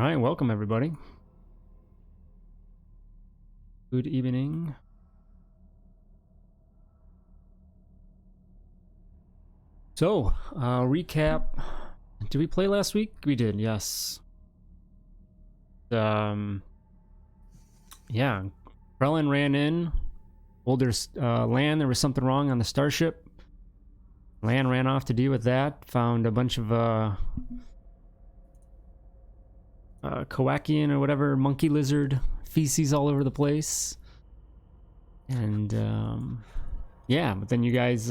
right, welcome everybody. Good evening. So, recap. Did we play last week? We did, yes. Yeah, Krellin ran in. Boulder's Lan, there was something wrong on the starship. Lan ran off to deal with that. Found a bunch of Kowakian or whatever monkey lizard feces all over the place. And yeah, but then you guys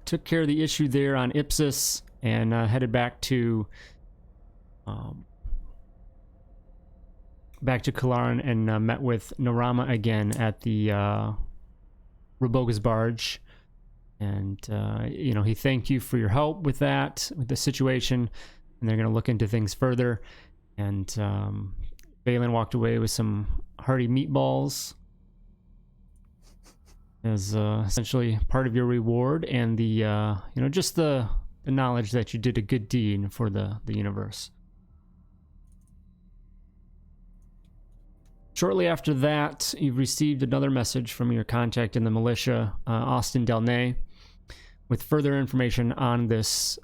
took care of the issue there on Ipsis and headed back to Kalaran and met with Narama again at the Raboga's barge. And you know, he thanked you for your help with that, with the situation, and they're going to look into things further. And Valen walked away with some hearty meatballs as essentially part of your reward, and the you know, just the knowledge that you did a good deed for the universe. Shortly after that, you've received another message from your contact in the militia, Austin Delnay, with further information on this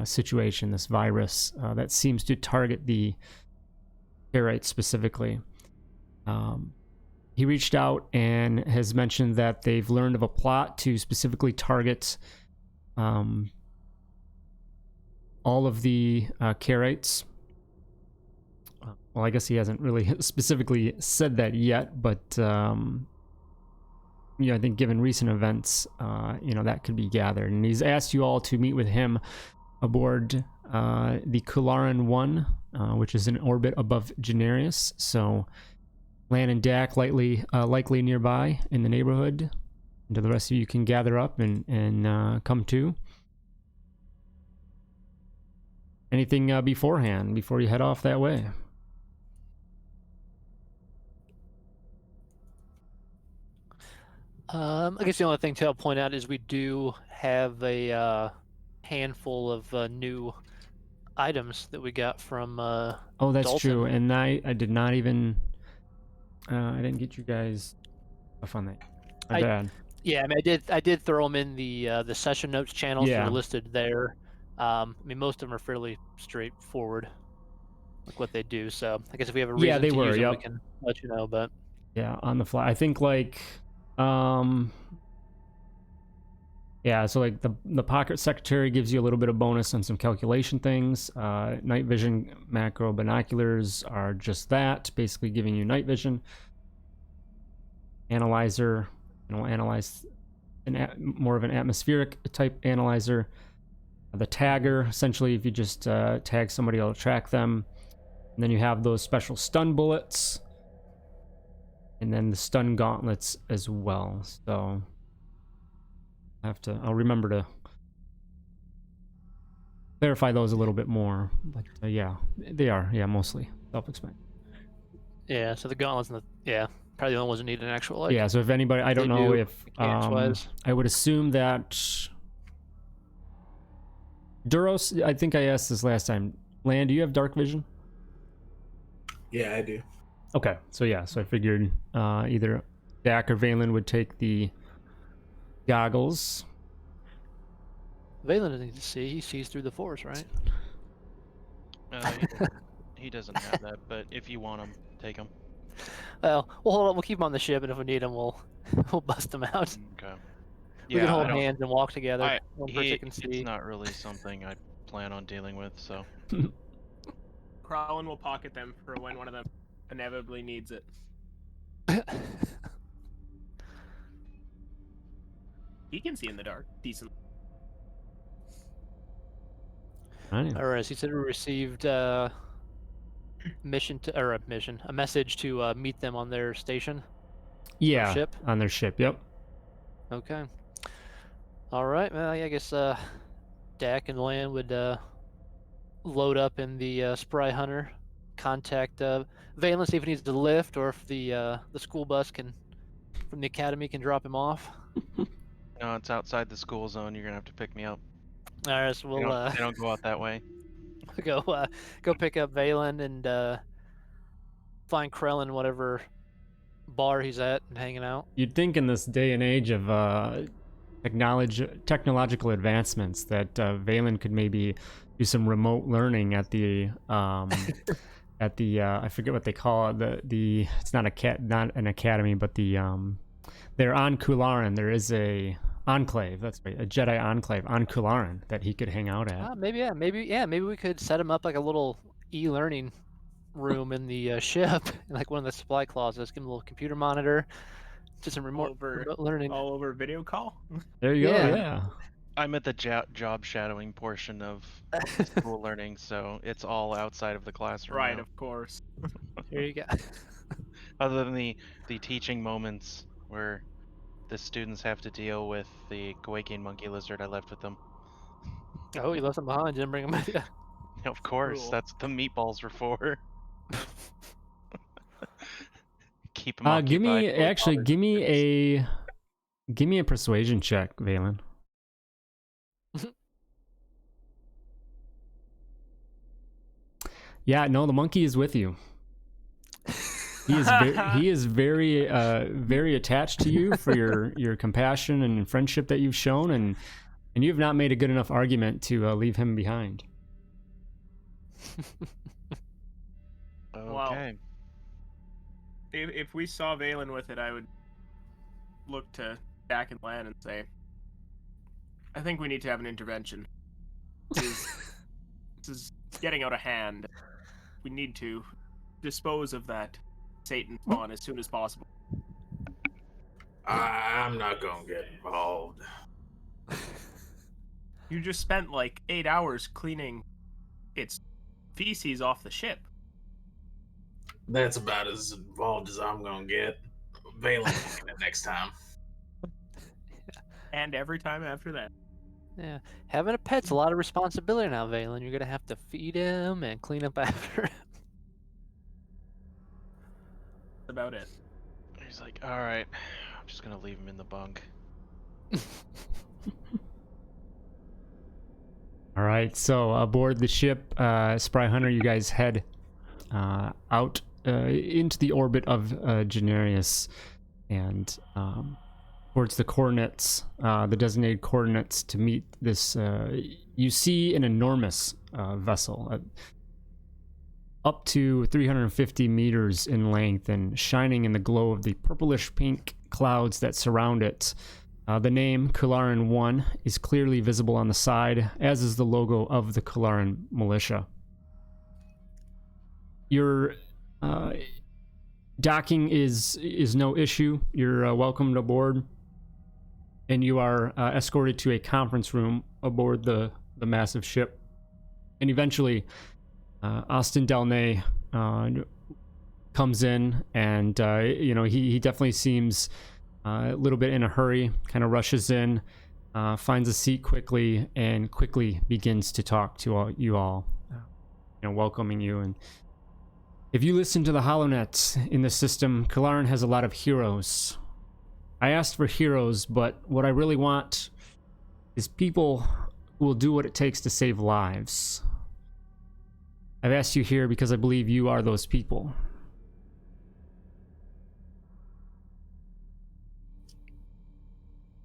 situation, this virus that seems to target the Caarite specifically. He reached out and has mentioned that they've learned of a plot to specifically target all of the Caarites. Well, I guess he hasn't really specifically said that yet, but you know, I think given recent events, you know, that could be gathered. And he's asked you all to meet with him aboard the Kalaran 1, which is in orbit above Genarius. So Lan and Dak likely nearby in the neighborhood, until the rest of you can gather up and come to. Anything beforehand, before you head off that way? I guess the only thing to point out is we do have a handful of new items that we got from oh, that's Dalton. true. And I did not even I didn't get you guys stuff on that. My bad. Yeah, I mean, I did throw them in the session notes channels that are listed there. I mean, most of them are fairly straightforward, like what they do. So I guess if we have a reason to use them, we can let you know. But yeah, on the fly. I think like yeah, so like the pocket secretary gives you a little bit of bonus on some calculation things. Night vision macro binoculars are just that, basically giving you night vision. Analyzer, you know, analyze more of an atmospheric type analyzer. The tagger, essentially, if you just tag somebody, it'll track them. And then you have those special stun bullets, and then the stun gauntlets as well. So I'll remember to clarify those a little bit more. But yeah, they are, yeah, mostly self-explanatory. Yeah, so the gauntlets and probably the only ones that need an actual, like, yeah, so if anybody, I don't know if I would assume that Duros, I think I asked this last time. Lan, do you have dark vision? Yeah, I do. Okay, so yeah, so I figured either Dak or Valen would take the goggles. Valen doesn't need to see. He sees through the force, right? He doesn't have that, but if you want him, take him. Well, we'll hold on. We'll keep him on the ship, and if we need him, we'll bust him out. Okay. We can hold hands and walk together. It's not really something I plan on dealing with, so. Krellin will pocket them for when one of them inevitably needs it. He can see in the dark decently. All right. So he said we received a message to meet them on their station. Yeah, ship. On their ship. Yep. Okay. All right. Well, I guess Dak and Lan would load up in the Spry Hunter. Contact Valen, see if he needs to lift, or if the school bus from the academy can drop him off. No, it's outside the school zone. You're gonna have to pick me up. All right, so we'll they don't go out that way. go pick up Valen and find Krellin whatever bar he's at and hanging out. You'd think in this day and age of technological advancements that Valen could maybe do some remote learning at the at the I forget what they call it, the it's not an academy, but the they're on Kularin. There is a enclave, that's right, a Jedi enclave on Kularin that he could hang out at. Maybe we could set him up like a little e-learning room in the ship, in like one of the supply closets. Give him a little computer monitor, just some remote learning. All over video call. There you go. Yeah. Yeah. I'm at the job shadowing portion of school learning, so it's all outside of the classroom. Right, now. of course. Here you go. Other than the teaching moments where the students have to deal with the Kowakian monkey lizard I left with them. Oh, you left him behind. Didn't bring him with you. Of course, Cool. that's what the meatballs were for. Keep them occupied. Give me a persuasion check, Valen. Yeah, no, the monkey is with you. He is very very attached to you for your compassion and friendship that you've shown, and you have not made a good enough argument to leave him behind. Okay. If we saw Valen with it, I would look to Dak and Lan and say, I think we need to have an intervention. This is getting out of hand. We need to dispose of that Satan spawn as soon as possible. I'm not gonna get involved. You just spent like 8 hours cleaning its feces off the ship. That's about as involved as I'm gonna get. Valen will get it next time. And every time after that. Yeah, having a pet's a lot of responsibility now, Valen. You're gonna have to feed him and clean up after him. That's about it. He's like, all right, I'm just gonna leave him in the bunk. All right, so aboard the ship, Spry Hunter, you guys head out into the orbit of Genarius and towards the coordinates, the designated coordinates to meet this. You see an enormous vessel, up to 350 meters in length and shining in the glow of the purplish pink clouds that surround it. The name Kularin 1 is clearly visible on the side, as is the logo of the Kularin militia. Your docking is no issue. You're welcomed aboard, and you are escorted to a conference room aboard the massive ship. And eventually, Austin Delnay comes in, and he definitely seems a little bit in a hurry. Kind of rushes in, finds a seat quickly, and quickly begins to talk to you all, welcoming you. And if you listen to the HoloNet in the system, Kularin has a lot of heroes. I asked for heroes, but what I really want is people who will do what it takes to save lives. I've asked you here because I believe you are those people.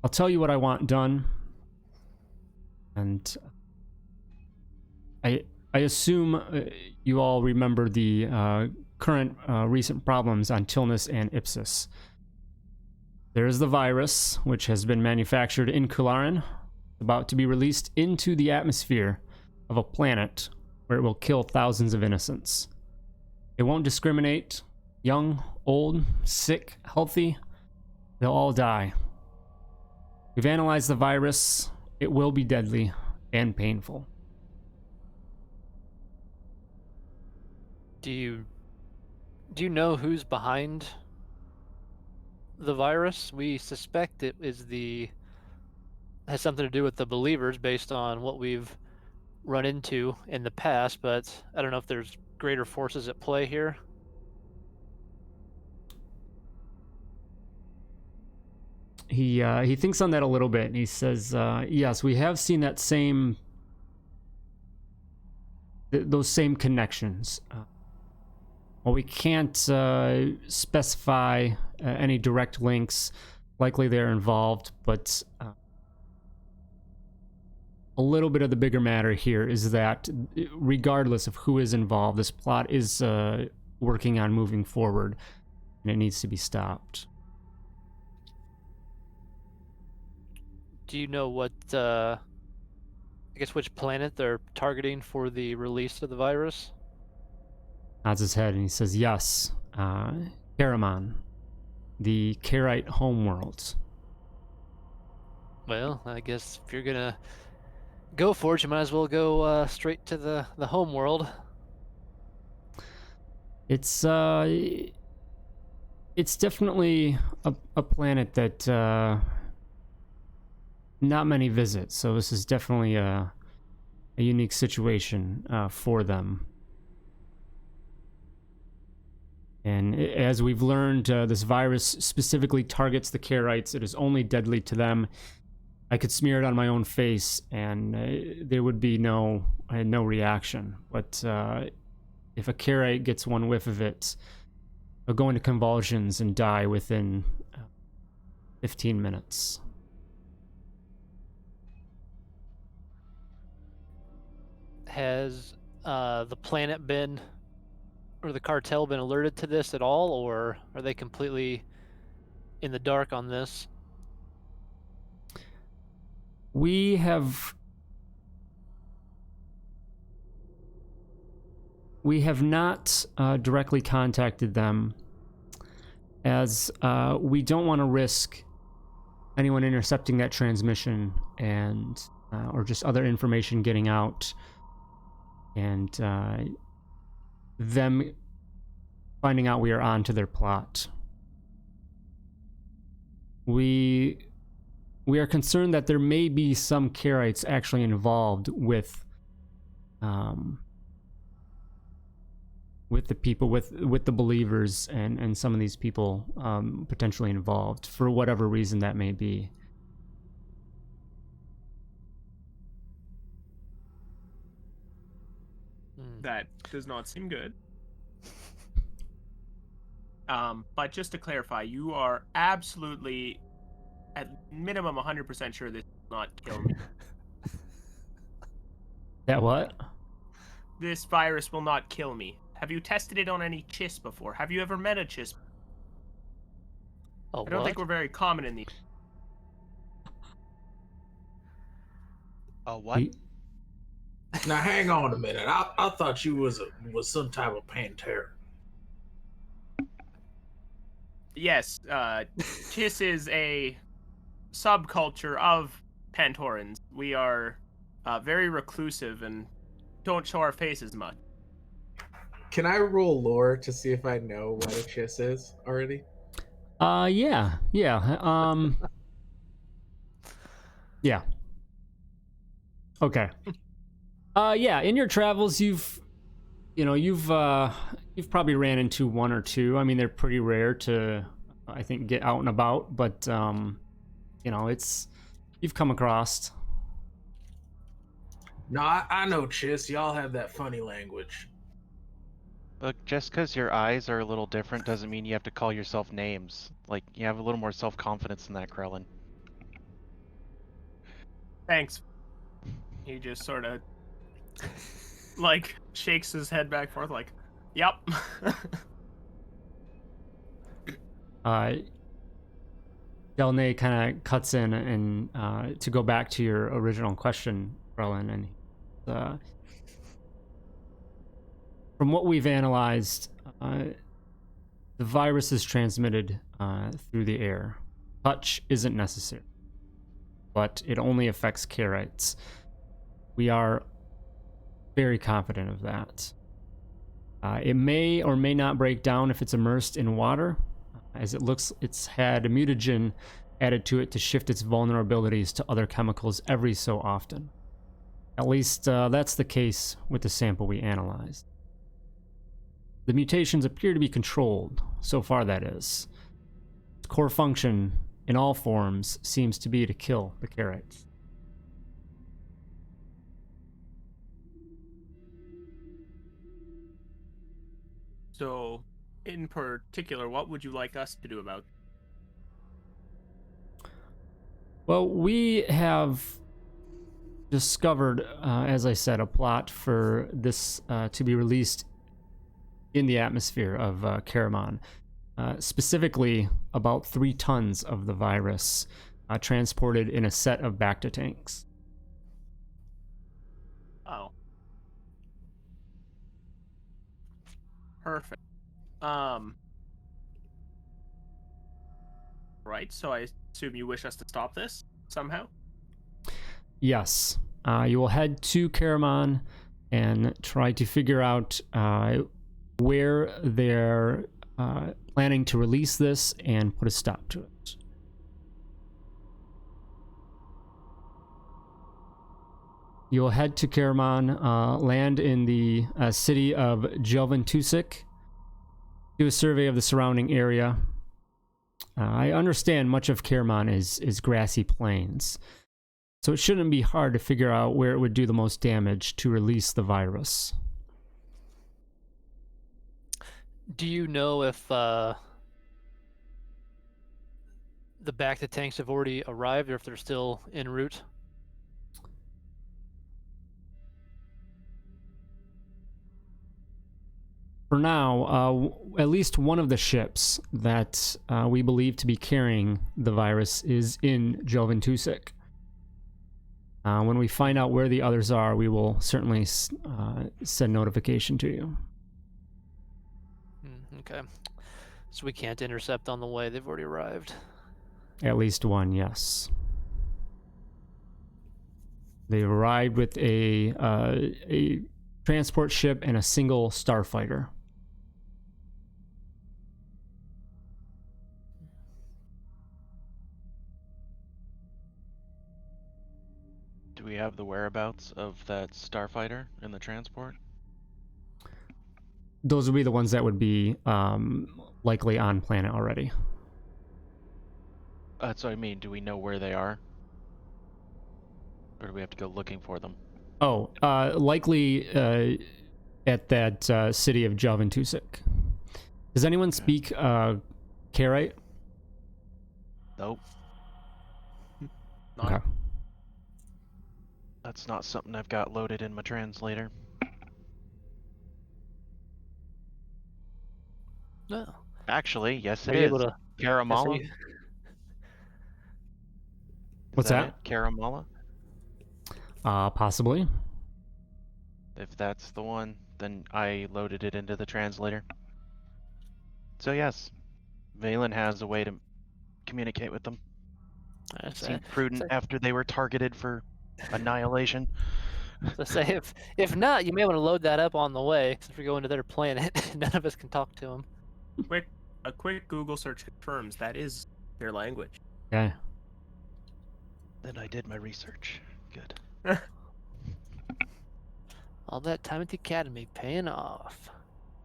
I'll tell you what I want done, and I assume you all remember the current recent problems on Tilnus and Ipsis. There is the virus, which has been manufactured in Kularin, about to be released into the atmosphere of a planet where it will kill thousands of innocents. It won't discriminate, young, old, sick, healthy, they'll all die. We've analyzed the virus. It will be deadly and painful. Do you know who's behind the virus? We suspect it has something to do with the believers based on what we've run into in the past, but I don't know if there's greater forces at play here. He thinks on that a little bit, and he says, yes, we have seen that those same connections. Well, we can't specify any direct links. Likely they're involved, but a little bit of the bigger matter here is that regardless of who is involved, this plot is working on moving forward, and it needs to be stopped. Do you know what, I guess, which planet they're targeting for the release of the virus? Nods his head and he says, yes, Karaman, the Caarite homeworld. Well, I guess if you're gonna go for it, you might as well go straight to the homeworld. It's definitely a planet that not many visit, so this is definitely a unique situation for them. And as we've learned, this virus specifically targets the Caarites. It is only deadly to them. I could smear it on my own face, and there would be no reaction. But if a Caarite gets one whiff of it, they'll go into convulsions and die within 15 minutes. Has the planet been, or the cartel been alerted to this at all, or are they completely in the dark on this? We have not directly contacted them, as we don't want to risk anyone intercepting that transmission and or just other information getting out, and them finding out we are onto their plot. We are concerned that there may be some Caarites actually involved with the people, with the believers, and some of these people potentially involved for whatever reason that may be. That does not seem good. But just to clarify, you are absolutely, at minimum, 100% sure this will not kill me. That what? This virus will not kill me. Have you tested it on any Chiss before? Have you ever met a Chiss? Oh, I don't think we're very common in these. What? Now hang on a minute. I thought you was some type of Pantera. Yes, Chiss is a subculture of Pantorans. We are very reclusive and don't show our faces much. Can I roll lore to see if I know what a Chiss is already? Yeah. Yeah. Okay. Yeah, in your travels you've probably ran into one or two. I mean, they're pretty rare to, I think, get out and about, but you've come across. No, I know, Chiss. Y'all have that funny language. Look, just because your eyes are a little different doesn't mean you have to call yourself names. Like, you have a little more self-confidence than that, Krellin. Thanks. He just sort of, like, shakes his head back and forth, like, yep. Delnay kind of cuts in and to go back to your original question, Krellin, and from what we've analyzed, the virus is transmitted through the air. Touch isn't necessary, but it only affects Caarites. We are very confident of that. It may or may not break down if it's immersed in water, as it looks it's had a mutagen added to it to shift its vulnerabilities to other chemicals every so often. At least that's the case with the sample we analyzed. The mutations appear to be controlled, so far that is. Its core function, in all forms, seems to be to kill the Caarites. So, in particular, what would you like us to do about? Well, we have discovered, as I said, a plot for this to be released in the atmosphere of Karaman. Specifically, about 3 tons of the virus transported in a set of Bacta tanks. Oh. Perfect. Right, so I assume you wish us to stop this somehow? Yes. You will head to Karaman and try to figure out where they're planning to release this and put a stop to it. You'll head to Karaman, land in the city of Jelventusik, do a survey of the surrounding area. I understand much of Karaman is grassy plains, so it shouldn't be hard to figure out where it would do the most damage to release the virus. Do you know if the Bacta tanks have already arrived or if they're still en route? For now, at least one of the ships that we believe to be carrying the virus is in Jelventusik. When we find out where the others are, we will certainly send notification to you. Okay. So we can't intercept on the way. They've already arrived. At least one, yes. They arrived with a transport ship and a single starfighter. Do we have the whereabouts of that starfighter in the transport? Those would be the ones that would be likely on planet already. That's what I mean. Do we know where they are? Or do we have to go looking for them? Oh, likely at that city of Jelventusik. Does anyone speak Caarite? Nope. Okay. That's not something I've got loaded in my translator. No. Actually, yes, Are it you is. able to? Karamala? Yes, What's Is that? it? Karamala? Possibly. If that's the one, then I loaded it into the translator. So yes, Valen has a way to communicate with them. Seemed prudent after they were targeted for annihilation. So say if not, you may want to load that up on the way, because if we go into their planet, none of us can talk to them. A quick Google search confirms that is their language. Okay. Then I did my research. Good. All that time at the academy paying off.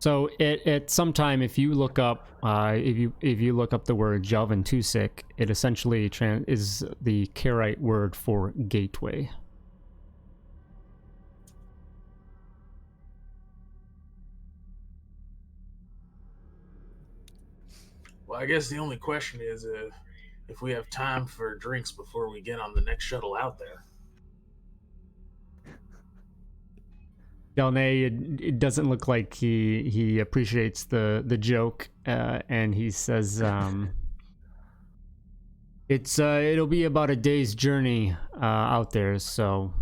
So at some time, if you look up if you look up the word Jelventusik, it essentially is the Caarite word for gateway. Well, I guess the only question is if we have time for drinks before we get on the next shuttle out there. Delnay, it doesn't look like he appreciates the joke, and he says it'll be about a day's journey out there, so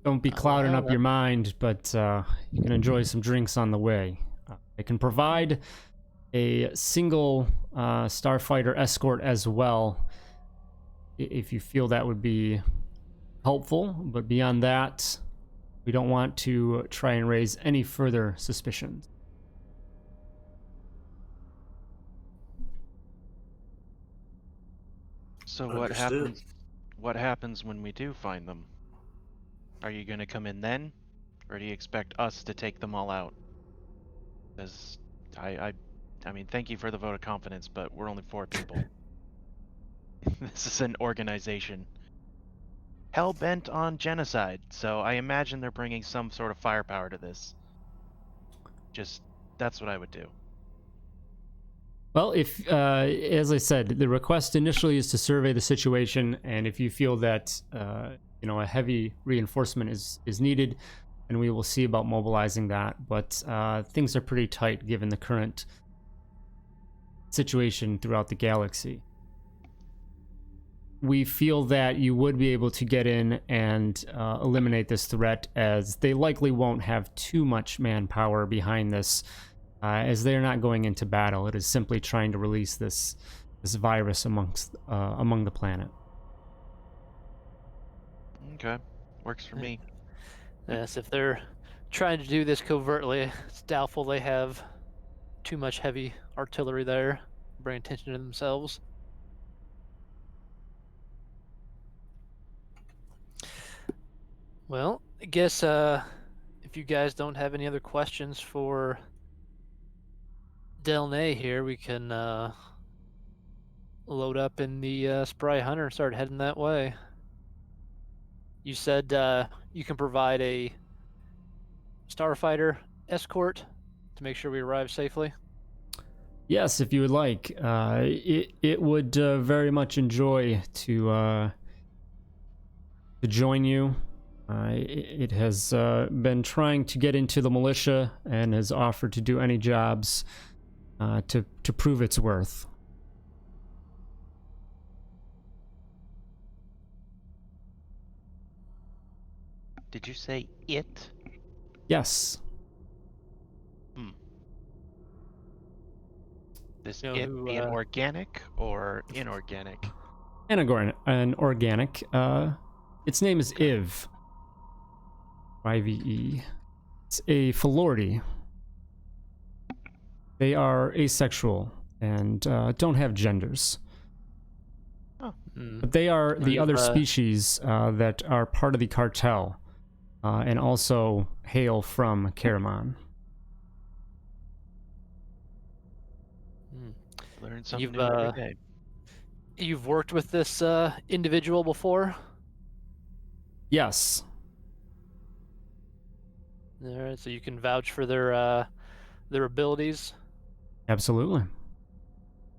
don't be clouding up your mind, but you can enjoy some drinks on the way. I can provide a single starfighter escort as well, if you feel that would be helpful, but beyond that, we don't want to try and raise any further suspicions. So Understood. what happens when we do find them? Are you going to come in then, or do you expect us to take them all out? Because I mean, thank you for the vote of confidence, but we're only 4 people. This is an organization hell-bent on genocide, so I imagine they're bringing some sort of firepower to this. Just that's what I would do. Well, if, as I said, the request initially is to survey the situation, and if you feel that, a heavy reinforcement is needed, then we will see about mobilizing that. But things are pretty tight given the current situation throughout the galaxy. We feel that you would be able to get in and eliminate this threat, as they likely won't have too much manpower behind this, as they are not going into battle. It is simply trying to release this virus among the planet. Okay, works for me. Yes, if they're trying to do this covertly, it's doubtful they have too much heavy artillery there. Bring attention to themselves. Well, I guess if you guys don't have any other questions for Delnay here, we can load up in the Spry Hunter and start heading that way. You said you can provide a starfighter escort to make sure we arrive safely? Yes, if you would like. It would very much enjoy to join you. It has been trying to get into the militia and has offered to do any jobs to prove its worth. Did you say it? Yes. This You know it who, being organic or inorganic? An organic. Its name is IV. 5E. It's a Philordi. They are asexual and don't have genders. Oh. But they are the other species that are part of the cartel and also hail from Karaman. Learn something new every day. You've worked with this individual before? Yes. All right, so you can vouch for their abilities. Absolutely.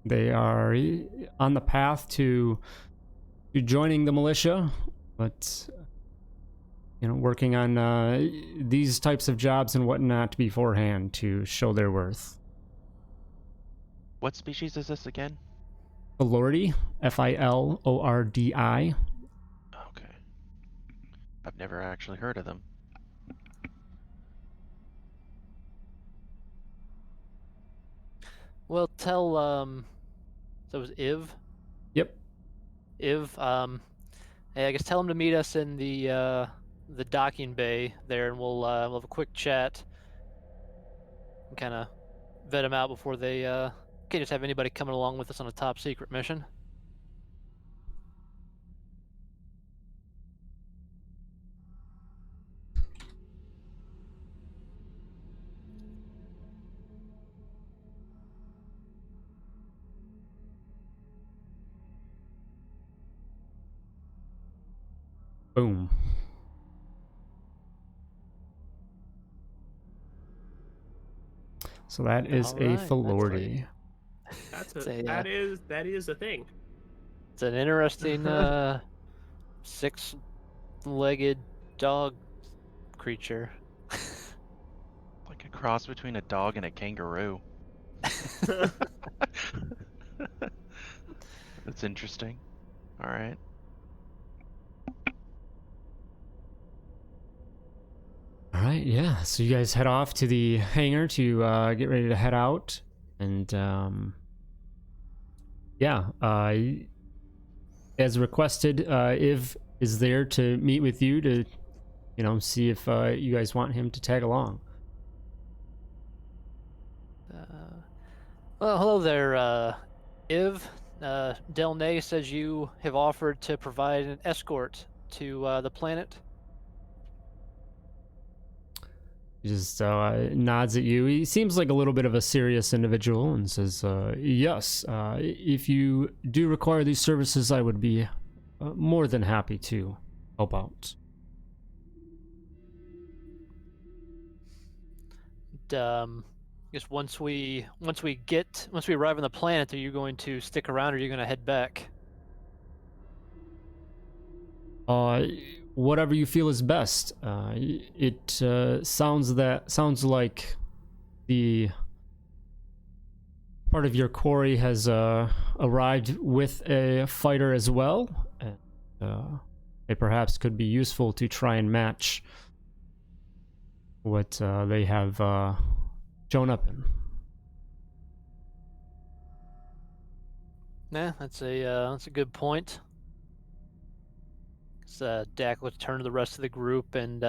They are on the path to joining the militia, but working on these types of jobs and whatnot beforehand to show their worth. What species is this again? Philordi, Filordi. Okay. I've never actually heard of them. Well, tell that was Iv. Yep. Iv, hey, I guess tell him to meet us in the docking bay there, and we'll have a quick chat and kind of vet them out before they can't just have anybody coming along with us on a top secret mission. Boom. So that is All right, a that's Philordi. That is a thing. It's an interesting six-legged dog creature. Like a cross between a dog and a kangaroo. That's interesting. All right. All right, yeah. So you guys head off to the hangar to get ready to head out, and as requested, Iv is there to meet with you to, see if you guys want him to tag along. Well, hello there, Iv. Delnay says you have offered to provide an escort to the planet. He just nods at you. He seems like a little bit of a serious individual and says, yes, if you do require these services, I would be more than happy to help out. I guess once we arrive on the planet, are you going to stick around or are you going to head back? Whatever you feel is best. It sounds like the part of your quarry has arrived with a fighter as well, and it perhaps could be useful to try and match what they have shown up in. Yeah, that's a good point. Dak would turn to the rest of the group and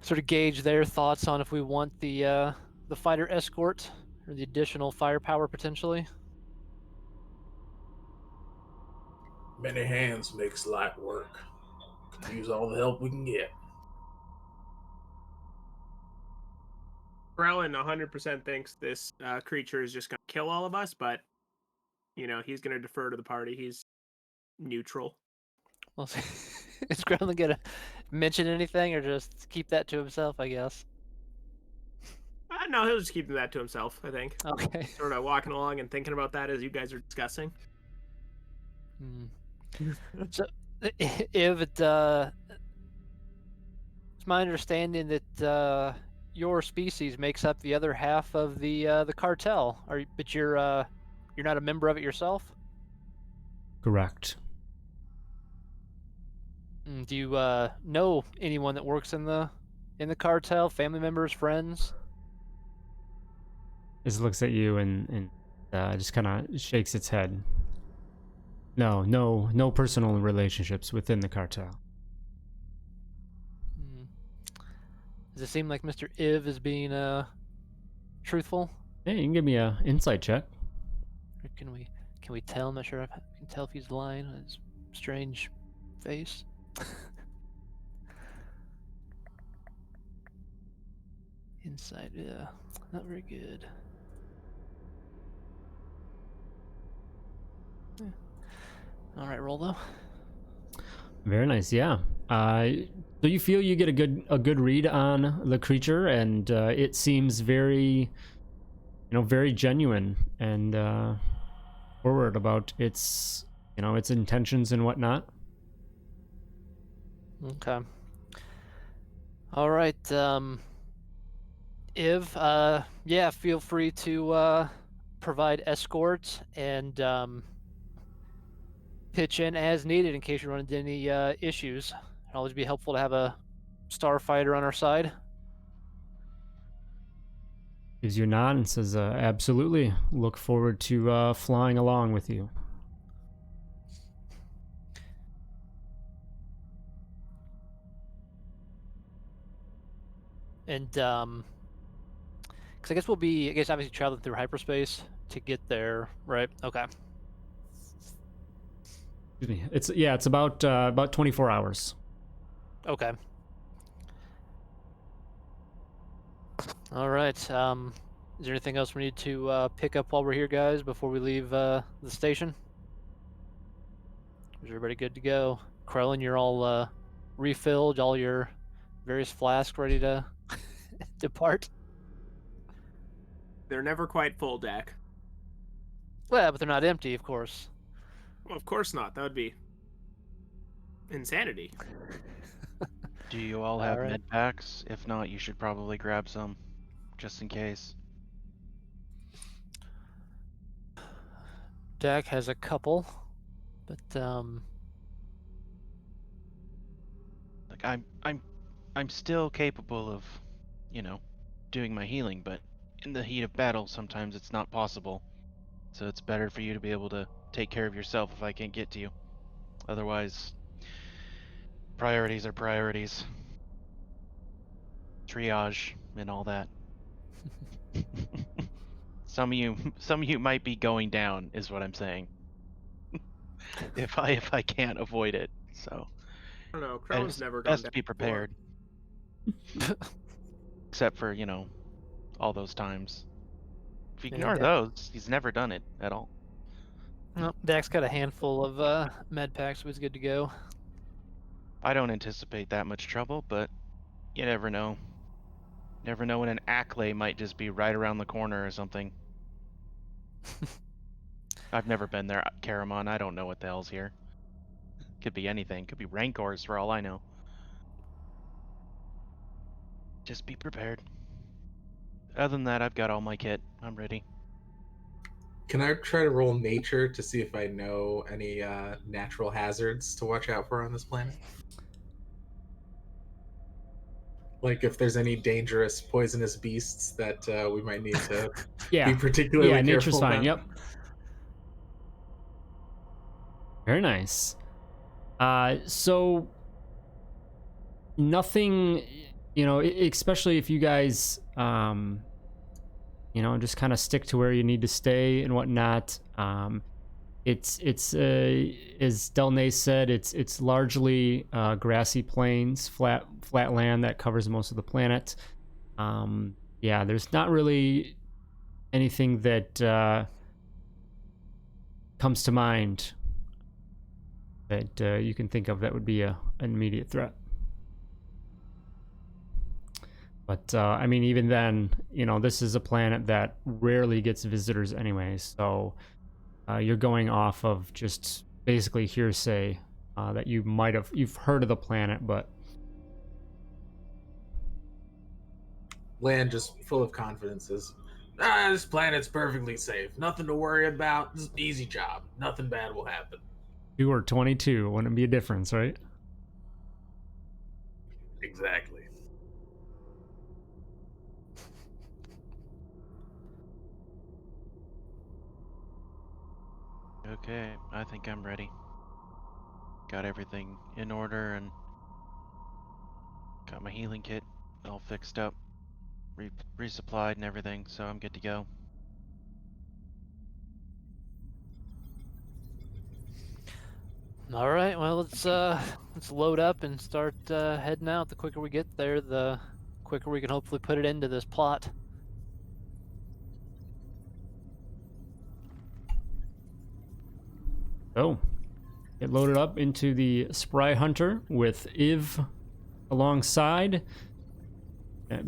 sort of gauge their thoughts on if we want the fighter escort or the additional firepower potentially. Many hands makes light work. Could use all the help we can get. Krellin 100% thinks this creature is just going to kill all of us, but, he's going to defer to the party. He's neutral. Well, is Gremlin gonna mention anything or just keep that to himself, I guess? No, he'll just keep that to himself, I think. Okay. Sort of walking along and thinking about that as you guys are discussing. So, if it's my understanding that your species makes up the other half of the cartel. But you're not a member of it yourself? Correct. Do you know anyone that works in the cartel? Family members, friends? It looks at you and just kind of shakes its head. No personal relationships within the cartel. Does it seem like Mr. Iv is being truthful? Hey, you can give me a insight check. Or can we tell? I'm not sure if I can tell if he's lying on his strange face. Insight, yeah, not very good. Yeah. All right, roll though. Very nice, yeah. So you feel you get a good read on the creature, and it seems very, very genuine and forward about its, its intentions and whatnot. Okay. All right, Iv. Yeah, feel free to provide escort and pitch in as needed in case you run into any issues. It'd always be helpful to have a starfighter on our side. Gives you a nod and says, absolutely. Look forward to flying along with you. And because I guess obviously traveling through hyperspace to get there, right? Okay. Excuse me. It's about 24 hours. Okay. All right. Is there anything else we need to pick up while we're here, guys, before we leave the station? Is everybody good to go? Krellin, you're all refilled, all your various flasks ready to depart? They're never quite full, Dak. Well, but they're not empty, of course. Well, of course not. That would be insanity. Do you all have Alright. med packs? If not, you should probably grab some, just in case. Dak has a couple, but Like I'm still capable of, doing my healing, but in the heat of battle, sometimes it's not possible. So it's better for you to be able to take care of yourself if I can't get to you. Otherwise, priorities are priorities. Triage and all that. Some of you might be going down, is what I'm saying. if I can't avoid it, so. I don't know. Krellin's never gone Best down to be prepared. Except for, all those times. If you Yeah, ignore Dak- those, he's never done it at all. well, Dak's got a handful of med packs, so he's good to go. I don't anticipate that much trouble, but you never know. Never know when an Acklay might just be right around the corner or something. I've never been there, Caramon. I don't know what the hell's here. Could be anything. Could be Rancors for all I know. Just be prepared. Other than that, I've got all my kit. I'm ready. Can I try to roll nature to see if I know any natural hazards to watch out for on this planet? Like if there's any dangerous poisonous beasts that we might need to Yeah. be particularly Yeah, careful nature's fine. about? Yep. Very nice. So nothing, especially if you guys, just kind of stick to where you need to stay and whatnot. It's as Delnay said, it's largely grassy plains, flat land that covers most of the planet. Yeah, there's not really anything that comes to mind that you can think of that would be an immediate threat. But I mean, even then, this is a planet that rarely gets visitors anyway, so you're going off of just basically hearsay that you've heard of the planet, but Land just full of confidences. This planet's perfectly safe. Nothing to worry about. This is an easy job. Nothing bad will happen. 2 or 22 wouldn't be a difference, right? Exactly. Okay, I think I'm ready. Got everything in order and got my healing kit all fixed up, resupplied and everything, so I'm good to go. All right, well, let's load up and start heading out. The quicker we get there, the quicker we can hopefully put it into this plot. So, get loaded up into the Spry Hunter with Iv alongside.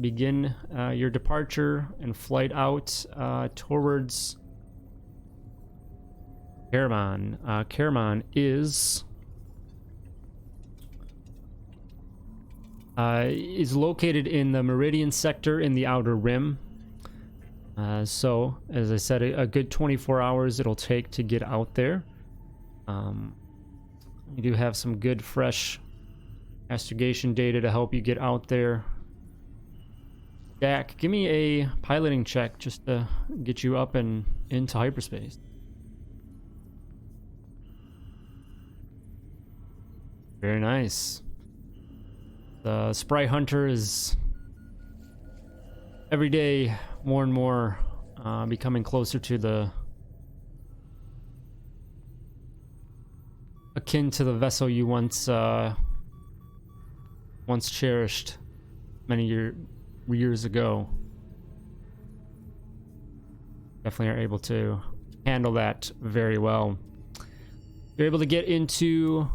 Begin your departure and flight out towards Caramon. Caramon is located in the Meridian sector in the Outer Rim. So, as I said, a good 24 hours it'll take to get out there. You do have some good, fresh astrogation data to help you get out there. Dak, give me a piloting check just to get you up and into hyperspace. Very nice. The Spry Hunter is every day more and more becoming closer to the akin to the vessel you once cherished many years ago. Definitely are able to handle that very well. You're able to get into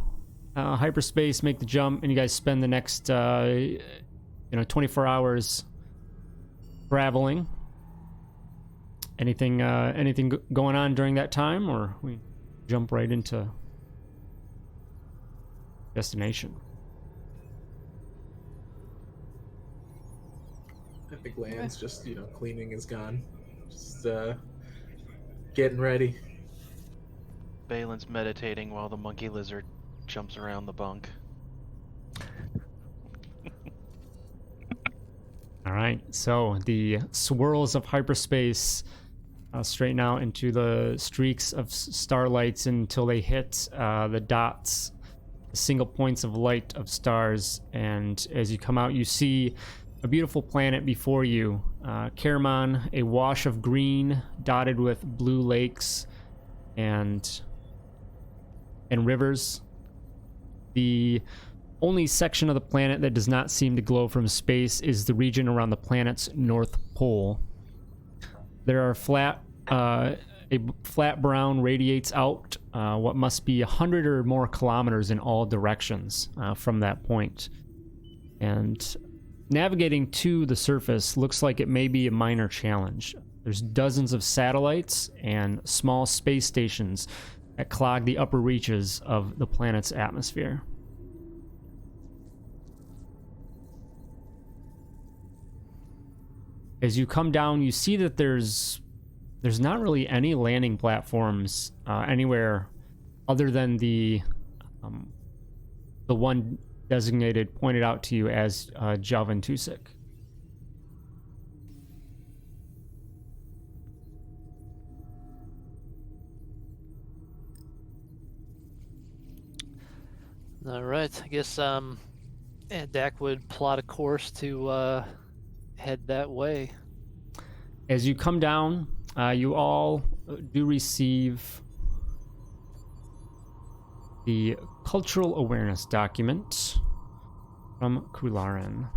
hyperspace, make the jump, and you guys spend the next 24 hours traveling. Anything going on during that time, or we jump right into destination? I think Land's just, cleaning his gun. Just getting ready. Balin's meditating while the monkey lizard jumps around the bunk. All right, so the swirls of hyperspace straighten out into the streaks of starlights until they hit the dots, the single points of light of stars, and as you come out, you see a beautiful planet before you. Caramon, a wash of green dotted with blue lakes and rivers. The only section of the planet that does not seem to glow from space is the region around the planet's north pole. There are a flat brown radiates out what must be 100 or more kilometers in all directions from that point. And navigating to the surface looks like it may be a minor challenge. There's dozens of satellites and small space stations that clog the upper reaches of the planet's atmosphere. As you come down, you see that there's not really any landing platforms anywhere other than the one designated, pointed out to you as Jalvin Tusik. All right, I guess Dak would plot a course to head that way. As you come down, you all do receive the Cultural Awareness document from Kularen.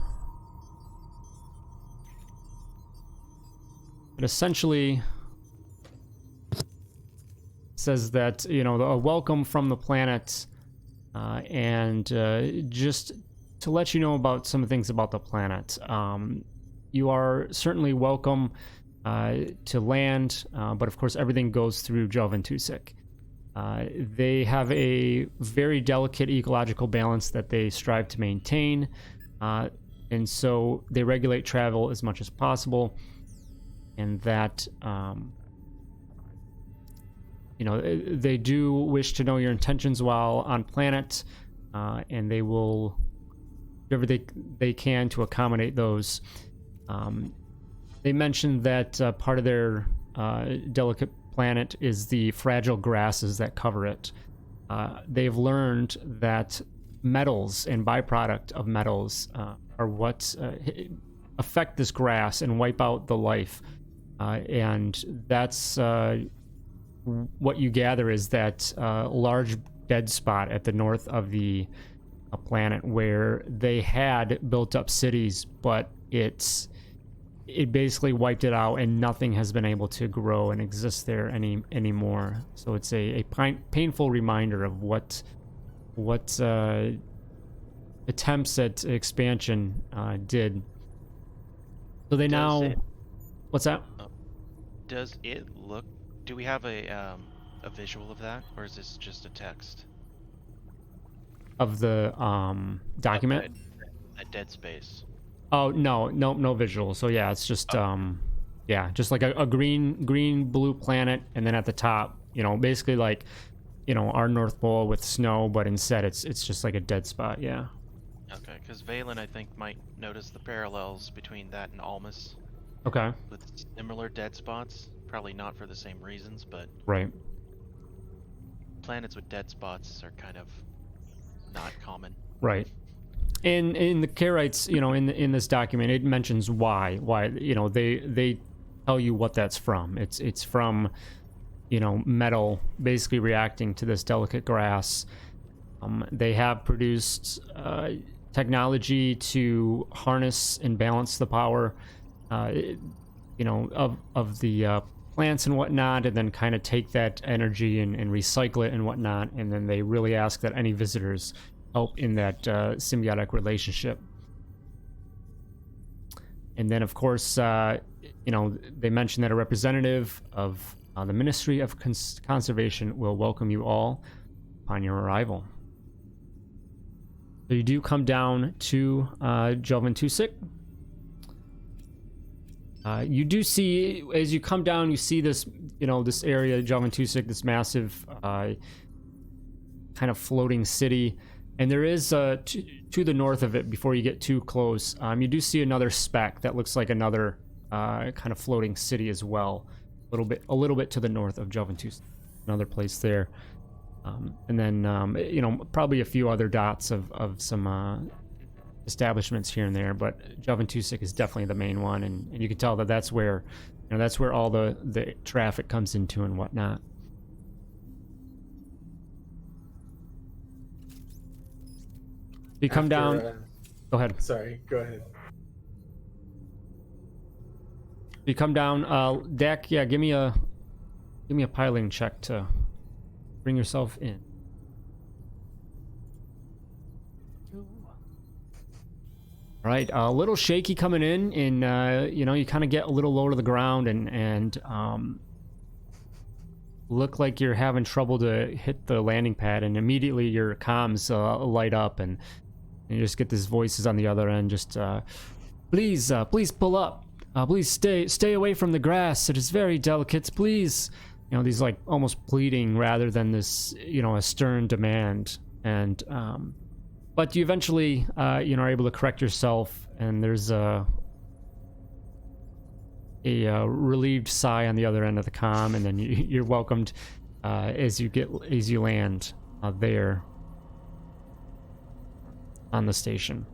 It essentially says that, you know, a welcome from the planet, and just to let you know about some things about the planet. You are certainly welcome to land, but of course everything goes through Jalvin Tusik. They have a very delicate ecological balance that they strive to maintain, and so they regulate travel as much as possible, and that you know, they do wish to know your intentions while on planet, and they will do everything they can to accommodate those. They mentioned that part of their delicate planet is the fragile grasses that cover it. They've learned that metals and byproduct of metals are what affect this grass and wipe out the life. And that's what you gather is that large dead spot at the north of the planet where they had built up cities, but it basically wiped it out, and nothing has been able to grow and exist there anymore. So it's a painful reminder of what attempts at expansion did. So they what's that? Does it look? Do we have a visual of that, or is this just a text Of the document? A dead space. Oh, no visual. So yeah, it's just yeah, just like a green blue planet, and then at the top, you know, basically like, you know, our North Pole with snow, but instead it's just like a dead spot. Yeah. Okay, because Valen, I think, might notice the parallels between that and Almus Okay. with similar dead spots. Probably not for the same reasons, but Right. planets with dead spots are kind of not common. Right. And in the Caarites, you know, in this document, it mentions why, you know, they tell you what that's from. It's from, you know, metal basically reacting to this delicate grass. They have produced technology to harness and balance the power, you know, of the plants and whatnot, and then kind of take that energy and recycle it and whatnot. And then they really ask that any visitors help in that symbiotic relationship. And then, of course, you know, they mentioned that a representative of the Ministry of Conservation will welcome you all upon your arrival. So you do come down to Jalvin Tusik. You do see, as you come down, you see this, you know, this area, Jalvin Tusik, this massive kind of floating city. And there is, to the north of it, before you get too close, you do see another speck that looks like another kind of floating city as well. A little bit to the north of Jalvin Tusik, another place there. And then, you know, probably a few other dots of some establishments here and there, but Jalvin Tusik is definitely the main one, and you can tell that that's where, you know, that's where all the traffic comes into and whatnot. You come down. Go ahead. Sorry, go ahead. You come down. Dak, yeah, give me a piloting check to bring yourself in. All right, a little shaky coming in, and you kind of get a little low to the ground, and look like you're having trouble to hit the landing pad, and immediately your comms light up, and you just get these voices on the other end, just please pull up, please stay away from the grass. It is very delicate. Please, these like almost pleading rather than this, a stern demand, and but you eventually, are able to correct yourself, and there's a relieved sigh on the other end of the comm, and then you're welcomed as you land there on the station.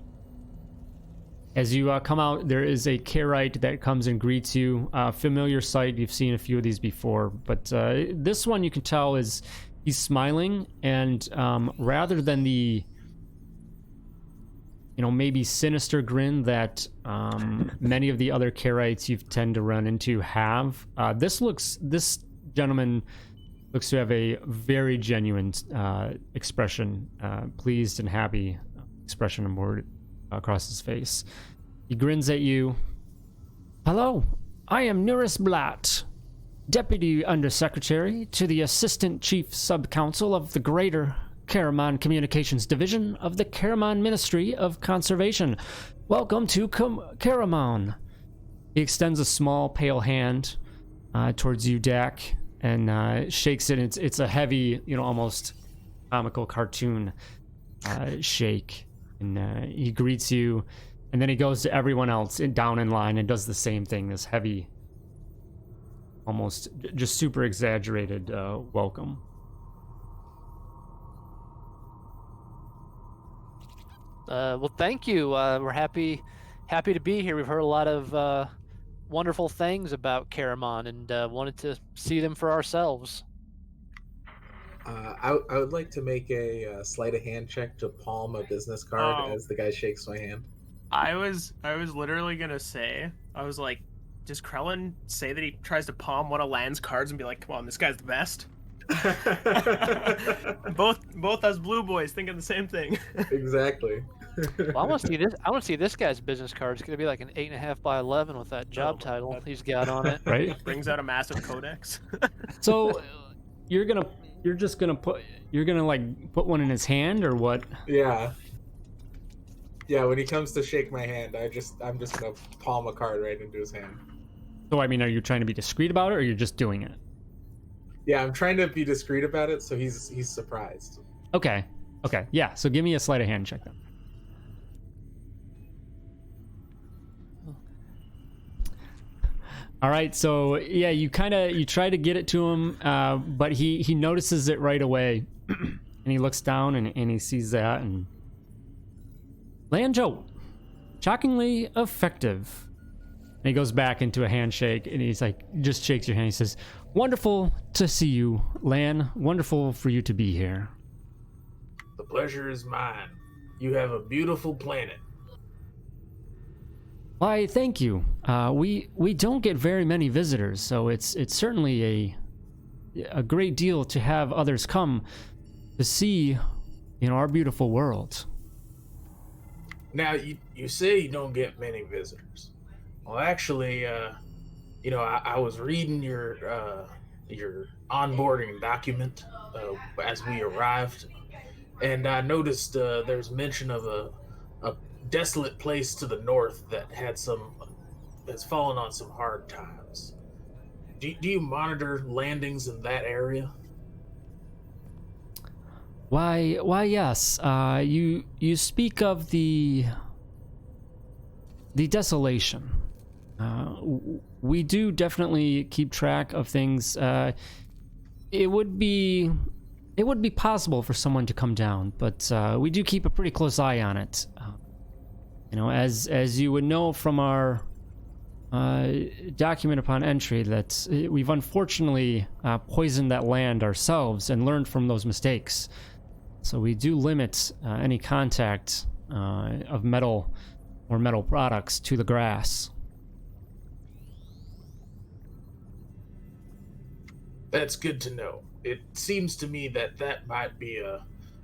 As you come out, there is a Caarite that comes and greets you. Familiar sight. You've seen a few of these before, but this one you can tell he's smiling, and rather than the maybe sinister grin that many of the other Caarites you tend to run into have, this gentleman looks to have a very genuine expression, pleased and happy expression across his face. He grins at you. Hello, I am Nuris Blatt, Deputy Undersecretary to the Assistant Chief Subcouncil of the Greater Caramon Communications Division of the Caramon Ministry of Conservation. Welcome to Caramon. He extends a small, pale hand towards you, Dak, and shakes it. It's a heavy, almost comical cartoon shake. And he greets you, and then he goes to everyone else down in line and does the same thing, this heavy, almost just super exaggerated welcome. Well, thank you. We're happy to be here. We've heard a lot of wonderful things about Caramon, and wanted to see them for ourselves. I would like to make a sleight of hand check to palm a business card as the guy shakes my hand. I was literally gonna say, I was like, does Krellin say that he tries to palm one of Lan's cards and be like, come on, this guy's the best? both us blue boys thinking the same thing. Exactly. Well, I want to see this. I want to see this guy's business card. It's gonna be like an 8.5 by 11 with that job title he's got on it. Right? Brings out a massive codex. So you're gonna like put one in his hand, or what? Yeah. When he comes to shake my hand, I'm just gonna palm a card right into his hand. So I mean, are you trying to be discreet about it, or you're just doing it? Yeah, I'm trying to be discreet about it, so he's surprised. Okay. Yeah. So give me a sleight of hand check then. All right, so yeah, you try to get it to him, but he notices it right away, and he looks down and he sees that, and Lanjo, shockingly effective. And he goes back into a handshake, and he's like, just shakes your hand. He says, "Wonderful to see you, Lan. Wonderful for you to be here." The pleasure is mine. You have a beautiful planet. Why, thank you. We don't get very many visitors, so it's certainly a great deal to have others come to see, our beautiful world. Now, you say you don't get many visitors. Well, actually, I was reading your onboarding document as we arrived, and I noticed there's mention of a desolate place to the north that has fallen on some hard times. Do you monitor landings in that area? Why yes. You speak of the desolation. We do definitely keep track of things. It would be possible for someone to come down, but we do keep a pretty close eye on it. As you would know from our document upon entry, that we've unfortunately poisoned that land ourselves and learned from those mistakes. So we do limit any contact of metal or metal products to the grass. That's good to know. It seems to me that might be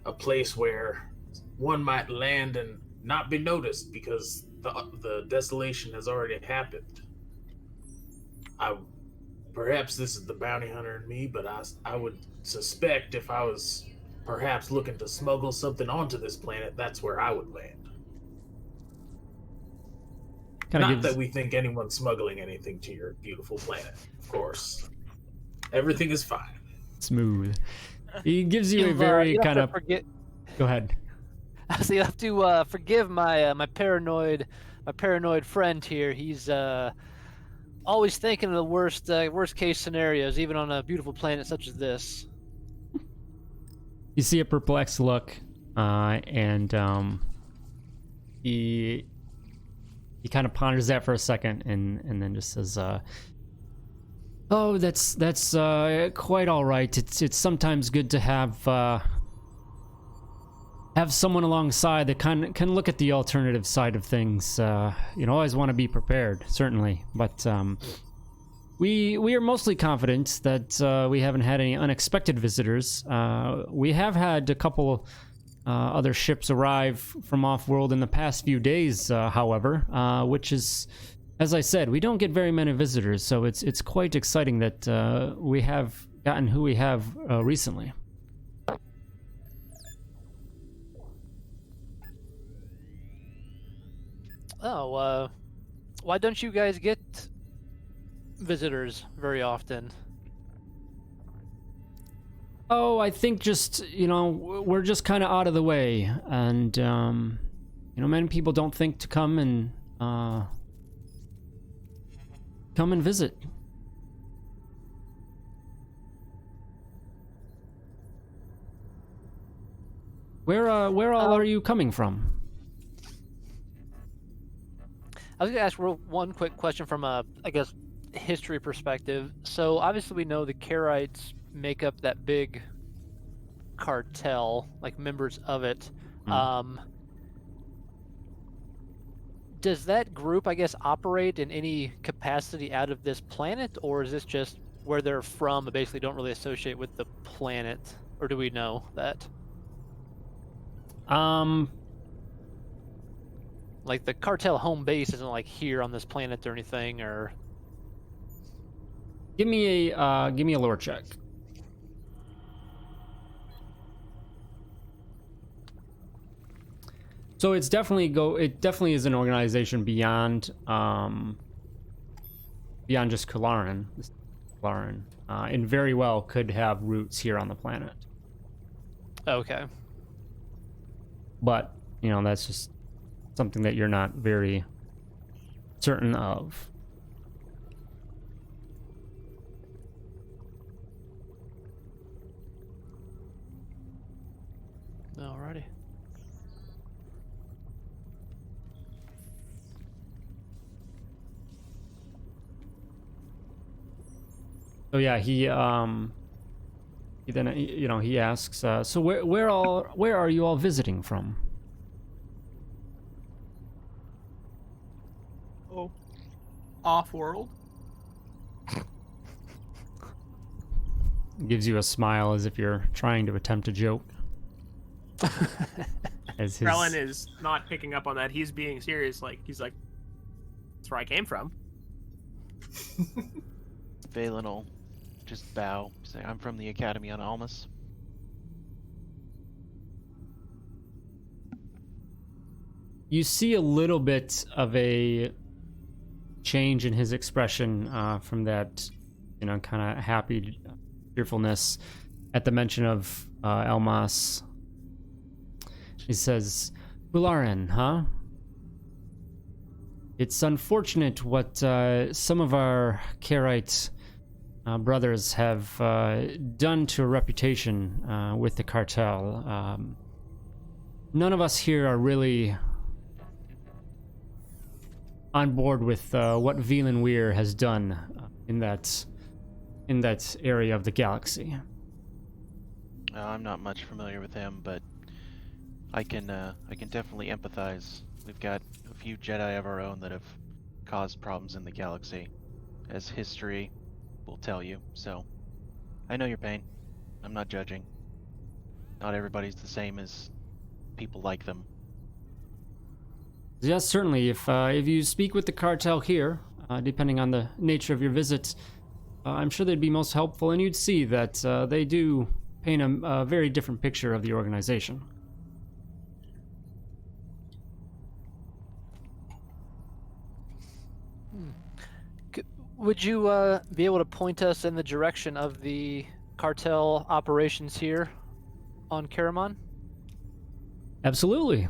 a place where one might land and not be noticed because the desolation has already happened. Perhaps this is the bounty hunter in me, but I would suspect if I was perhaps looking to smuggle something onto this planet, that's where I would land. Not that we think anyone's smuggling anything to your beautiful planet, of course. Everything is fine. Smooth. He gives you a very kind of... Go ahead. So you have to forgive my paranoid friend here. He's always thinking of the worst case scenarios, even on a beautiful planet such as this. You see a perplexed look, and he kind of ponders that for a second, and then just says, "Oh, that's quite all right. It's sometimes good to have someone alongside that can look at the alternative side of things. Always want to be prepared, certainly. But we are mostly confident that we haven't had any unexpected visitors. We have had a couple other ships arrive from off-world in the past few days, however, which is, as I said, we don't get very many visitors, so it's quite exciting that we have gotten who we have recently." Oh, why don't you guys get visitors very often? Oh, I think just, we're just kind of out of the way, and, many people don't think to come and visit. Where all are you coming from? I was going to ask one quick question from a, history perspective. So obviously we know the Caarites make up that big cartel, like members of it. Does that group, operate in any capacity out of this planet, or is this just where they're from, but basically don't really associate with the planet? Or do we know that? Like the cartel home base isn't like here on this planet or anything, or... Give me a lore check. So it definitely is an organization beyond just Kalaran. And very well could have roots here on the planet. Okay. But, that's just something that you're not very certain of. Alrighty. So yeah, he then he asks, so where are you all visiting from? Oh, off-world. Gives you a smile as if you're trying to attempt a joke. As his... Krellin is not picking up on that. He's being serious. He's like, that's where I came from. Valen will just bow, say, "I'm from the Academy on Almas." You see a little bit of a change in his expression from that, kind of happy cheerfulness at the mention of Elmas. He says, "Bularin, huh? It's unfortunate what some of our Caarite brothers have done to a reputation with the cartel. None of us here are really on board with what Velan Weir has done in that area of the galaxy." I'm not much familiar with him, but I can definitely empathize. We've got a few Jedi of our own that have caused problems in the galaxy, as history will tell you. So, I know your pain. I'm not judging. Not everybody's the same as people like them. Yes, certainly. If you speak with the cartel here, depending on the nature of your visit, I'm sure they'd be most helpful, and you'd see that they do paint a very different picture of the organization. Would you be able to point us in the direction of the cartel operations here on Caramon? Absolutely.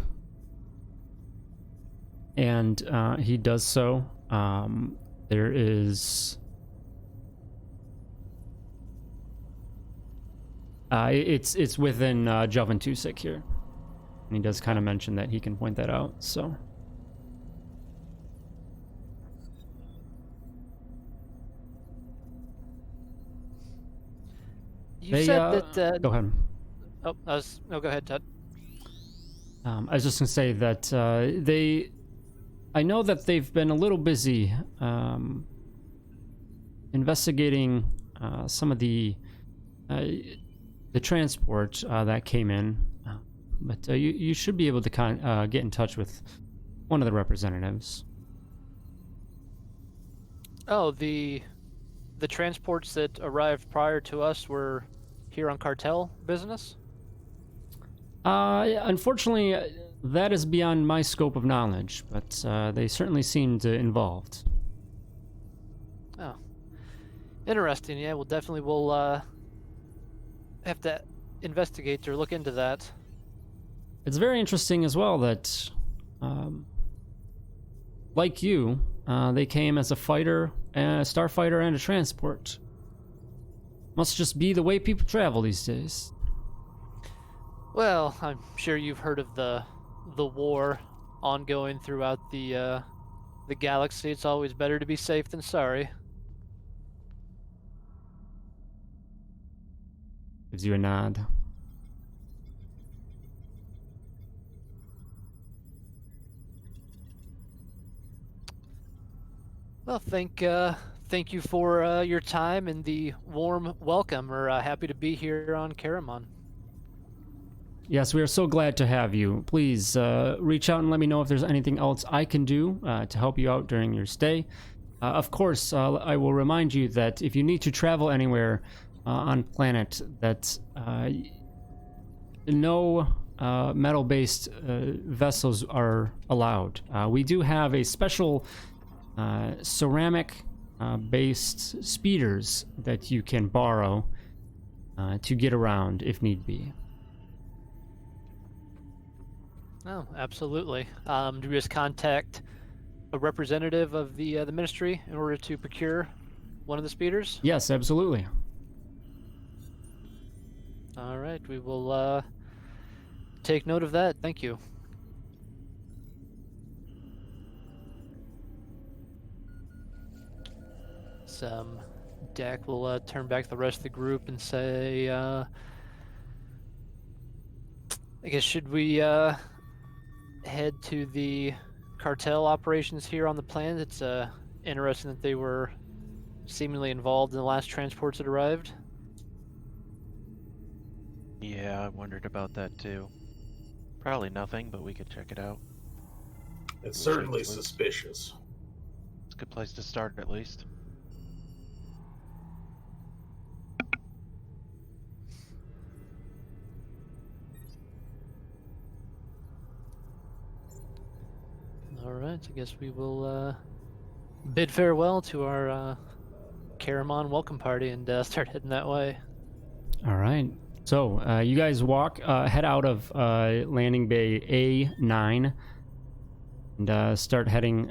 And he does so. There is... it's within Jovan Tusik here. And he does kind of mention that he can point that out, so... You said that... Go ahead. No, go ahead, Ted. I was just going to say that I know that they've been a little busy investigating some of the transport that came in, but you should be able to get in touch with one of the representatives. Oh, the transports that arrived prior to us were here on cartel business? Unfortunately, that is beyond my scope of knowledge, but they certainly seemed involved. Oh, interesting. Yeah, we'll definitely have to investigate or look into that. It's very interesting as well that, like you, they came as a fighter, a starfighter, and a transport. Must just be the way people travel these days. Well, I'm sure you've heard of the war ongoing throughout the galaxy. It's always better to be safe than sorry. Gives you a nod. Well, thank you for your time and the warm welcome. We're happy to be here on Caramon. Yes, we are so glad to have you. Please reach out and let me know if there's anything else I can do to help you out during your stay. Of course, I will remind you that if you need to travel anywhere on planet, that no metal-based vessels are allowed. We do have a special ceramic-based speeders that you can borrow to get around if need be. Oh, absolutely. Do we just contact a representative of the ministry in order to procure one of the speeders? Yes, absolutely. All right, we will take note of that. Thank you. Dak will turn back the rest of the group and say, I guess, should we head to the cartel operations here on the planet? It's interesting that they were seemingly involved in the last transports that arrived. Yeah, I wondered about that too. Probably nothing, but we could check it out. It's certainly suspicious. It's a good place to start, at least. All right, I guess we will bid farewell to our Caramon welcome party and start heading that way. All right. So you guys head out of landing bay A9 and start heading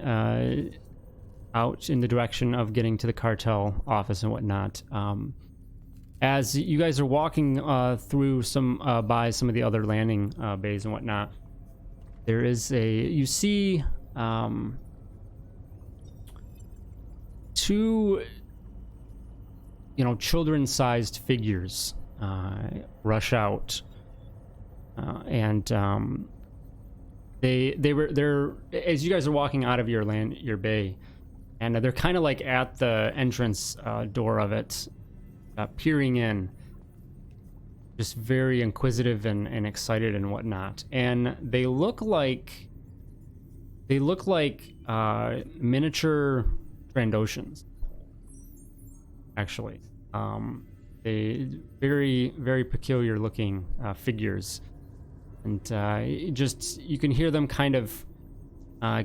out in the direction of getting to the cartel office and whatnot. As you guys are walking through by some of the other landing bays and whatnot, there is you see two, children-sized figures rush out, and they're as you guys are walking out of your bay, and they're kind of like at the entrance door of it, peering in, just very inquisitive and excited and whatnot. And they look like They look like miniature Trandoshans, actually. They very, very peculiar looking figures. And you can hear them kind of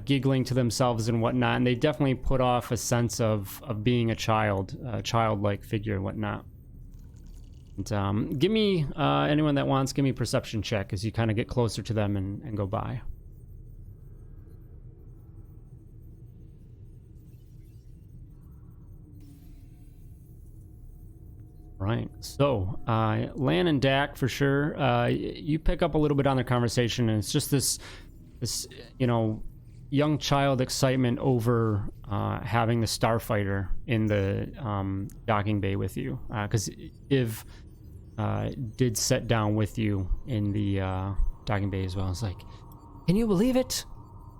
giggling to themselves and whatnot. And they definitely put off a sense of being a childlike figure and whatnot. And give me, anyone that wants, give me a perception check as you kind of get closer to them and go by. Right. So, Lan and Dak, for sure, you pick up a little bit on their conversation, and it's just this, young child excitement over having the starfighter in the docking bay with you. Because Iv did sit down with you in the docking bay as well. It's like, can you believe it?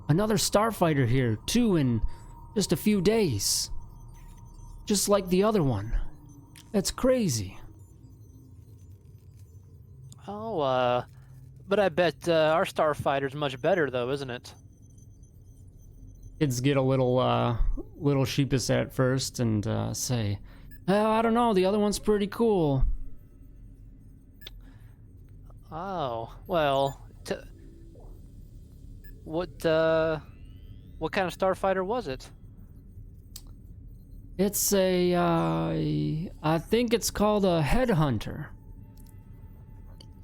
Another starfighter here, too, in just a few days. Just like the other one. That's crazy. Oh, but I bet our starfighter's much better, though, isn't it? Kids get a little sheepish at first and say, I don't know, the other one's pretty cool. Oh, well, what kind of starfighter was it? It's I think it's called a headhunter.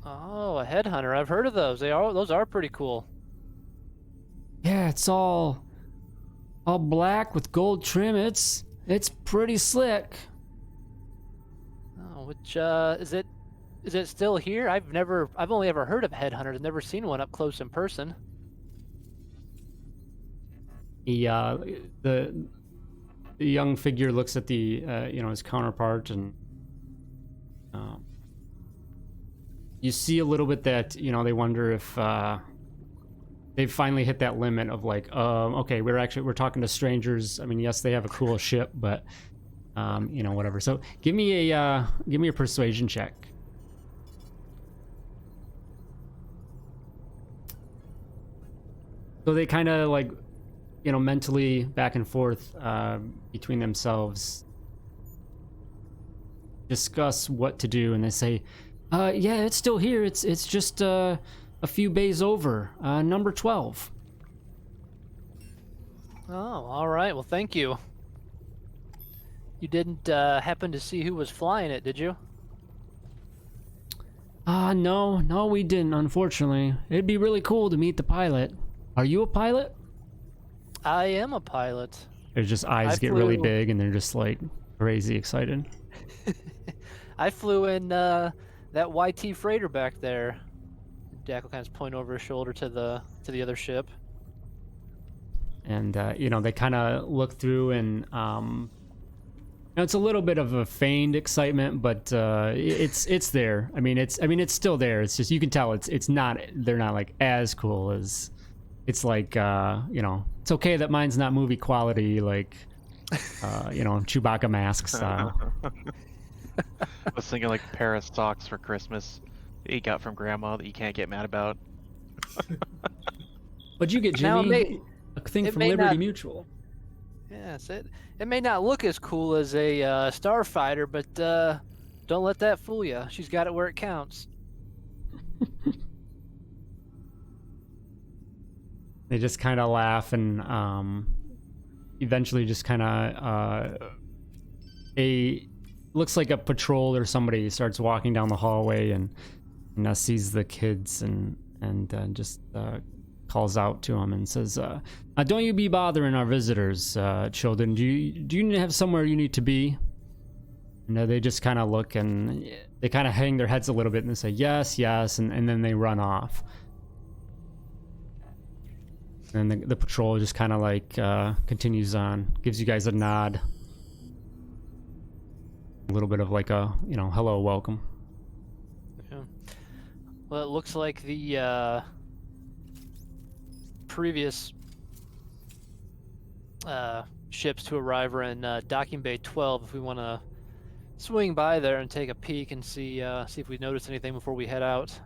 Oh, a headhunter. I've heard of those. Those are pretty cool. Yeah, it's all black with gold trim. It's pretty slick. Oh, which is it still here? I've only ever heard of headhunters. I've never seen one up close in person. The young figure looks at the his counterpart, and you see a little bit that they wonder if they've finally hit that limit of like, okay, we're talking to strangers. I mean, yes, they have a cool ship, but whatever. So give me a persuasion check. So they kind of like, mentally back and forth between themselves discuss what to do, and they say, yeah, it's still here. It's just a few bays over, number 12. Oh, all right. Well, thank you. You didn't happen to see who was flying it, did you? No, we didn't, unfortunately. It'd be really cool to meet the pilot. Are you a pilot? I am a pilot. Their just eyes get really big, and they're just like crazy excited. I flew in that YT freighter back there. Dak will kind of point over his shoulder to the other ship. And they kind of look through, and it's a little bit of a feigned excitement, but it's there. I mean, it's still there. It's just, you can tell it's not. They're not like as cool as. It's like it's okay that mine's not movie quality, like Chewbacca mask style. I was thinking like pair of socks for Christmas that you got from Grandma that you can't get mad about. What'd you get, Jimmy? A thing from Liberty Mutual. Yes, it may not look as cool as a starfighter, but don't let that fool you. She's got it where it counts. They just kind of laugh, and eventually just kind of looks like a patrol or somebody starts walking down the hallway, and sees the kids and just calls out to them and says, don't you be bothering our visitors, children. Do you have somewhere you need to be? And they just kind of look, and they kind of hang their heads a little bit, and they say yes, and then they run off. And the patrol just kind of like continues on, gives you guys a nod, a little bit of like a hello, welcome. Yeah. Well, it looks like the previous ships to arrive are in docking bay 12. If we want to swing by there and take a peek and see if we notice anything before we head out.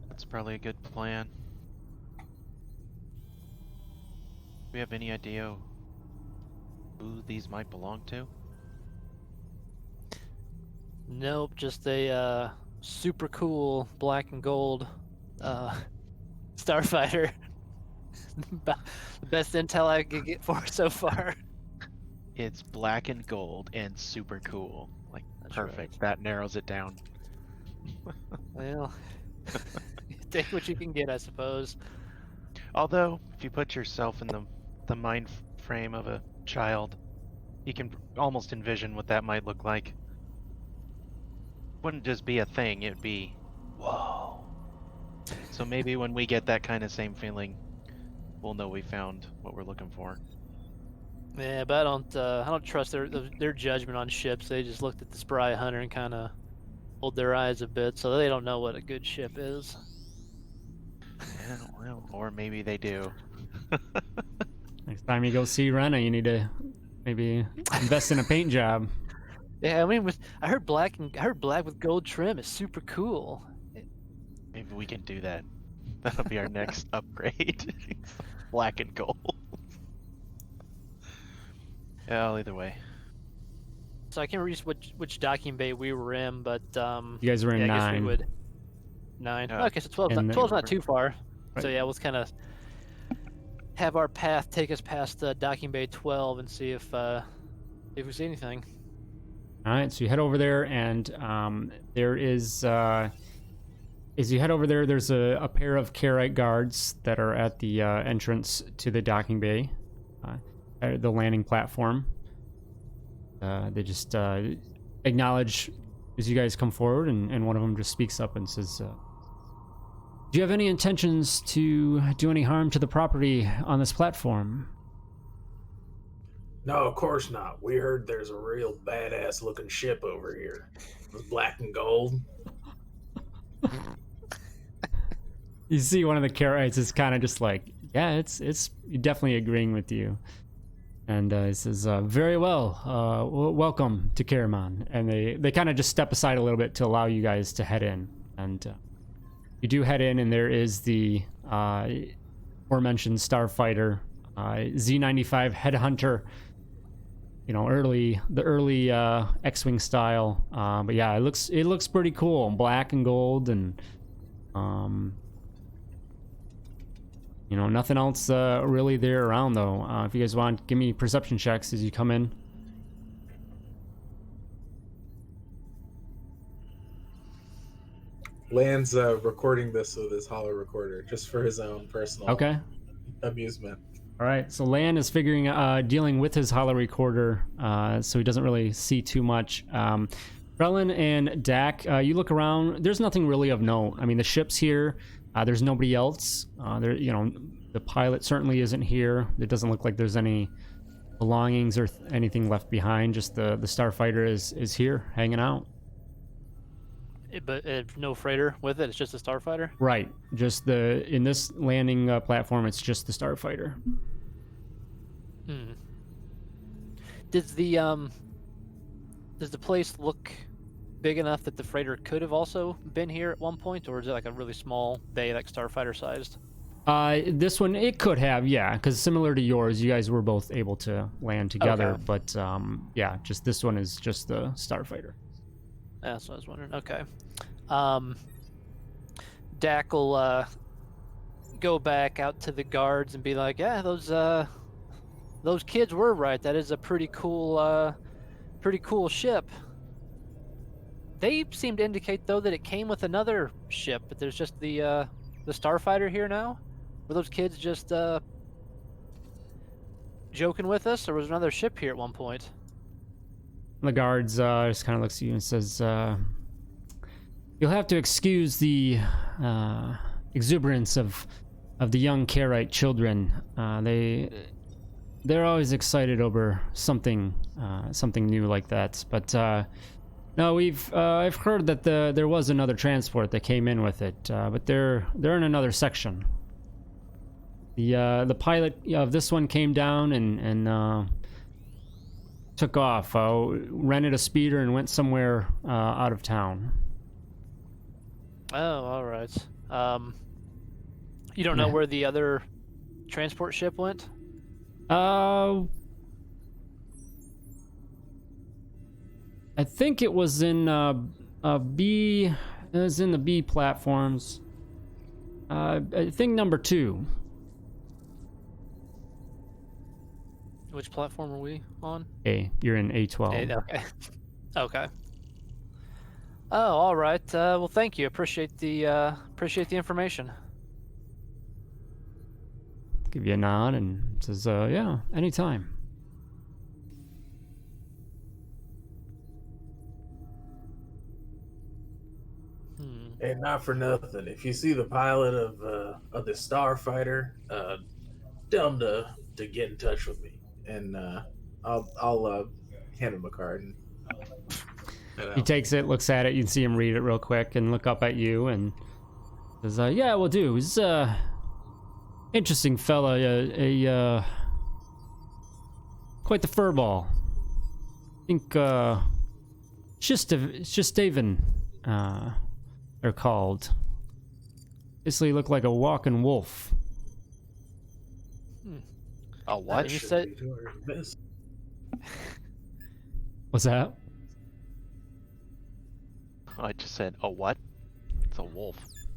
That's probably a good plan. we have any idea who these might belong to? Nope, just a super cool black and gold starfighter. The best intel I could get for it so far. It's black and gold and super cool. Like, That's perfect. right. That narrows it down. Well, take what you can get, I suppose. Although, if you put yourself in the mind frame of a child, you can almost envision what that might look like. Wouldn't just be a thing, it'd be, whoa. So maybe when we get that kind of same feeling, we'll know we found what we're looking for. Yeah, but I don't trust their judgment on ships. They just looked at the spry hunter and kind of rolled their eyes a bit, so they don't know what a good ship is. Yeah, well, or maybe they do. Next time you go see Rena, you need to maybe invest in a paint job. Yeah, I mean, I heard black with gold trim is super cool. Maybe we can do that. That'll be our next upgrade. Black and gold. Yeah, either way. So I can't remember which docking bay we were in, but You guys were in yeah, I guess we 9. would 9. Yeah. Okay, so 12's And not, then- 12's not too far. So Right. yeah, let's kind of have our path take us past docking bay 12 and see if we see anything. All right, so you head over there, and there is, as you head over there, there's a pair of Caarite guards that are at the entrance to the docking bay, the landing platform. They just acknowledge as you guys come forward, and one of them just speaks up and says, "Do you have any intentions to do any harm to the property on this platform?" No, of course not. We heard there's a real badass looking ship over here. It's black and gold. You see one of the Caarites is kind of just like, yeah, it's definitely agreeing with you. And he says, very well, welcome to Karaman. And they kind of just step aside a little bit to allow you guys to head in. And you do head in, and there is the aforementioned starfighter, Z95 Headhunter. You know, the early X-wing style. But yeah, it looks pretty cool, black and gold, and you know, nothing else really there around though. If you guys want, give me perception checks as you come in. Land's recording this with his holo recorder just for his own personal amusement. All right, so Lan is dealing with his holo recorder, so he doesn't really see too much. Brelin and Dak, you look around. There's nothing really of note. I mean, the ship's here. There's nobody else. The pilot certainly isn't here. It doesn't look like there's any belongings or anything left behind. Just the starfighter is here, hanging out. But no freighter with it. It's just a starfighter. Right. Just in this landing platform, it's just the starfighter. Does the place look big enough that the freighter could have also been here at one point, or is it like a really small bay, like starfighter sized? This one, it could have, yeah, because similar to yours, you guys were both able to land together. Okay. But yeah, just this one is just the starfighter. That's what I was wondering. Okay. Dak will go back out to the guards and be like, yeah, those kids were right. That is a pretty cool ship. They seem to indicate though that it came with another ship, but there's just the starfighter here now. Were those kids just joking with us, or was there another ship here at one point? The guards just kind of looks at you and says, "You'll have to excuse the exuberance of the young Caarite children. They're always excited over something new like that. But no, I've heard that there was another transport that came in with it, but they're in another section. The pilot of this one came down and took off, rented a speeder and went somewhere out of town." Oh, all right. You don't know where the other transport ship went? I think it was in B. It was in the B platforms. I think number 2. Which platform are we on? A. You're in A12. Okay. Okay. Oh, all right. Well, thank you. Appreciate the information. Give you a nod and says, "Yeah, anytime." And not for nothing, if you see the pilot of the Starfighter, tell him to get in touch with me, and I'll hand him a card. And, he takes it, looks at it. You can see him read it real quick and look up at you and says, "Yeah, we'll do. He's interesting fella. Quite the furball. I think Shistaven, they're called. Basically, look like a walking wolf." A what? You said. What's that? I just said a what? It's a wolf. Is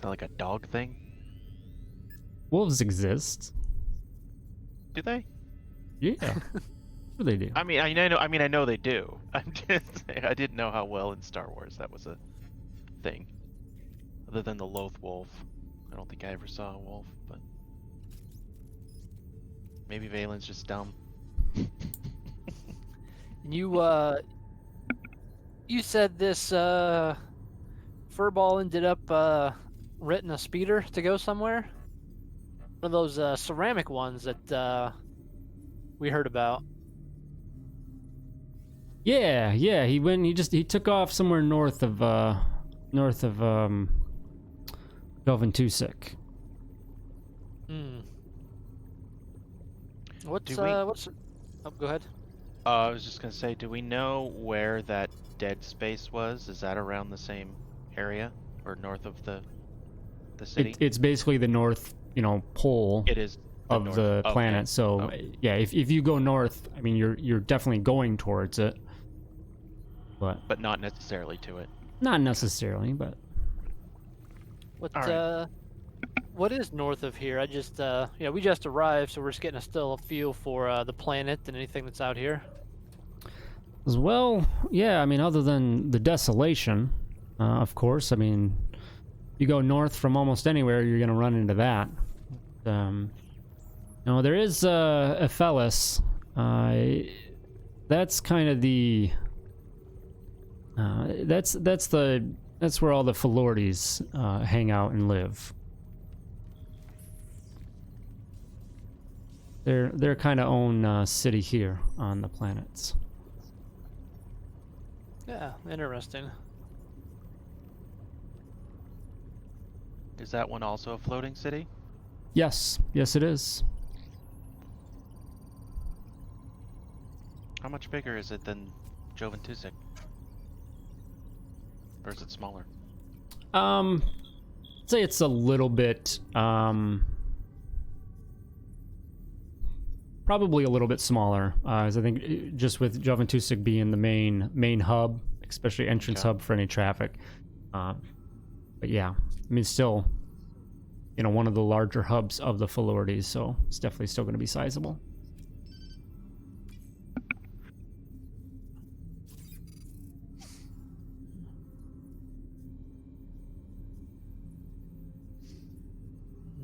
that like a dog thing? Wolves exist. Do they? Yeah. What do they do? I mean, I know they do. I'm just saying, I didn't know how well in Star Wars that was a thing. Other than the Loth wolf, I don't think I ever saw a wolf, but maybe Valen's just dumb. You said this furball ended up renting a speeder to go somewhere. One of those ceramic ones that we heard about. Yeah. He took off somewhere north of Delvin Tusik. What's oh, go ahead. I was just gonna say, do we know where that dead space was? Is that around the same area or north of the city? It's basically the north, pole. It is of north. the Okay. planet. So Okay. yeah, if you go north, I mean you're definitely going towards it, But not necessarily to it. not necessarily. But What is north of here? I just we just arrived, so we're just getting a feel for the planet and anything that's out here. as well, yeah. I mean, other than the desolation, of course. I mean, you go north from almost anywhere, you're gonna run into that. No, there is a Fellis. That's kind of the. That's where all the Felordes hang out and live. They're kind of own city here on the planets. Yeah, interesting. Is that one also a floating city? Yes, it is. How much bigger is it than Jovan Tusik? Or is it smaller? I'd say it's a little bit, probably a little bit smaller, as I think just with Jovan Tusik being the main hub, especially entrance hub for any traffic. But yeah, I mean, still, one of the larger hubs of the Felordes, so it's definitely still going to be sizable.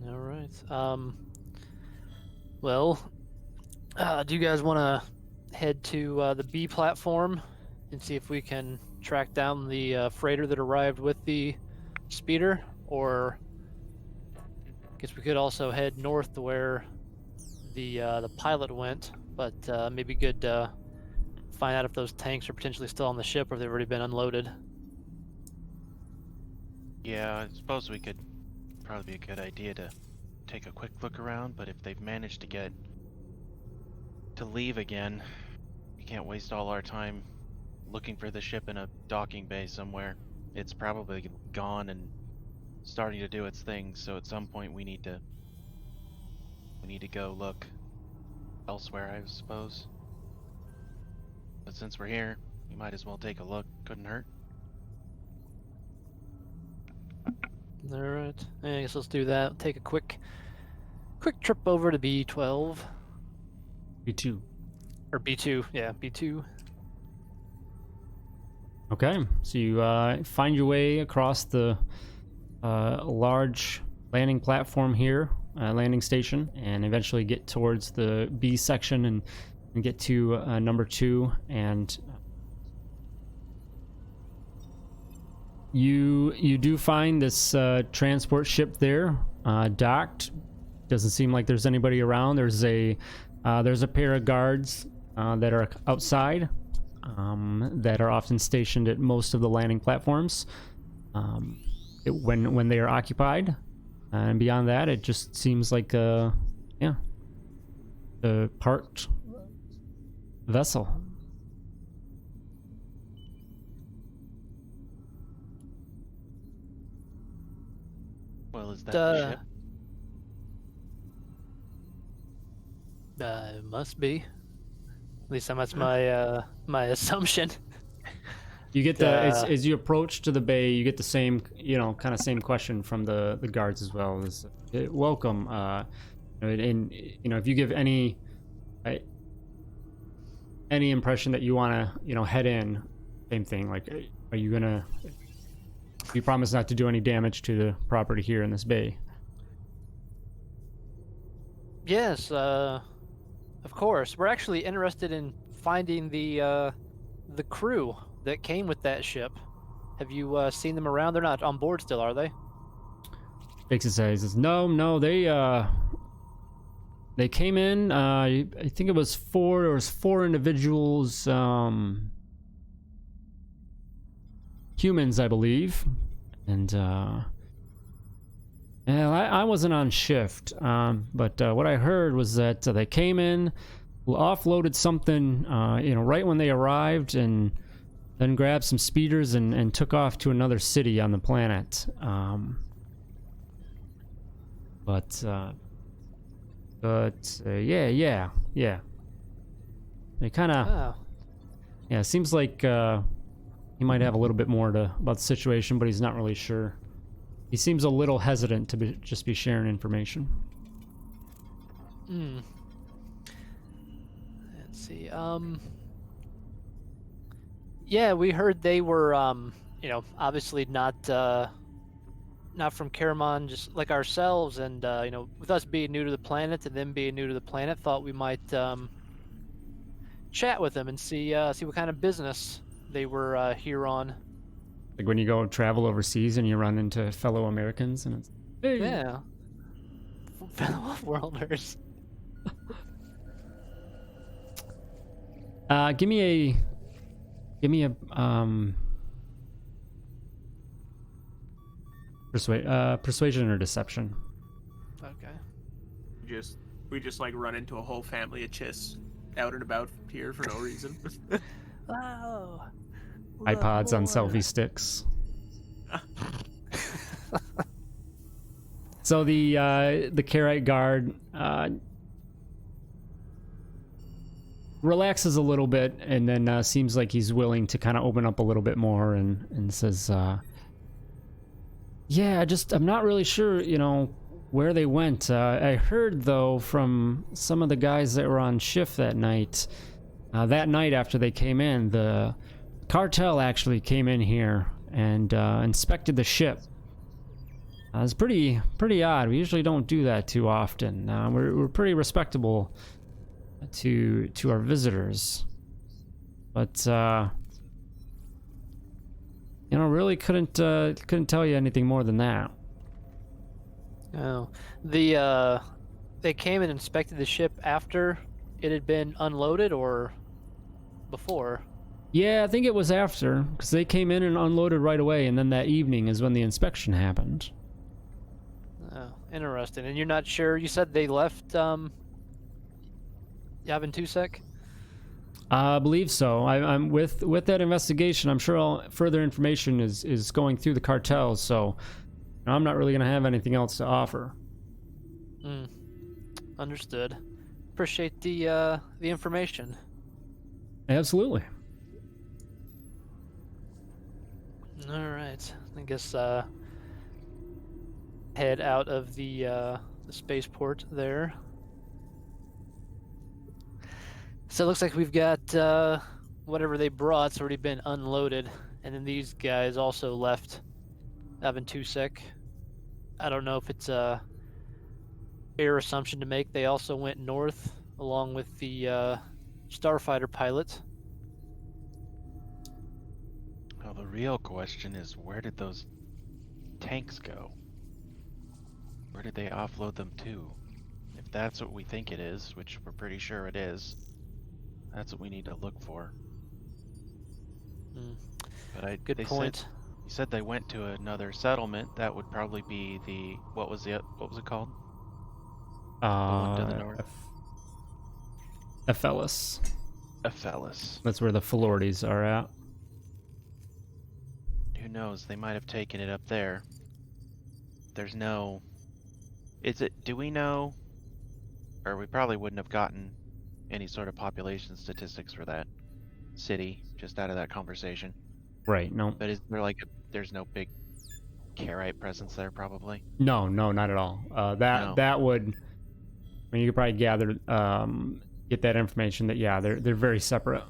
All right. Well, do you guys want to head to the B platform and see if we can track down the freighter that arrived with the speeder, or I guess we could also head north to where the pilot went, but maybe good to find out if those tanks are potentially still on the ship or if they've already been unloaded. Yeah, I suppose we could probably be a good idea to take a quick look around, but if they've managed to leave again, we can't waste all our time looking for the ship in a docking bay somewhere. It's probably gone and starting to do its thing, so at some point we need to we need to go look elsewhere, I suppose. But since we're here, we might as well take a look. Couldn't hurt. All right. I guess let's do that. Take a quick trip over to B12 B2. or B2. Yeah, B2. Okay, so you find your way across the large landing platform here, landing station, and eventually get towards the B section and get to number 2. And you do find this transport ship there, docked. Doesn't seem like there's anybody around. There's a pair of guards that are outside. That are often stationed at most of the landing platforms when they are occupied, and beyond that, it just seems like a parked vessel. Well, is that the ship? It must be. At least that's my my assumption. You get as you approach to the bay, you get the same kind of same question from the guards as well. Is welcome, and if you give any impression that you want to head in, same thing. Like, are you gonna? You promise not to do any damage to the property here in this bay. Yes, of course. We're actually interested in finding the crew that came with that ship. Have you seen them around? They're not on board still, are they? Shakes his head. He says, "No, they came in. I think it was four. There was 4 individuals, humans, I believe, and I wasn't on shift. But what I heard was that they came in, offloaded something, right when they arrived, and then grabbed some speeders and took off to another city on the planet. Yeah. They kind of, yeah. It seems like he might have a little bit more about the situation, but he's not really sure. He seems a little hesitant to just be sharing information. Let's see. Yeah, we heard they were, obviously not from Caramon, just like ourselves, and with us being new to the planet and them being new to the planet, thought we might chat with them and see what kind of business they were here on. Like when you go travel overseas and you run into fellow Americans, and it's hey. Yeah, fellow worlders. Give me a persuasion or deception. Okay. We just like run into a whole family of chiss out and about here for no reason. Oh. iPods on selfie sticks. So the Caarite guard relaxes a little bit, and then seems like he's willing to kind of open up a little bit more, and says, "Yeah, I'm not really sure, where they went. I heard though from some of the guys that were on shift that night after they came in, the cartel actually came in here and inspected the ship. It's pretty odd. We usually don't do that too often. We're pretty respectable to our visitors, but really couldn't tell you anything more than that." Oh, they came and inspected the ship after it had been unloaded, or before? Yeah, I think it was after, because they came in and unloaded right away, and then that evening is when the inspection happened. Oh, interesting. And you're not sure? You said they left Yavin Tusek? I believe so. I'm with that investigation. I'm sure further information is going through the cartels, so I'm not really going to have anything else to offer. Understood. Appreciate the information. Absolutely. All right. I guess head out of the spaceport there. So it looks like we've got whatever they brought's already been unloaded, and then these guys also left Aventusek. I don't know if it's a fair assumption to make. They also went north along with the starfighter pilot. Well, the real question is, where did those tanks go? Where did they offload them to? If that's what we think it is, which we're pretty sure it is, that's what we need to look for. But Good point. You said they went to another settlement. That would probably be the what was it called? The one to the north. Ephelis. Ephelis. That's where the Florides are at. Who knows? They might have taken it up there. There's no. Do we know? Or we probably wouldn't have gotten any sort of population statistics for that city just out of that conversation. Right, no. But is there there's no big Caarite presence there probably? No, not at all. That would, I mean, you could probably gather, get that information that, yeah, they're very separate.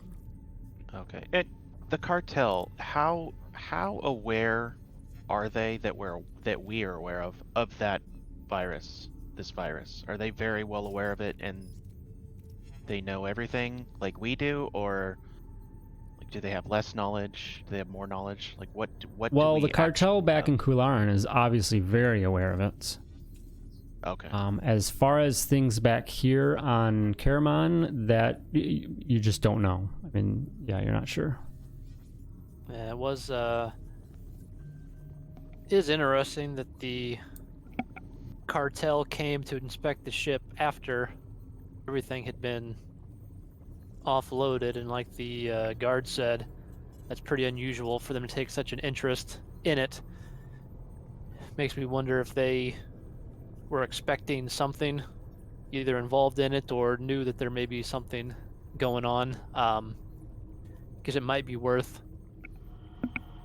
Okay. The cartel, how aware are they that we are aware of that virus, this virus? Are they very well aware of it and they know everything like we do, or do they have less knowledge? Do they have more knowledge? Like what Well, do we the cartel back know? in Kularan is obviously very aware of it. Okay. As far as things back here on Karamon, that you just don't know. I mean, yeah, you're not sure. Yeah, it was is interesting that the cartel came to inspect the ship after everything had been offloaded, and like the guard said, that's pretty unusual for them to take such an interest in it. Makes me wonder if they were expecting something, either involved in it or knew that there may be something going on, because it might be worth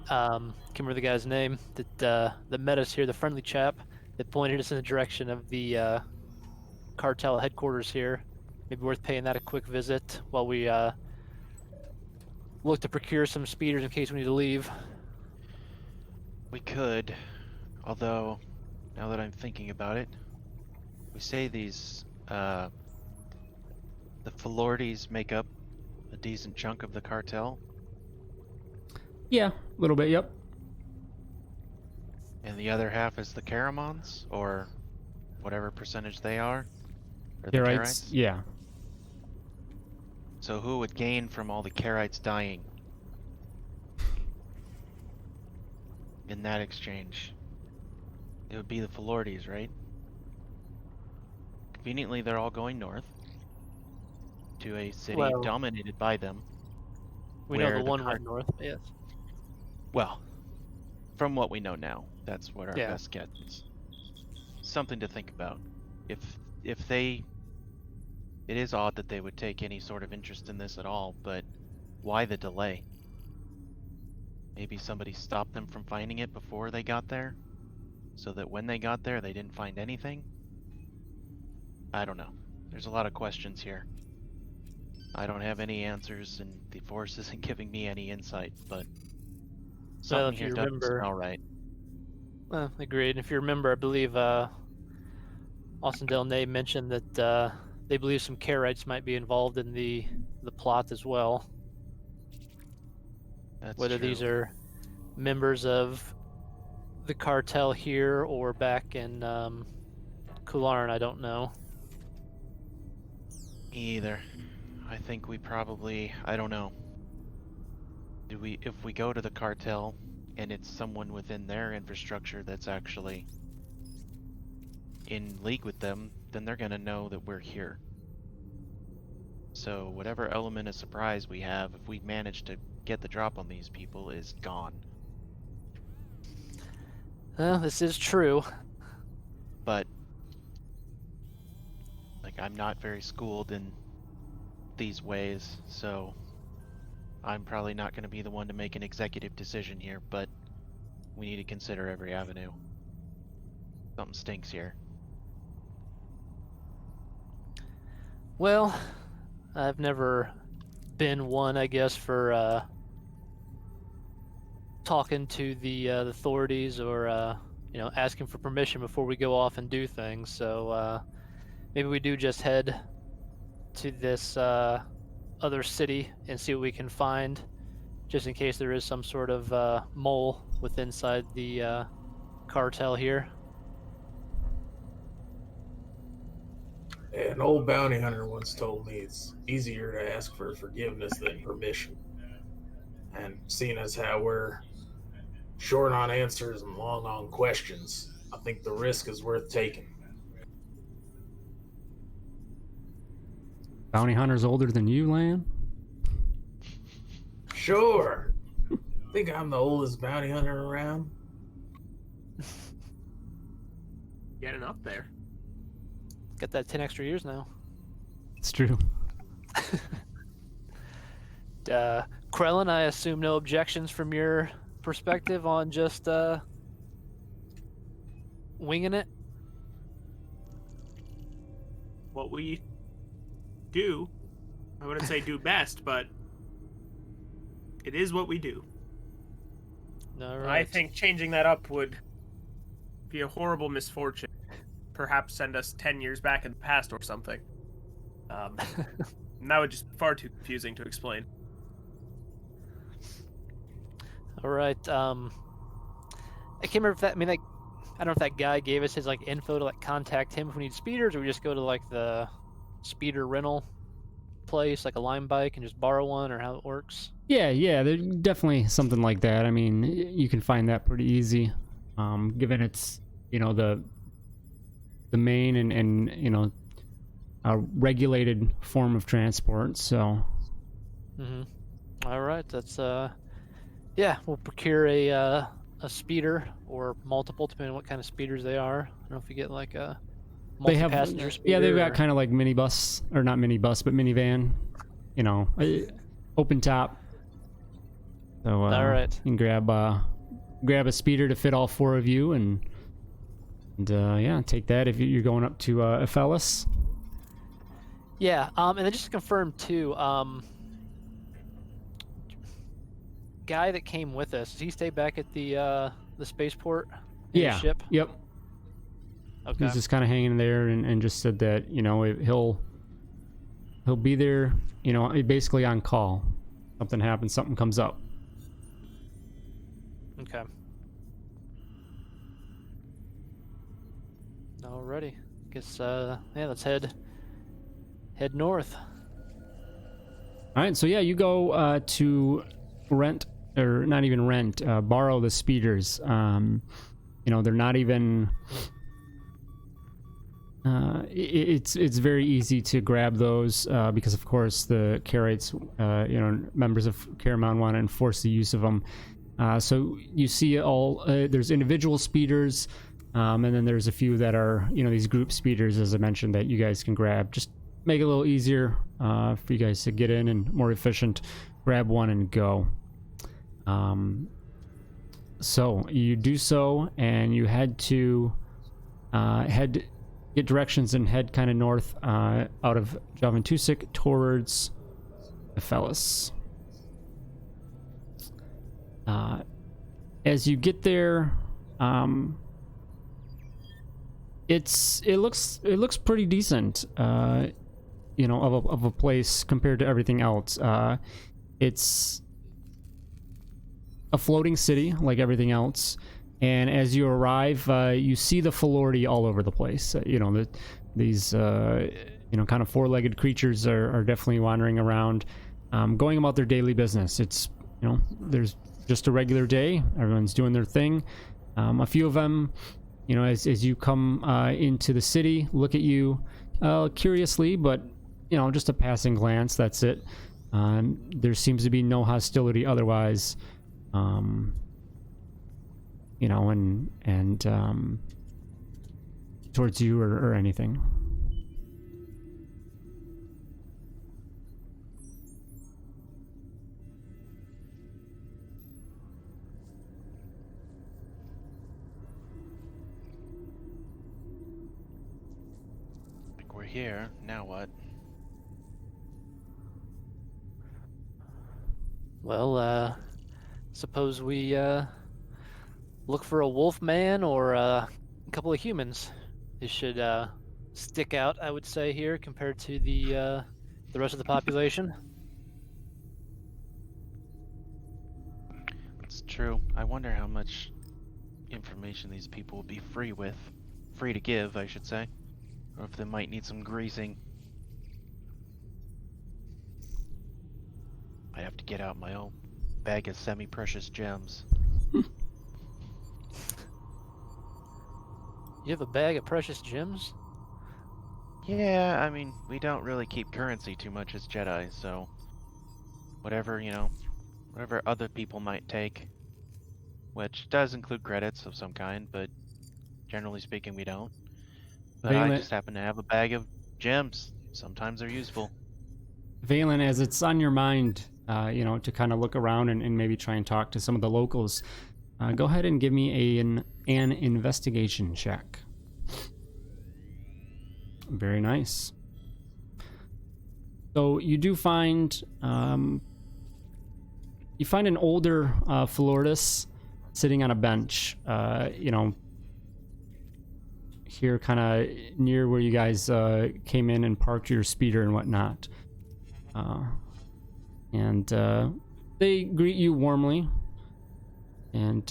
can't remember the guy's name that met us here, the friendly chap that pointed us in the direction of the cartel headquarters here. Maybe worth paying that a quick visit while we look to procure some speeders in case we need to leave. We could, although now that I'm thinking about it, we say these the Florides make up a decent chunk of the cartel. Yeah, a little bit, yep. And the other half is the Caramons, or whatever percentage they are? Or the Caarites? Yeah. So who would gain from all the Caarites dying? In that exchange? It would be the Florides, right? Conveniently, they're all going north to a city dominated by them. We know the one went north, yes. Well, from what we know now, that's what our Yeah. best guess is. Something to think about. If they, it is odd that they would take any sort of interest in this at all, but why the delay? Maybe somebody stopped them from finding it before they got there, so that when they got there they didn't find anything? I don't know. There's a lot of questions here. I don't have any answers, and the Force isn't giving me any insight, but something here doesn't smell right. Well, agreed. If you remember, I believe Austin Del Ney mentioned that they believe some Caarites might be involved in the plot as well. That's Whether true. these are members of the cartel here or back in Kularan, I don't know. Either. I think we probably, I don't know. If we go to the cartel and it's someone within their infrastructure that's actually in league with them, then they're gonna know that we're here. So whatever element of surprise we have, if we manage to get the drop on these people, is gone. Well, this is true. But I'm not very schooled in these ways, so I'm probably not going to be the one to make an executive decision here, but we need to consider every avenue. Something stinks here. Well, I've never been one, I guess, for talking to the authorities or asking for permission before we go off and do things. So maybe we do just head to this other city and see what we can find, just in case there is some sort of mole within inside the cartel here. An old bounty hunter once told me it's easier to ask for forgiveness than permission. And seeing as how we're short on answers and long on questions, I think the risk is worth taking. Bounty hunter's older than you, Lan? Sure. Think I'm the oldest bounty hunter around? Getting up there. Got that 10 extra years now. It's true. Krellin, I assume no objections from your perspective on just winging it? What we do, I wouldn't say do best, but it is what we do. All right. I think changing that up would be a horrible misfortune. Perhaps send us 10 years back in the past or something. And that would just be far too confusing to explain. All right. I can't remember if that. I mean, like, I don't know if that guy gave us his like info to like contact him if we need speeders, or we just go to like the speeder rental place, like a Lime bike, and just borrow one, or how it works. Yeah, there's definitely something like that. I mean, you can find that pretty easy, given it's the main and a regulated form of transport. So. All right. That's yeah. We'll procure a speeder or multiple, depending on what kind of speeders they are. I don't know if you get like a multi-passenger speeder. Yeah, they've got kind of like minibus, or not minibus, but minivan. Open top. So all right. you can grab a speeder to fit all four of you, and yeah, take that if you're going up to Ephelis. Yeah, and then just to confirm too, guy that came with us, does he stay back at the spaceport? Yeah. Ship? Yep. Okay. He's just kind of hanging there, and just said that he'll be there, basically on call. Something happens, something comes up. Okay. Alrighty. Guess yeah, let's head north. All right, so yeah, you go to rent, or not even rent, borrow the speeders. They're not even. It's very easy to grab those because, of course, the Caarites, members of Caramon want to enforce the use of them. So you see all there's individual speeders, and then there's a few that are these group speeders, as I mentioned, that you guys can grab. Just make it a little easier for you guys to get in and more efficient. Grab one and go. So you do so, and you head to get directions and head kind of north out of Javantusik towards Ephelis. As you get there, it looks pretty decent, of a place compared to everything else. It's a floating city like everything else, and as you arrive, you see the Falordi all over the place. These kind of four-legged creatures are definitely wandering around, going about their daily business. It's there's just a regular day. Everyone's doing their thing. A few of them, as you come into the city, look at you curiously, but just a passing glance. That's it. There seems to be no hostility otherwise. And towards you or anything. here. Now what? Well, suppose we look for a wolf man or a couple of humans. It should stick out, I would say, here compared to the rest of the population. It's true. I wonder how much information these people will be free to give, I should say, or if they might need some greasing. I have to get out my old bag of semi-precious gems. You have a bag of precious gems? Yeah, I mean, we don't really keep currency too much as Jedi, so whatever, whatever other people might take, which does include credits of some kind, but generally speaking, we don't. But I Valen, just happen to have a bag of gems. Sometimes they're useful. Valen, as it's on your mind, to kind of look around and maybe try and talk to some of the locals, go ahead and give me an investigation check. Very nice. So you do find an older Floridas sitting on a bench, here kind of near where you guys came in and parked your speeder and whatnot. And they greet you warmly and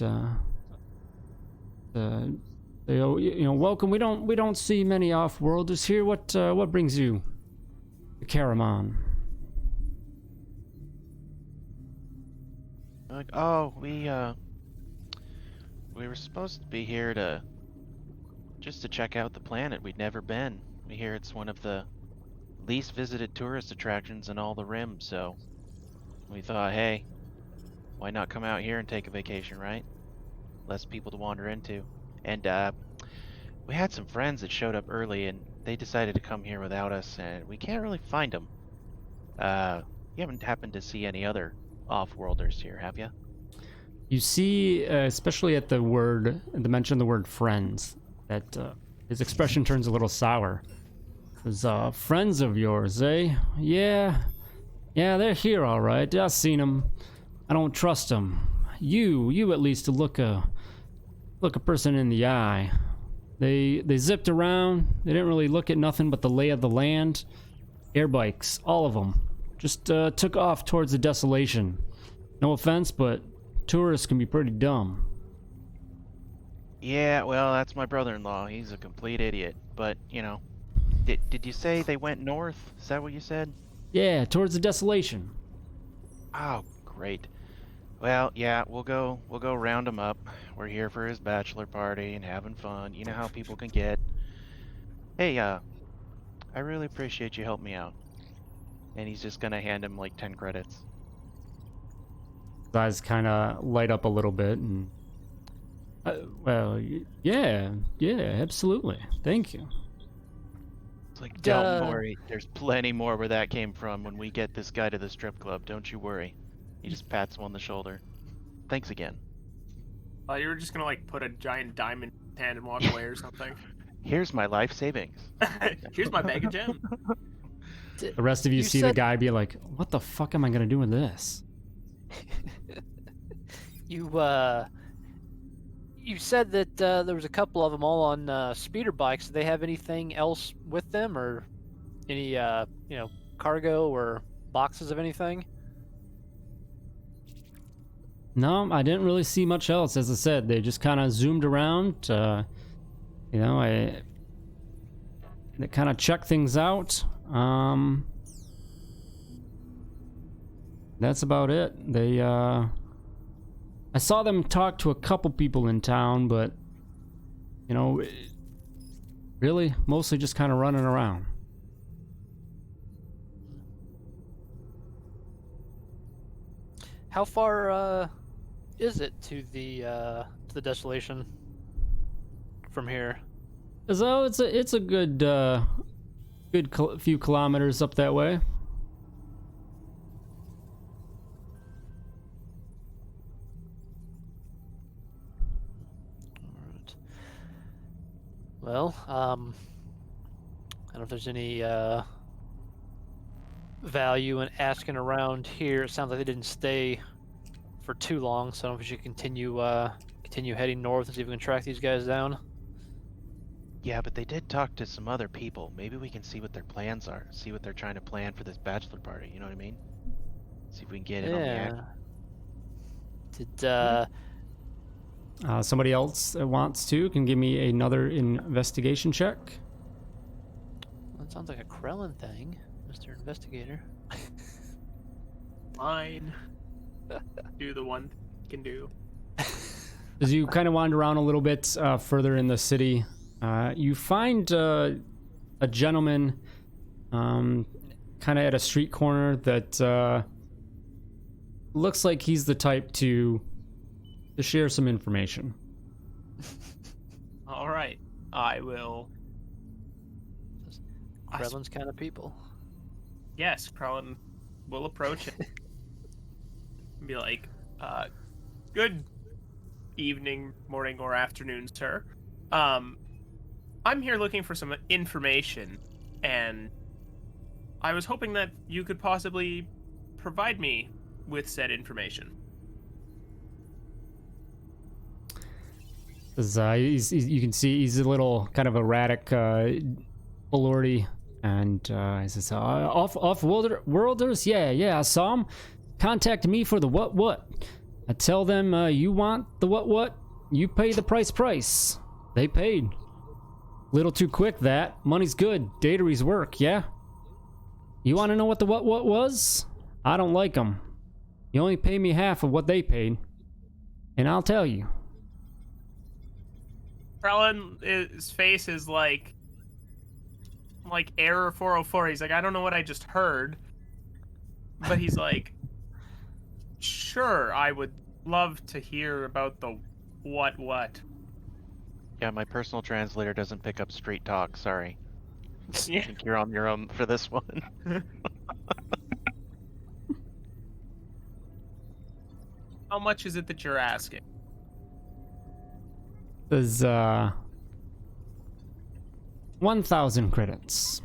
they welcome. We don't see many off-worlders here. What brings you to Caraman? Like, oh, we were supposed to be here just to check out the planet. We'd never been. We hear it's one of the least visited tourist attractions in all the Rim, so we thought, hey, why not come out here and take a vacation, right? Less people to wander into. And we had some friends that showed up early, and they decided to come here without us, and we can't really find them. You haven't happened to see any other off-worlders here, have you? You see, especially at the mention of the word friends, that his expression turns a little sour. Says, friends of yours, eh? Yeah, they're here all right. I've seen them. I don't trust them. You at least look a person in the eye. They zipped around. They didn't really look at nothing but the lay of the land. Air bikes, all of them. Just took off towards the desolation. No offense, but tourists can be pretty dumb. Yeah, well, that's my brother-in-law. He's a complete idiot. But, did you say they went north? Is that what you said? Yeah, towards the desolation. Oh, great. Well, yeah, we'll go round him up. We're here for his bachelor party and having fun. You know how people can get. Hey, I really appreciate you helping me out. And he's just gonna hand him like 10 credits. His eyes kind of light up a little bit, and yeah, absolutely. Thank you. It's like, don't worry. There's plenty more where that came from when we get this guy to the strip club. Don't you worry. He just pats him on the shoulder. Thanks again. You were just gonna like put a giant diamond in his hand and walk away or something. Here's my life savings. Here's my bag of gems. The rest of you see the guy be like, what the fuck am I gonna do with this? You said that there was a couple of them all on speeder bikes. Do they have anything else with them, or any cargo or boxes of anything? No, I didn't really see much else. As I said, they just kind of zoomed around. They kind of checked things out. That's about it. They, I saw them talk to a couple people in town, but, really, mostly just kind of running around. How far is it to the desolation from here? So it's a good few kilometers up that way. Well, don't know if there's any value in asking around here. It sounds like they didn't stay for too long, so I don't know if we should continue heading north and see if we can track these guys down. Yeah, but they did talk to some other people. Maybe we can see what their plans are. See what they're trying to plan for this bachelor party. You know what I mean? See if we can get in on the act. Did Somebody else that wants to can give me another investigation check. that sounds like a Krellin thing, Mr. Investigator. Fine. Do the one you can do. As you kind of wander around a little bit further in the city, you find a gentleman kind of at a street corner that looks like he's the type to share some information. All right, I will. Krellin's kind of people. Yes, Krellin will approach it. And be like, good evening, morning, or afternoon, sir. I'm here looking for some information, and I was hoping that you could possibly provide me with said information. You can see he's a little kind of erratic, balordy, and he says, off-worlders? Yeah, I saw him. Contacted me for the what. I tell them you want the what, you pay the price. They paid. Little too quick, that. Money's good. Dataries work, yeah? You want to know what the what was? I don't like them. You only pay me half of what they paid, and I'll tell you. Krellin's face is like error 404. He's like, I don't know what I just heard, but he's like, sure, I would love to hear about the what. Yeah, my personal translator doesn't pick up street talk. Sorry. Yeah. I think you're on your own for this one. How much is it that you're asking? There's 1,000 credits.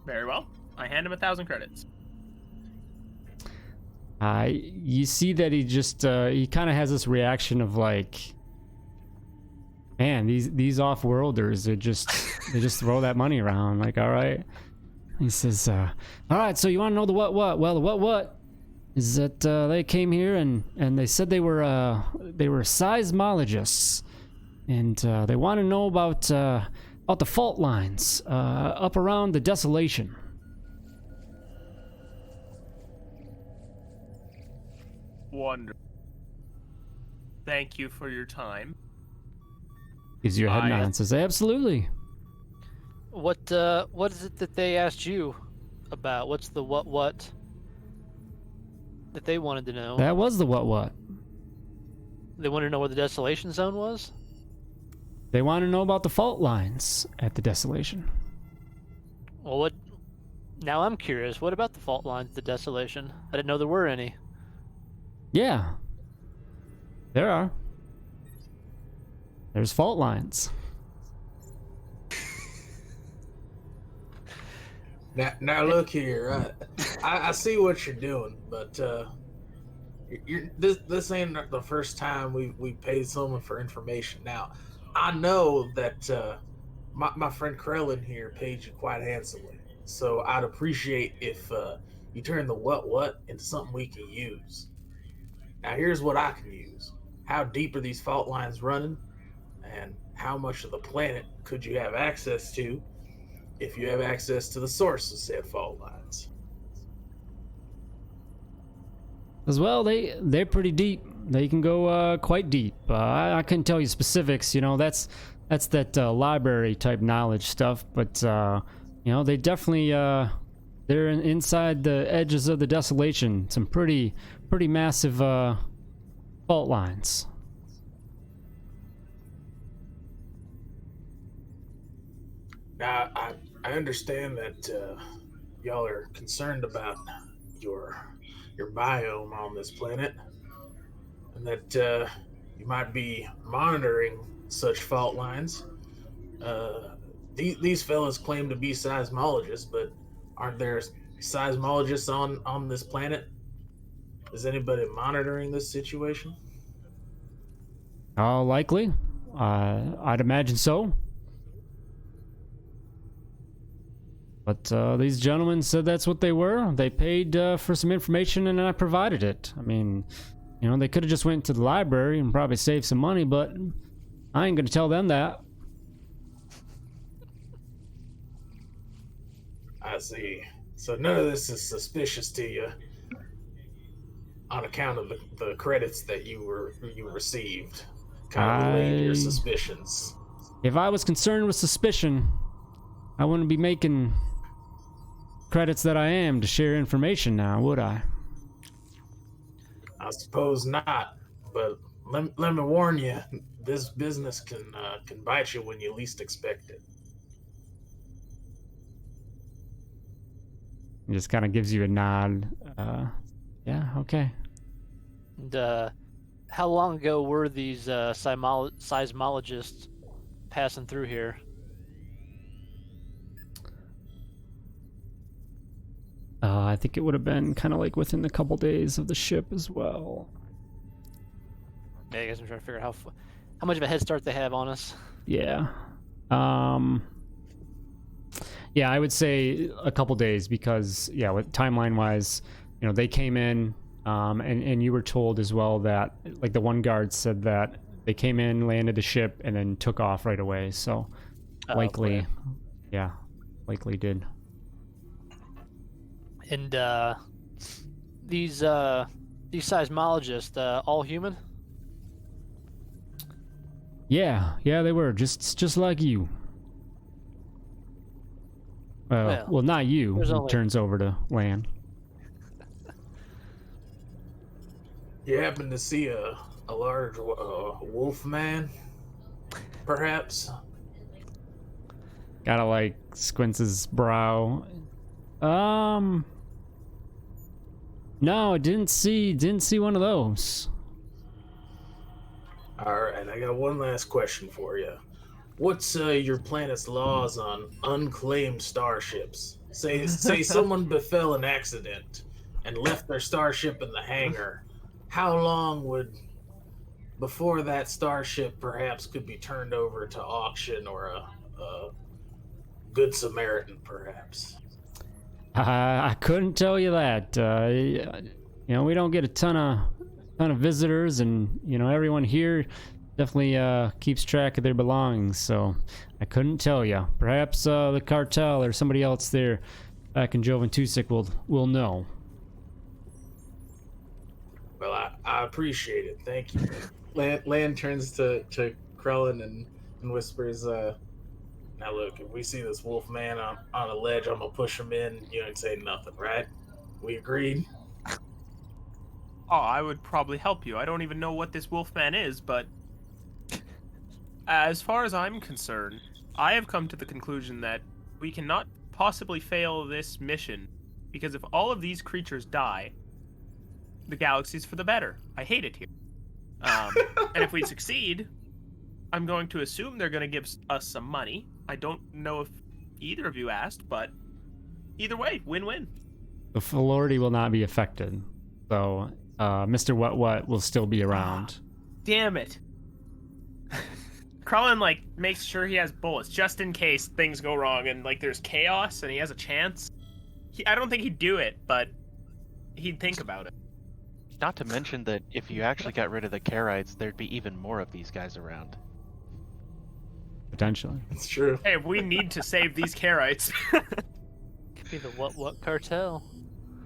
Very well. I hand him 1,000 credits. You see that he just he kind of has this reaction of like, man, these off-worlders they just throw that money around. Like, all right. He says, all right, so you want to know the what? Well, the what is that they came here and they said they were seismologists, and they want to know about the fault lines up around the desolation. Wonderful. Thank you for your time. Gives you a head nod and says, absolutely. What is it that they asked you about? What's the what that they wanted to know? That was the what. They wanted to know where the desolation zone was? They want to know about the fault lines at the desolation. Well, what? Now I'm curious. What about the fault lines at the desolation? I didn't know there were any. Yeah. There are. There's fault lines. Now look here. I see what you're doing, but this ain't the first time we paid someone for information. Now, I know that my friend Krellin here paid you quite handsomely, so I'd appreciate if you turn the what into something we can use. Now, here's what I can use. How deep are these fault lines running? And how much of the planet could you have access to if you have access to the source of said fault lines? As well, they're pretty deep. They can go quite deep. I couldn't tell you specifics. You know, that's that library type knowledge stuff. But you know, they definitely they're inside the edges of the desolation. Some pretty massive fault lines. Now, I understand that y'all are concerned about your biome on this planet, and that you might be monitoring such fault lines. these fellas claim to be seismologists, but aren't there seismologists on this planet? Is anybody monitoring this situation? Likely. I'd imagine so. But these gentlemen said that's what they were. They paid for some information and I provided it. I mean, you know, they could have just went to the library and probably saved some money, but I ain't gonna tell them that. I see. So none of this is suspicious to you on account of the credits that you received. Kind of relayed your suspicions. If I was concerned with suspicion, I wouldn't be making credits that I am to share information now, would I? I suppose not, but let me warn you, this business can bite you when you least expect it. He just kind of gives you a nod. Yeah, okay. And how long ago were these seismologists passing through here? I think it would have been kind of like within a couple days of the ship as well. Yeah, I guess I'm trying to figure out how much of a head start they have on us. Yeah. Yeah, I would say a couple days because, yeah, with timeline wise, you know, they came in, and you were told as well that, like, the one guard said that they came in, landed the ship, and then took off right away. So likely, okay. Yeah, likely did. And these seismologists, all human? Yeah, they were just like you. Well, not you. He turns over to Lan. You happen to see a large wolf man, perhaps? Gotta like squints his brow. No, didn't see one of those. All right, I got one last question for you. What's your planet's laws on unclaimed starships? Say someone befell an accident and left their starship in the hangar. How long would before that starship perhaps could be turned over to auction or a good Samaritan, perhaps? I couldn't tell you that. You know, we don't get a ton of visitors, and you know, everyone here definitely keeps track of their belongings. So I couldn't tell you. Perhaps the cartel or somebody else there back in Jovan Tusik will know. Well, I appreciate it. Thank you. Lan turns to Krellin and whispers, Now look, if we see this wolf man on a ledge, I'm gonna push him in. You ain't say nothing, right? We agreed? Oh, I would probably help you. I don't even know what this wolfman is, but as far as I'm concerned, I have come to the conclusion that we cannot possibly fail this mission, because if all of these creatures die, the galaxy's for the better. I hate it here. And if we succeed, I'm going to assume they're going to give us some money. I don't know if either of you asked, but either way, win-win. The Flority will not be affected, so Mr. What will still be around. Damn it. Krellin, like, makes sure he has bullets, just in case things go wrong and, like, there's chaos and he has a chance. I don't think he'd do it, but he'd think about it. Not to mention that if you actually got rid of the Caarites, there'd be even more of these guys around. Potentially. it's true. Hey, we need to save these Caarites. Could be the what cartel.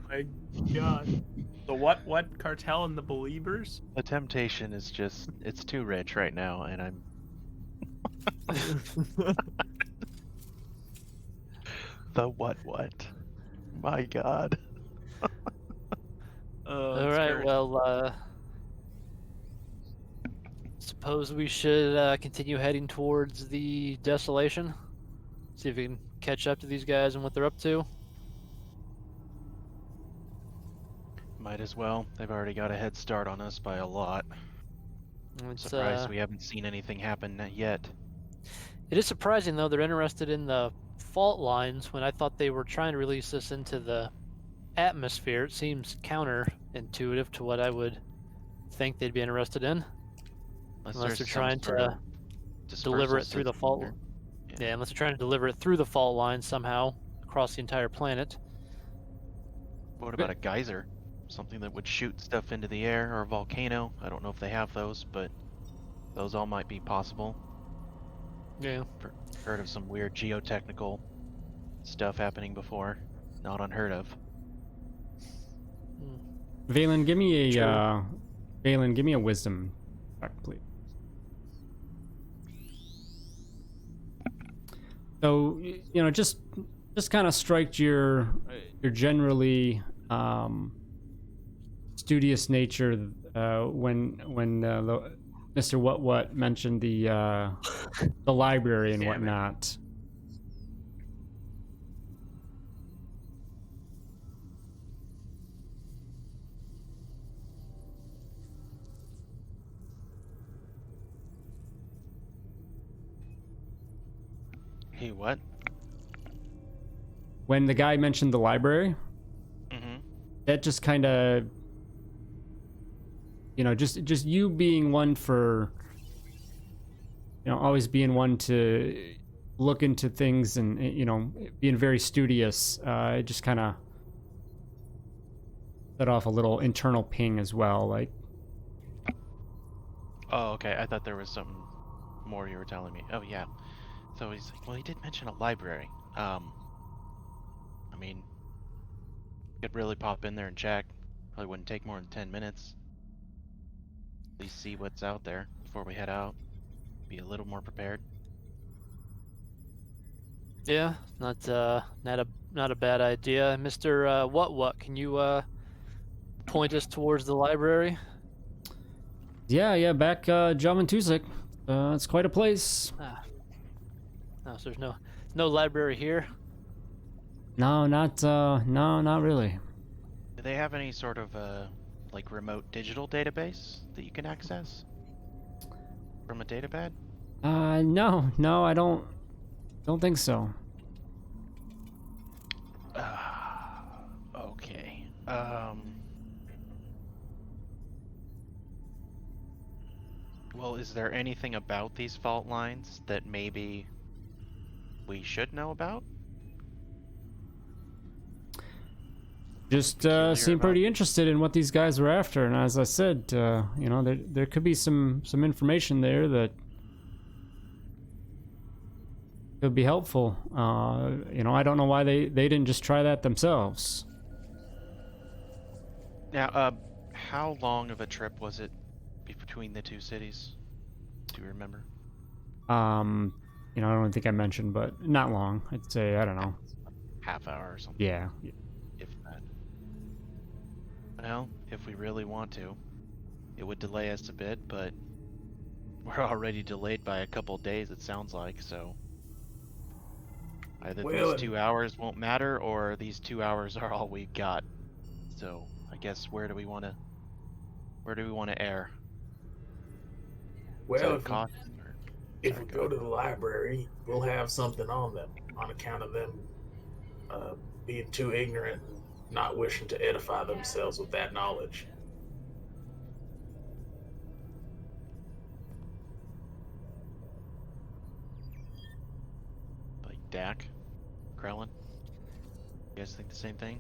My God. The what cartel and the Believers? The temptation is just, it's too rich right now, and I'm... The what? My God. All right, well, suppose we should continue heading towards the desolation. See if we can catch up to these guys and what they're up to. Might as well. They've already got a head start on us by a lot. It's, Surprised we haven't seen anything happen yet. It is surprising, though, they're interested in the fault lines when I thought they were trying to release this into the atmosphere. It seems counterintuitive to what I would think they'd be interested in. Unless there's they're some trying sort to of deliver dispersal it through the system fault. there. Yeah, unless they're trying to deliver it through the fault line somehow across the entire planet. What about a geyser? Something that would shoot stuff into the air, or a volcano? I don't know if they have those, but those all might be possible. Yeah. Heard of some weird geotechnical stuff happening before. Not unheard of. Valen, give me a True. Valen, give me a wisdom check, please. So just kind of striked your generally studious nature when Mr. What mentioned the library and Damn it. whatnot. Hey, what? When the guy mentioned the library, Mm-hmm. that just kind of, just you being one for, always being one to look into things and, being very studious, it just kind of set off a little internal ping as well. Like, Oh, okay. I thought there was something more you were telling me. Oh, yeah. So he's like, well, he did mention a library. I mean, could really pop in there and check. Probably wouldn't take more than 10 minutes. At least see what's out there before we head out. Be a little more prepared. Yeah, not a bad idea. Mr. What? Can you point us towards the library? yeah, back Java and Tusik. It's quite a place. No, so there's no library here. No, not really. Do they have any sort of like remote digital database that you can access from a datapad? No, I don't think so. Okay. Well, is there anything about these fault lines that maybe we should know about? Just Peculiar seem about? pretty interested in what these guys were after, and as I said, there could be some information there that could be helpful. I don't know why they didn't just try that themselves. Now, how long of a trip was it between the two cities? Do you remember? I don't think I mentioned, but not long. I'd say, I don't know. Half hour or something. Yeah. If that. Well, if we really want to, it would delay us a bit, but we're already delayed by a couple days, it sounds like, so either Well, these 2 hours won't matter, or these 2 hours are all we've got. So I guess where do we want to err? well, Is if that we caution? go to the library, we'll have something on them on account of them being too ignorant, and not wishing to edify themselves with that knowledge. Like Dak, Krellin? You guys think the same thing?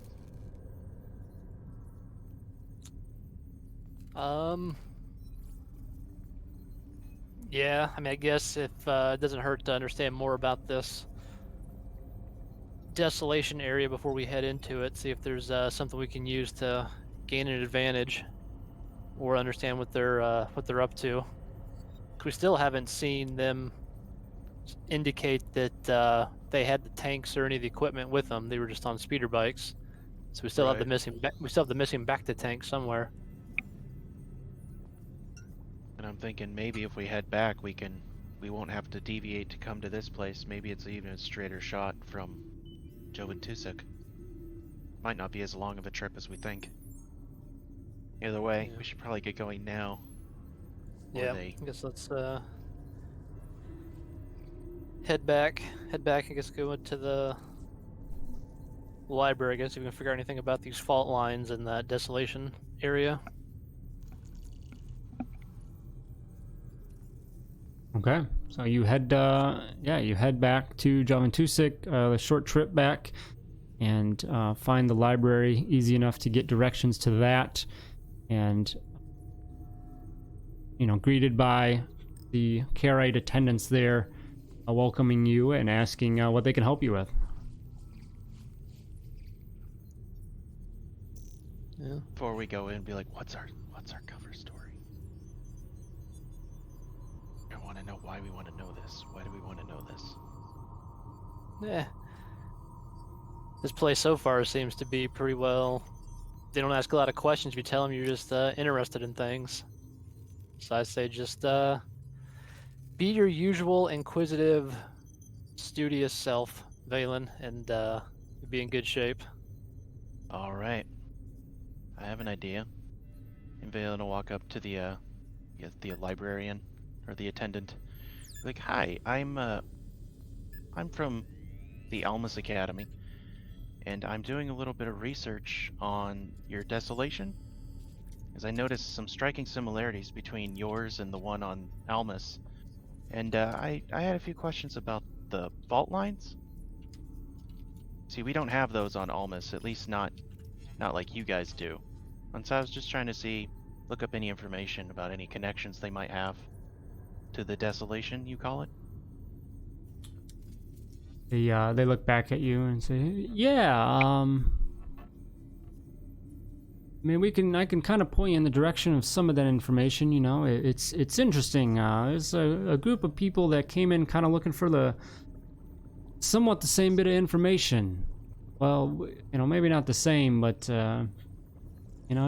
Yeah, I mean, I guess if it doesn't hurt to understand more about this desolation area before we head into it, see if there's something we can use to gain an advantage or understand what they're up to. 'Cause we still haven't seen them indicate that they had the tanks or any of the equipment with them. They were just on speeder bikes, so we still have the missing back to tank somewhere. And I'm thinking maybe if we head back, we won't have to deviate to come to this place. Maybe it's even a straighter shot from Joventusuk. Might not be as long of a trip as we think. Either way, Yeah. we should probably get going now. Yeah, I guess let's head back. I guess go into the library. I guess if we can figure out anything about these fault lines in that desolation area. Okay, so you head back to Javantusik, the short trip back, and find the library. Easy enough to get directions to that, and greeted by the Caarite attendants there, welcoming you and asking what they can help you with. Yeah. Before we go in, be like, what's our cover story? I want to know why we want to know this. Why do we want to know this? Yeah. This place so far seems to be pretty well. They don't ask a lot of questions. You tell them you're just interested in things. So I say just be your usual inquisitive, studious self, Valen, and you'll be in good shape. All right. I have an idea. And Valen will walk up to the librarian or the attendant. Like, hi, I'm from the Almus Academy, and I'm doing a little bit of research on your desolation, as I noticed some striking similarities between yours and the one on Almus. And I had a few questions about the fault lines. See, we don't have those on Almus, at least not like you guys do. And so I was just trying to look up any information about any connections they might have to the desolation, you call it? They look back at you and say, "Yeah, I mean, I can kind of point you in the direction of some of that information. It's interesting. There's a group of people that came in kind of looking for somewhat the same bit of information. Well, maybe not the same, but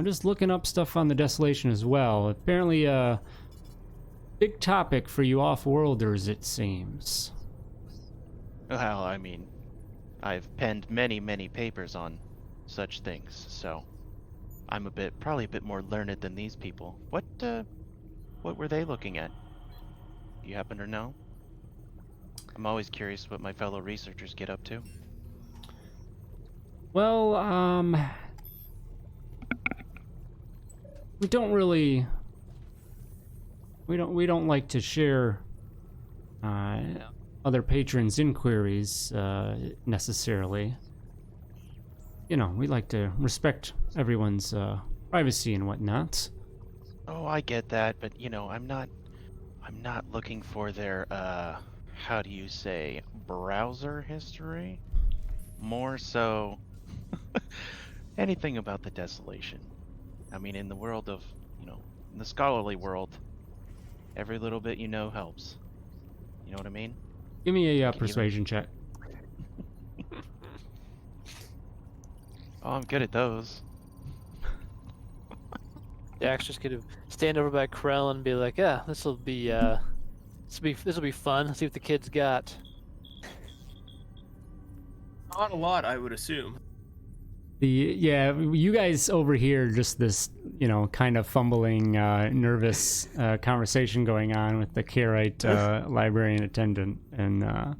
just looking up stuff on the desolation as well. Apparently, a big topic for you off-worlders, it seems." Well, I mean, I've penned many, many papers on such things, so I'm probably a bit more learned than these people. What were they looking at? Do you happen to know? I'm always curious what my fellow researchers get up to. Well, we don't really, we don't like to share other patrons' inquiries necessarily. We like to respect everyone's privacy and whatnot. Oh, I get that, but I'm not looking for their how do you say, browser history? More so anything about the desolation. I mean, in the world of, in the scholarly world, every little bit helps. You know what I mean? Give me a persuasion check. Oh, I'm good at those. Dax just gonna stand over by Krell and be like, "Yeah, this will be fun. Let's see what the kids got." Not a lot, I would assume. You guys overhear just this, kind of fumbling, nervous conversation going on with the Caarite librarian attendant, and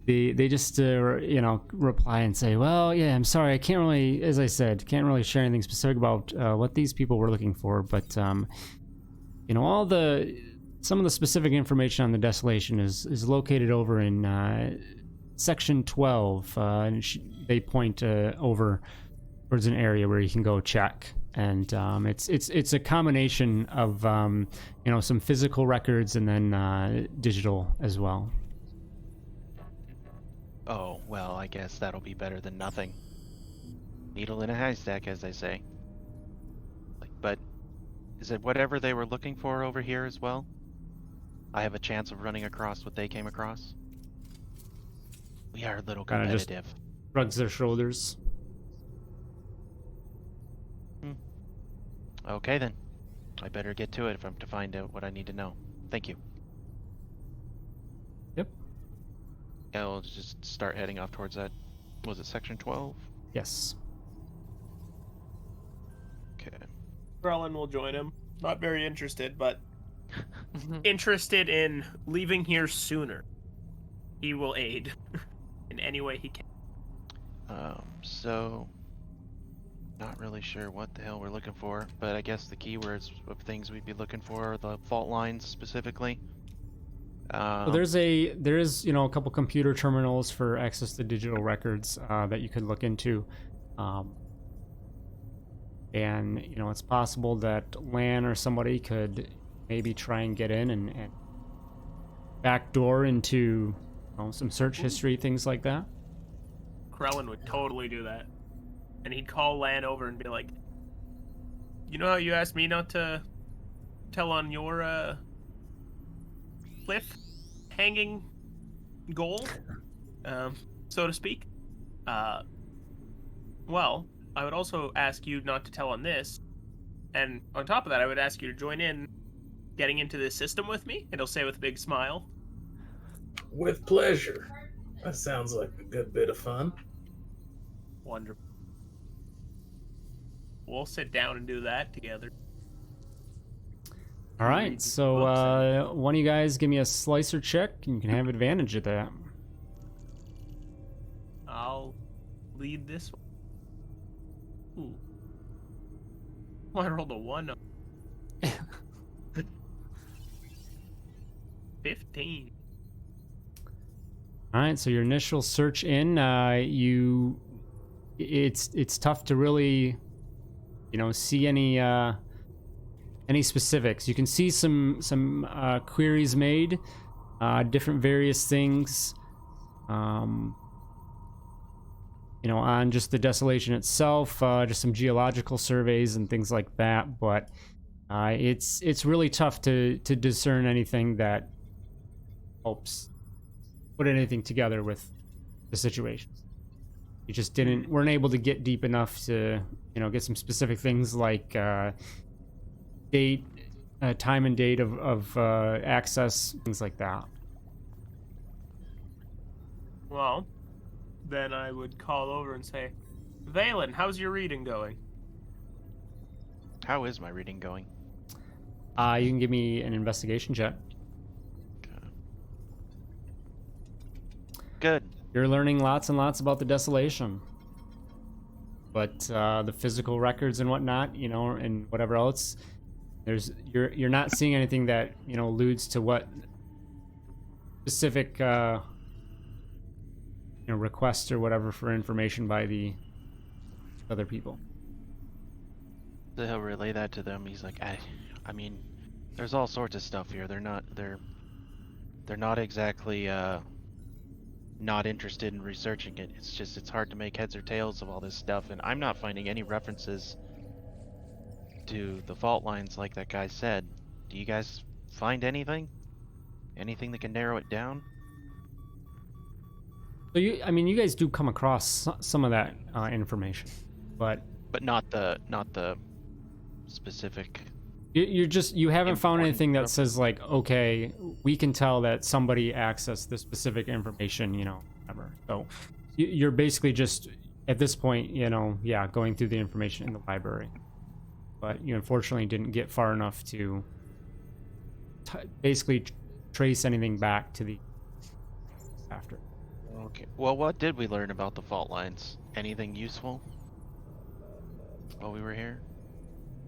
they just reply and say, "Well, yeah, I'm sorry, I can't really, as I said, can't really share anything specific about what these people were looking for, but some of the specific information on the desolation is located over in Section 12, and they point over towards an area where you can go check, and it's a combination of some physical records and then digital as well." Oh, well, I guess that'll be better than nothing. Needle in a haystack, as they say. But is it whatever they were looking for over here as well? I have a chance of running across what they came across? We are a little competitive. Just shrugs their shoulders. Okay then. I better get to it if I'm to find out what I need to know. Thank you. Yep. Yeah, we'll just start heading off towards that. Was it Section 12? Yes. Okay. Krellin will join him. Not very interested, but interested in leaving here sooner, he will aid in any way he can. So not really sure what the hell we're looking for, but I guess the keywords of things we'd be looking for are the fault lines specifically. So there is a couple computer terminals for access to digital records that you could look into, and it's possible that Lan or somebody could maybe try and get in and backdoor into some search history, things like that. Krellin would totally do that. And he'd call Lan over and be like, you know how you asked me not to tell on your cliff hanging goal, so to speak? Well, I would also ask you not to tell on this. And on top of that, I would ask you to join in getting into this system with me. And he'll say with a big smile, With pleasure. That sounds like a good bit of fun. wonderful. We'll sit down and do that together. All right, so one of you guys give me a slicer check, and you can have advantage of that. I'll lead this one. Ooh. Oh, I rolled a 1. 15. All right, so your initial search in, it's tough to really, see any specifics. You can see some queries made, different various things, on just the desolation itself, just some geological surveys and things like that. But it's really tough to discern anything that helps put anything together with the situation. You just weren't able to get deep enough to get some specific things like date, time and date of access, things like that. Well, then I would call over and say, Valen, how's your reading going? How is my reading going? You can give me an investigation check. Good. You're learning lots and lots about the desolation, but the physical records and whatnot, and whatever else, you're not seeing anything that alludes to what specific requests or whatever for information by the other people. So he'll relay that to them. He's like, I mean, there's all sorts of stuff here. They're not exactly not interested in researching it. It's hard to make heads or tails of all this stuff, and I'm not finding any references to the fault lines like that guy said. Do you guys find anything? Anything that can narrow it down? So you guys do come across some of that information, but not the specific. You haven't found anything that stuff. says like, okay, we can tell that somebody accessed this specific information, whatever. So you're basically just at this point, going through the information in the library, but you unfortunately didn't get far enough to basically trace anything back to the after. Okay. Well, what did we learn about the fault lines? Anything useful while we were here?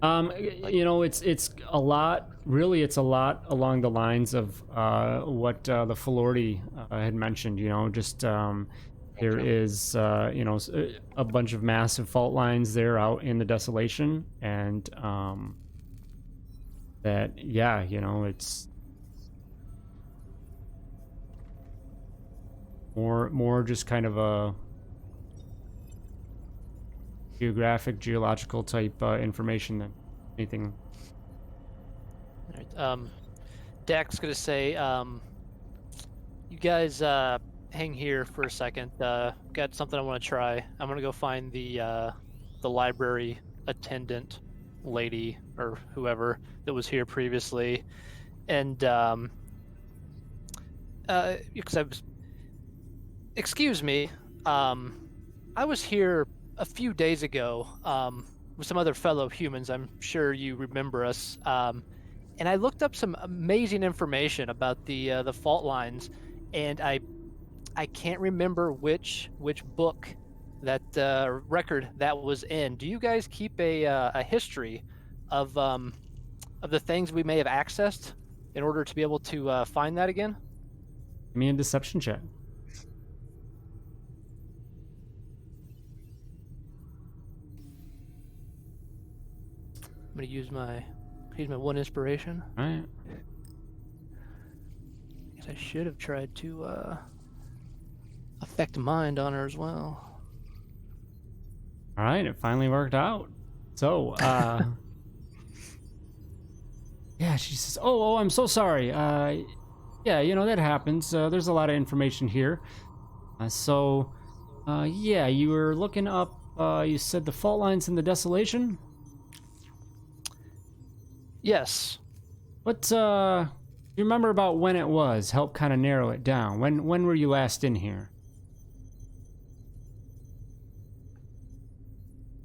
It's a lot. Really, it's a lot along the lines of what the Florty had mentioned. There is a bunch of massive fault lines there out in the desolation, and it's more just kind of a geological type information than anything. All right. Dak's gonna say, you guys hang here for a second. Got something I want to try. I'm gonna go find the library attendant lady or whoever that was here previously, and because excuse me, I was here a few days ago with some other fellow humans. I'm sure you remember us. and I looked up some amazing information about the fault lines, and I can't remember which book that record that was in. Do you guys keep a history of the things we may have accessed in order to be able to find that again? Give me a deception check. I'm gonna use my one inspiration. All right. Guess I should have tried to affect mind on her as well. All right, it finally worked out. So, yeah, she says, "Oh, I'm so sorry. Yeah, that happens. There's a lot of information here. Yeah, you were looking up. You said the fault lines in the Desolation. Yes. What? You remember about when it was? Help kind of narrow it down. When were you last in here?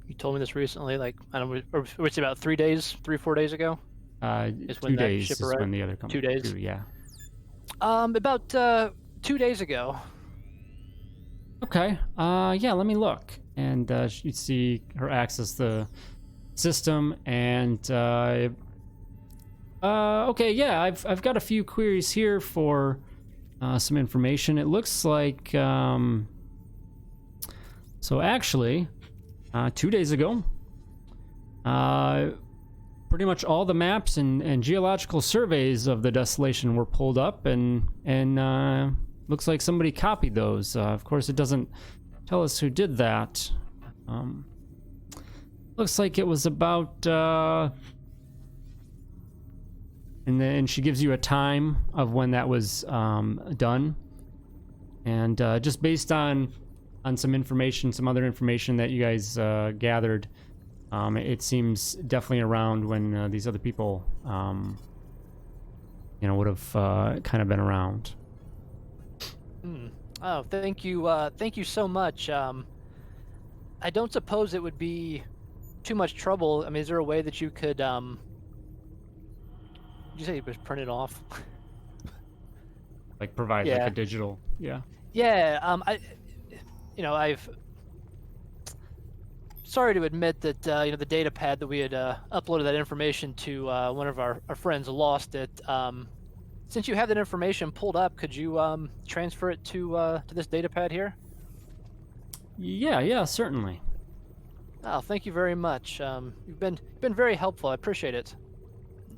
You told me this recently, like, I don't know, or it's about 3 days, 4 days ago. Is when 2 that days ship is arrived? when the other comes 2 days? through, yeah. About 2 days ago. Okay. Yeah, let me look. And you see her access the system, and okay, yeah, I've got a few queries here for some information. It looks like so actually 2 days ago, pretty much all the maps and geological surveys of the Desolation were pulled up, and looks like somebody copied those. Of course, it doesn't tell us who did that. Looks like it was about and then she gives you a time of when that was done, and just based on some information, some other information that you guys gathered, it seems definitely around when these other people would have kind of been around. Oh, thank you so much. I don't suppose it would be too much trouble. I mean, is there a way that you could did you say it was printed off? Like provide like a digital, yeah. Yeah, I've sorry to admit that the data pad that we had uploaded that information to one of our friends lost it. Since you have that information pulled up, could you transfer it to this data pad here? Yeah, certainly. Oh, thank you very much. You've been very helpful. I appreciate it.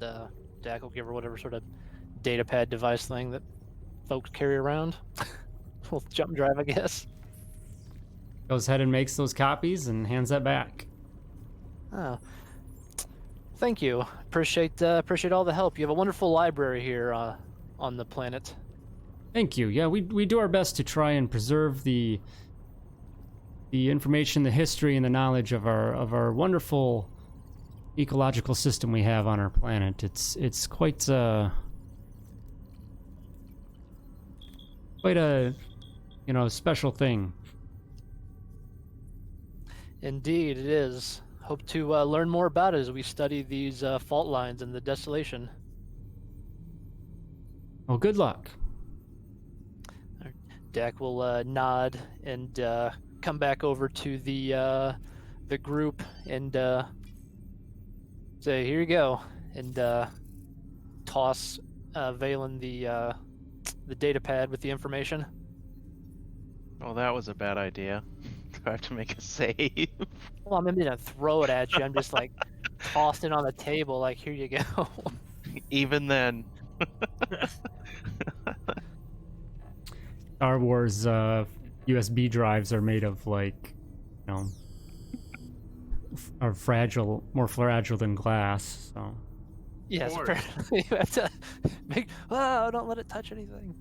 And, Dak will give her whatever sort of data pad device thing that folks carry around. Little jump drive, I guess. Goes ahead and makes those copies and hands that back. Oh, thank you. Appreciate all the help. You have a wonderful library here on the planet. Thank you. Yeah, we do our best to try and preserve the information, the history, and the knowledge of our wonderful ecological system we have on our planet. It's quite a special thing. Indeed, it is. Hope to learn more about it as we study these fault lines and the Desolation. Well, good luck. Dak will nod and come back over to the group and say, "Here you go," and toss Valen the data pad with the information. Oh, that was a bad idea. Do I have to make a save? Well, I'm gonna throw it at you. I'm just like tossed it on the table, like, here you go. Even then. Star Wars USB drives are made of are fragile, more fragile than glass. So Yes, apparently you have to make. Oh, don't let it touch anything.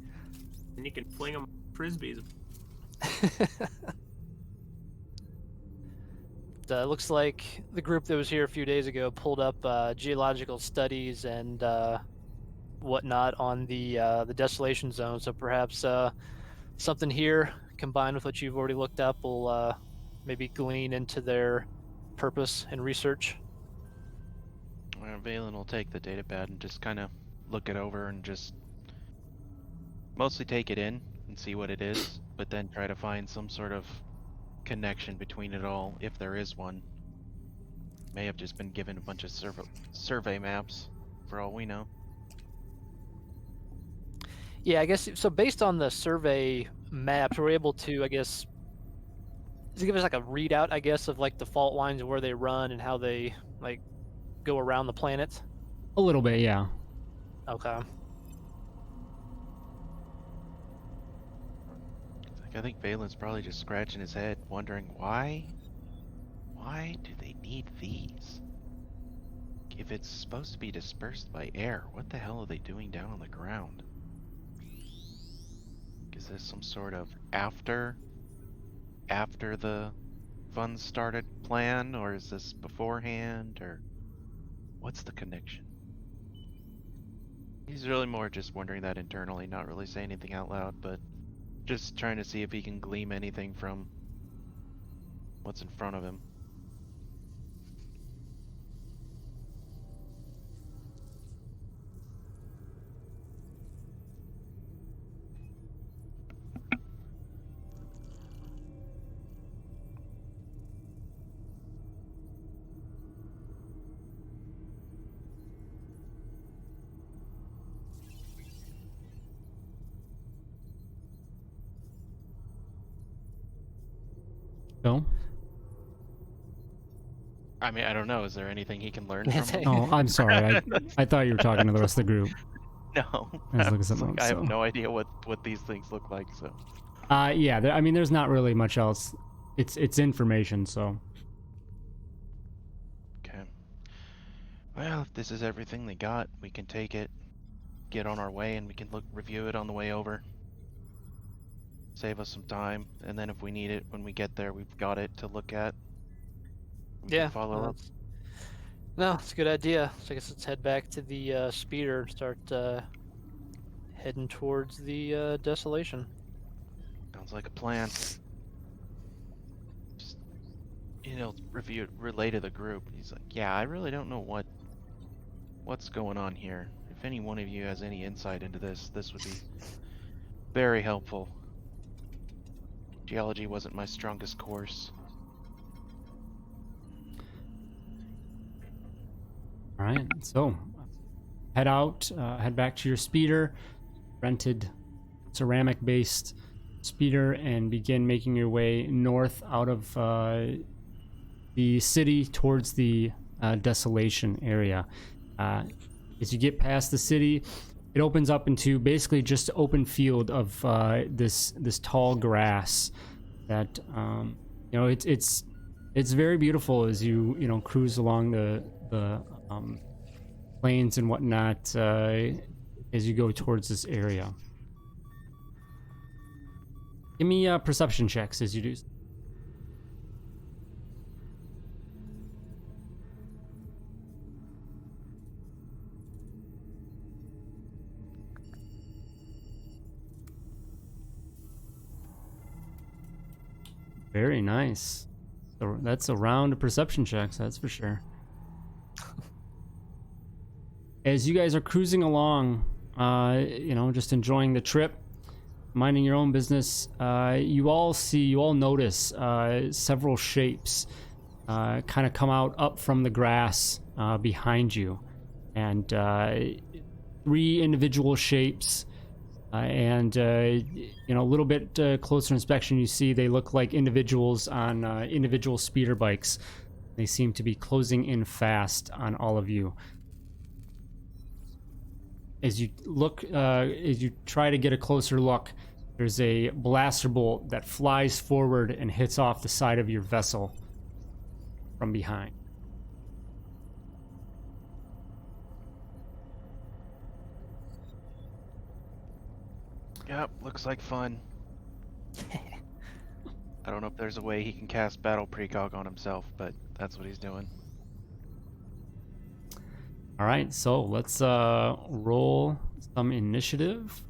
And you can fling them frisbees. Looks like the group that was here a few days ago pulled up geological studies and whatnot on the Desolation Zone. So perhaps something here combined with what you've already looked up will maybe glean into their purpose and research. Valen will take the datapad and just kind of look it over and just mostly take it in and see what it is, but then try to find some sort of connection between it all, if there is one. May have just been given a bunch of survey maps, for all we know. Yeah, I guess so. Based on the survey maps, we're able to, I guess, does it give us like a readout, I guess, of like the fault lines and where they run and how they like go around the planet? A little bit, yeah. Okay. I think Valen's probably just scratching his head, wondering why do they need these? If it's supposed to be dispersed by air, what the hell are they doing down on the ground? Is this some sort of after the funds started plan, or is this beforehand, or what's the connection? He's really more just wondering that internally, not really saying anything out loud, but just trying to see if he can glean anything from what's in front of him. So, I mean, I don't know. Is there anything he can learn Yeah, from him? oh, I'm sorry. I thought you were talking to the rest of the group. No. I was looking It's something like, else, I have so. no idea what these things look like, so. Yeah. I mean, there's not really much else. It's information, so. Okay. Well, if this is everything they got, we can take it, get on our way, and we can review it on the way over. Save us some time, and then if we need it when we get there, we've got it to look at. We Yeah. can follow up. No, it's a good idea. So I guess let's head back to the speeder and start heading towards the desolation. Sounds like a plan. Just, relay to the group. He's like, yeah, I really don't know what's going on here. If any one of you has any insight into this would be very helpful. Geology wasn't my strongest course. All right. So, head back to your speeder, rented ceramic-based speeder, and begin making your way north out of the city towards the desolation area. As you get past the city, it opens up into basically just open field of this tall grass that it's very beautiful as you cruise along the plains and whatnot as you go towards this area. Give me perception checks as you do. Very nice. So that's a round of perception checks, that's for sure. As you guys are cruising along, just enjoying the trip, minding your own business, you all notice several shapes kind of come up from the grass behind you, and 3 individual shapes. And a little bit closer inspection, you see they look like individuals on individual speeder bikes. They seem to be closing in fast on all of you. As you try to get a closer look, there's a blaster bolt that flies forward and hits off the side of your vessel from behind. Yep, looks like fun. I don't know if there's a way he can cast Battle Precog on himself, but that's what he's doing. All right, so let's roll some initiative.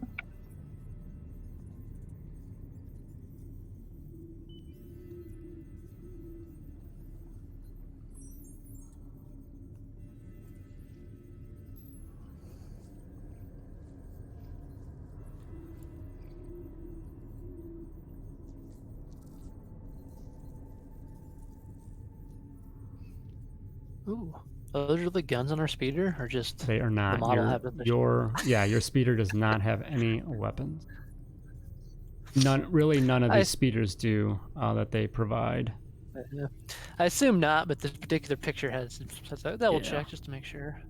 Ooh. Those are the guns on our speeder, or just They are not. model Your have them? your speeder does not have any weapons. None of I, these speeders do that they provide. I assume not, but this particular picture has a double Yeah. check just to make sure.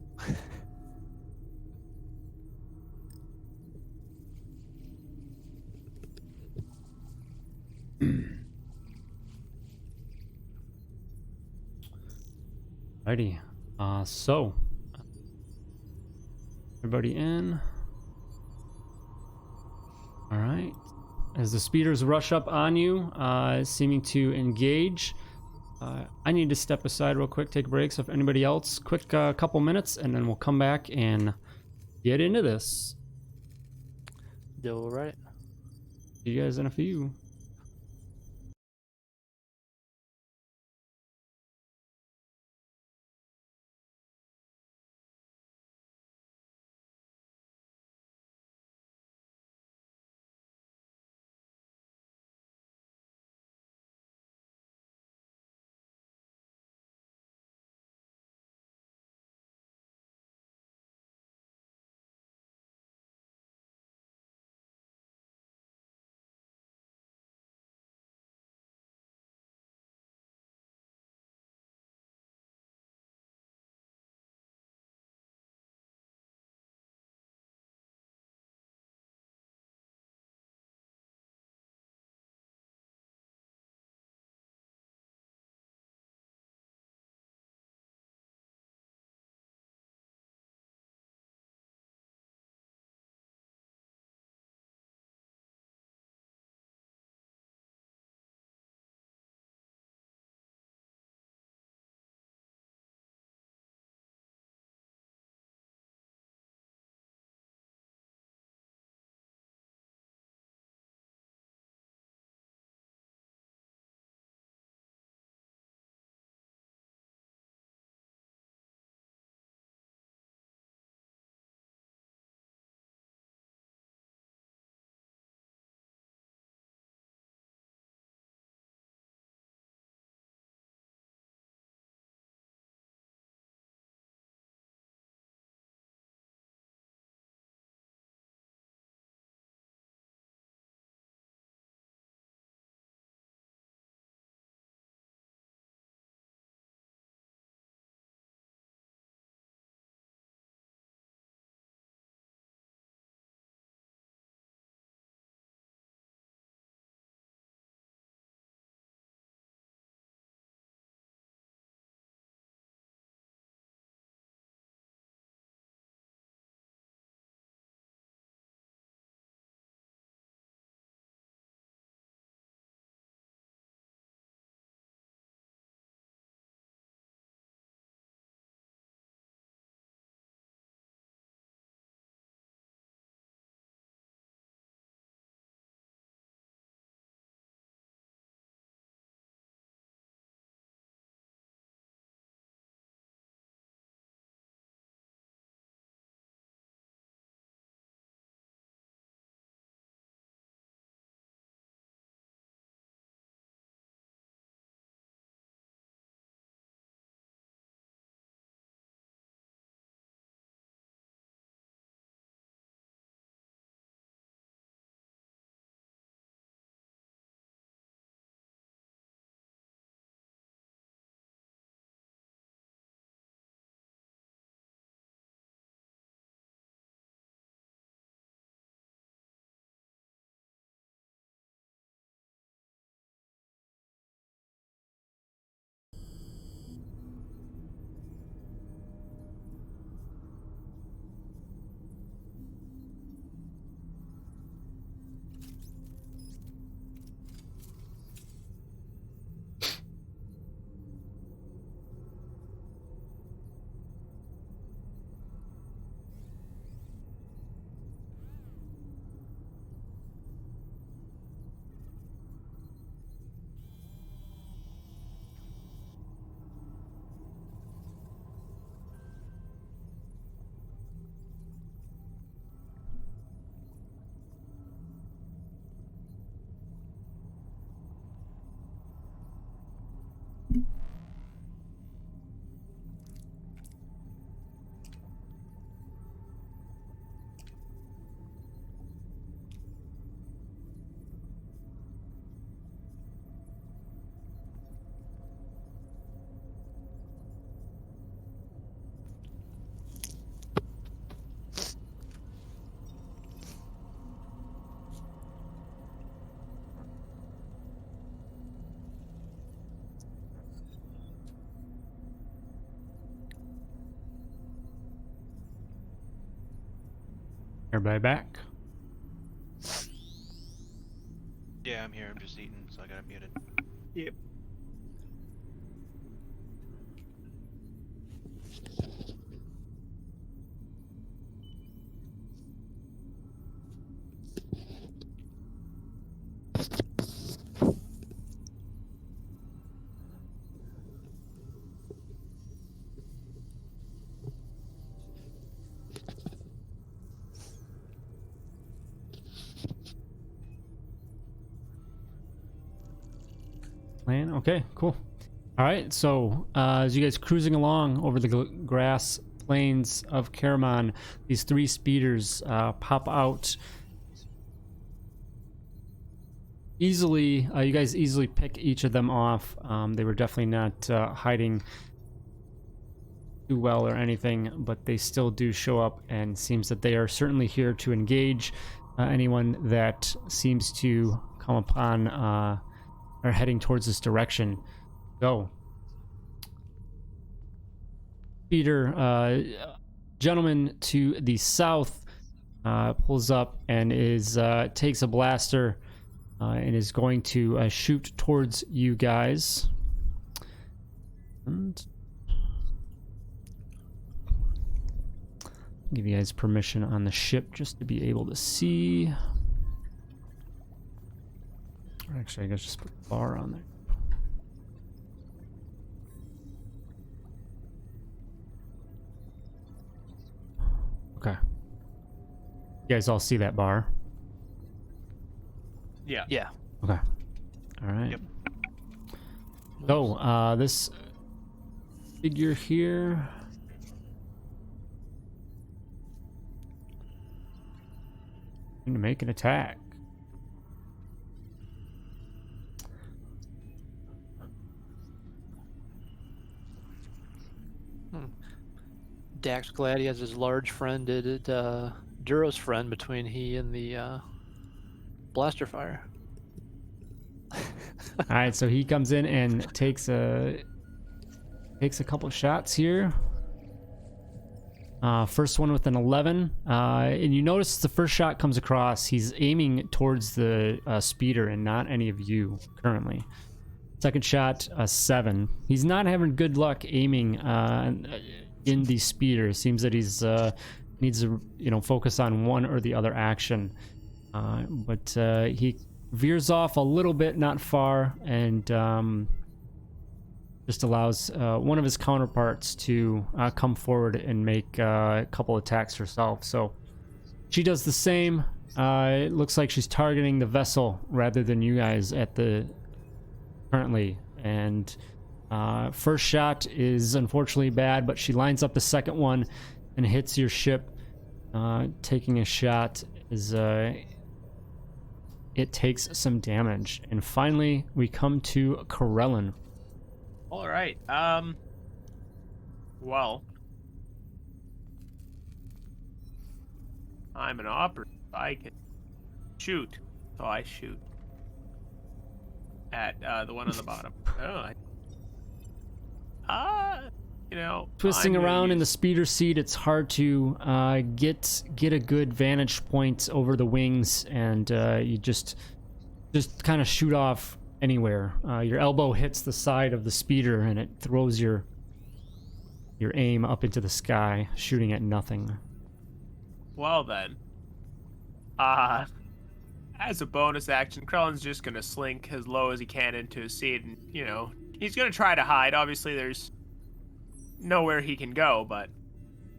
Alrighty. So everybody in. All right. As the speeders rush up on you, seeming to engage, I need to step aside real quick, take a break. So if anybody else, quick couple minutes, and then we'll come back and get into this. All right. See you guys in a few. Everybody back? Yeah, I'm here. I'm just eating, so I got it muted. Yep. Plan. Okay, cool. All right, so as you guys cruising along over the grass plains of Caramon, these 3 speeders pop out easily. You guys easily pick each of them off. They were definitely not hiding too well or anything, but they still do show up, and seems that they are certainly here to engage anyone that seems to come upon or heading towards this direction. So, Peter, gentleman to the south pulls up and takes a blaster and is going to shoot towards you guys. And give you guys permission on the ship just to be able to see. Or actually, I guess just put the bar on there. Okay. You guys all see that bar? Yeah. Yeah. Okay. All right. Yep. So, this figure here. Going to make an attack. Dak's glad he has his large friend. Duro's friend between he and the blaster fire. All right, so he comes in and takes a couple shots here. First one with an 11, and you notice the first shot comes across. He's aiming towards the speeder and not any of you currently. Second shot, a 7. He's not having good luck aiming in the speeder. Seems that he's needs to focus on one or the other action. But he veers off a little bit, not far, and just allows one of his counterparts to come forward and make a couple attacks herself. So she does the same. It looks like she's targeting the vessel rather than you guys at the currently. And first shot is unfortunately bad, but she lines up the second one and hits your ship. Taking a shot is it takes some damage. And finally, we come to Corellin. All right. Well, I'm an operative. I can shoot, so I shoot at the one on the bottom. Twisting I'm gonna around in the use- speeder seat, it's hard to get a good vantage point over the wings, and you just kind of shoot off anywhere. Your elbow hits the side of the speeder, and it throws your aim up into the sky, shooting at nothing. Well then, as a bonus action, Krellin's just gonna slink as low as he can into his seat, and he's gonna try to hide. Obviously, there's nowhere he can go, but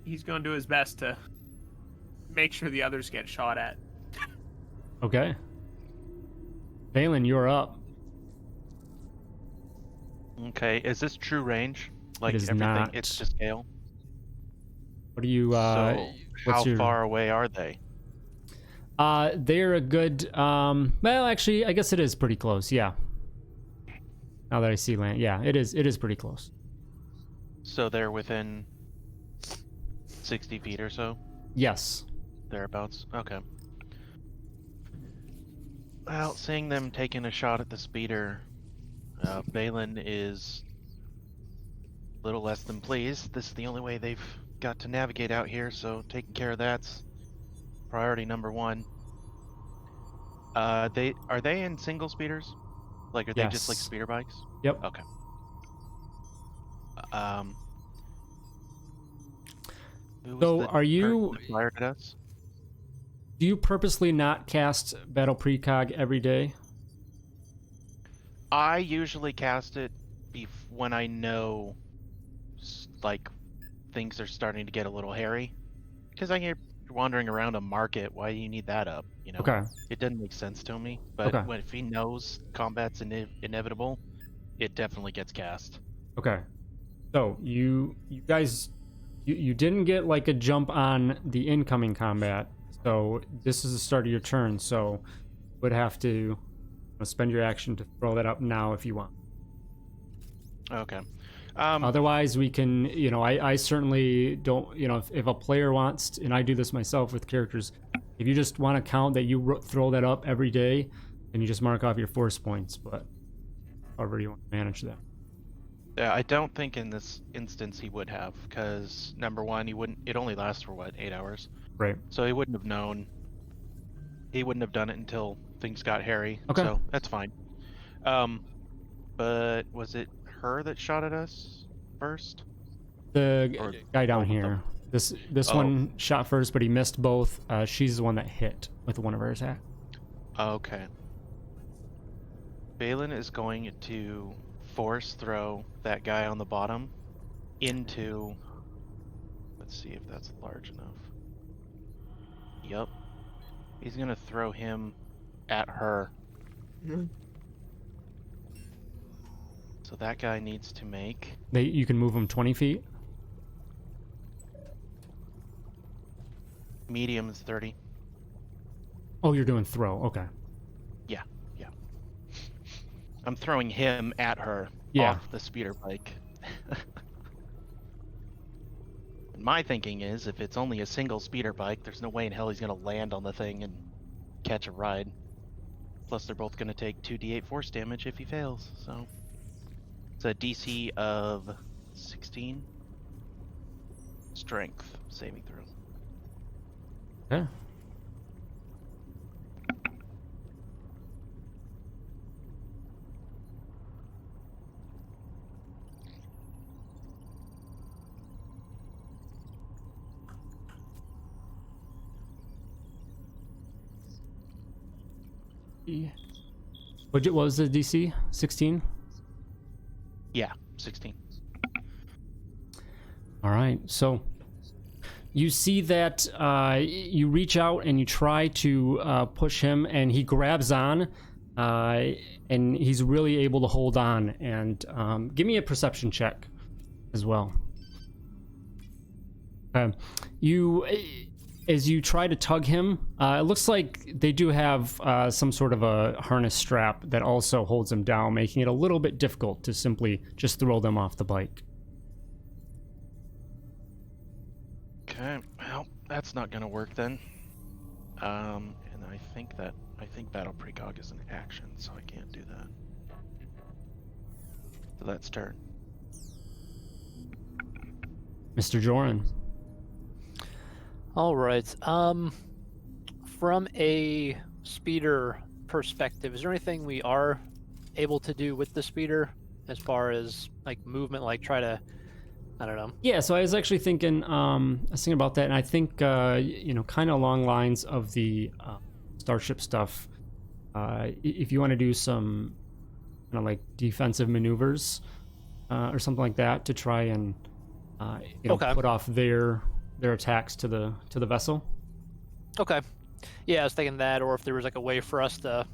he's gonna do his best to make sure the others get shot at. Okay. Valen, you're up. Okay, is this true range? Like is everything, not. it's to scale. What do you? So what's how your... far away are they? They're a good. Well, actually, I guess it is pretty close. Yeah. Now that I see land, yeah, it is. It is pretty close. So they're within 60 feet or so, Yes. thereabouts. Okay. Well, seeing them taking a shot at the speeder, Balin is a little less than pleased. This is the only way they've got to navigate out here, so taking care of that's priority number one. Are they in single speeders? Like, are they just like Yes. speeder bikes? Yep. Okay. Um. Who was So the are you? person that fired at us? Do you purposely not cast Battle Precog every day? I usually cast it when I know, like, things are starting to get a little hairy. Because I hear you're wandering around a market. Why do you need that up? You know, Okay. it doesn't make sense to me. But Okay. if he knows combat's inevitable, it definitely gets cast. Okay. So you guys, you didn't get like a jump on the incoming combat. So this is the start of your turn. So you would have to spend your action to throw that up now if you want. Okay. Otherwise, we can, I certainly don't, if a player wants, and I do this myself with characters, if you just want to count that you throw that up every day, then you just mark off your force points, but however you want to manage that. Yeah, I don't think in this instance he would have, because number one, it only lasts for what, 8 hours? Right. So he wouldn't have known. He wouldn't have done it until things got hairy. Okay. So that's fine. But was it her that shot at us first? The Or guy down both of here. them? This Oh. one shot first, but he missed both. She's the one that hit with one of her attacks. Okay. Balin is going to force throw that guy on the bottom into. Let's see if that's large enough. Yep. He's gonna throw him at her. So that guy needs to make. You can move him 20 feet. Medium is 30. Oh, you're doing throw. Okay. Yeah. I'm throwing him at her off the speeder bike. My thinking is, if it's only a single speeder bike, there's no way in hell he's going to land on the thing and catch a ride. Plus, they're both going to take 2d8 force damage if he fails, so... It's a DC of 16. Strength saving throw. Yeah. What was the DC? 16? Yeah, 16. All right. So you see that you reach out and you try to push him, and he grabs on, and he's really able to hold on. And give me a perception check as well. As you try to tug him, it looks like they do have some sort of a harness strap that also holds him down, making it a little bit difficult to simply just throw them off the bike. Okay, well, that's not gonna work then. And I think Battle Precog is an action, so I can't do that. So that's turn. Mr. Joran. All right. From a speeder perspective, is there anything we are able to do with the speeder as far as like movement, like try to, I don't know. Yeah, so I was actually thinking, about that, and I think, kind of along lines of the Starship stuff. If you want to do some kind of like defensive maneuvers or something like that to try and, Okay. put off their attacks to the vessel. Okay. Yeah, I was thinking that, or if there was like a way for us to,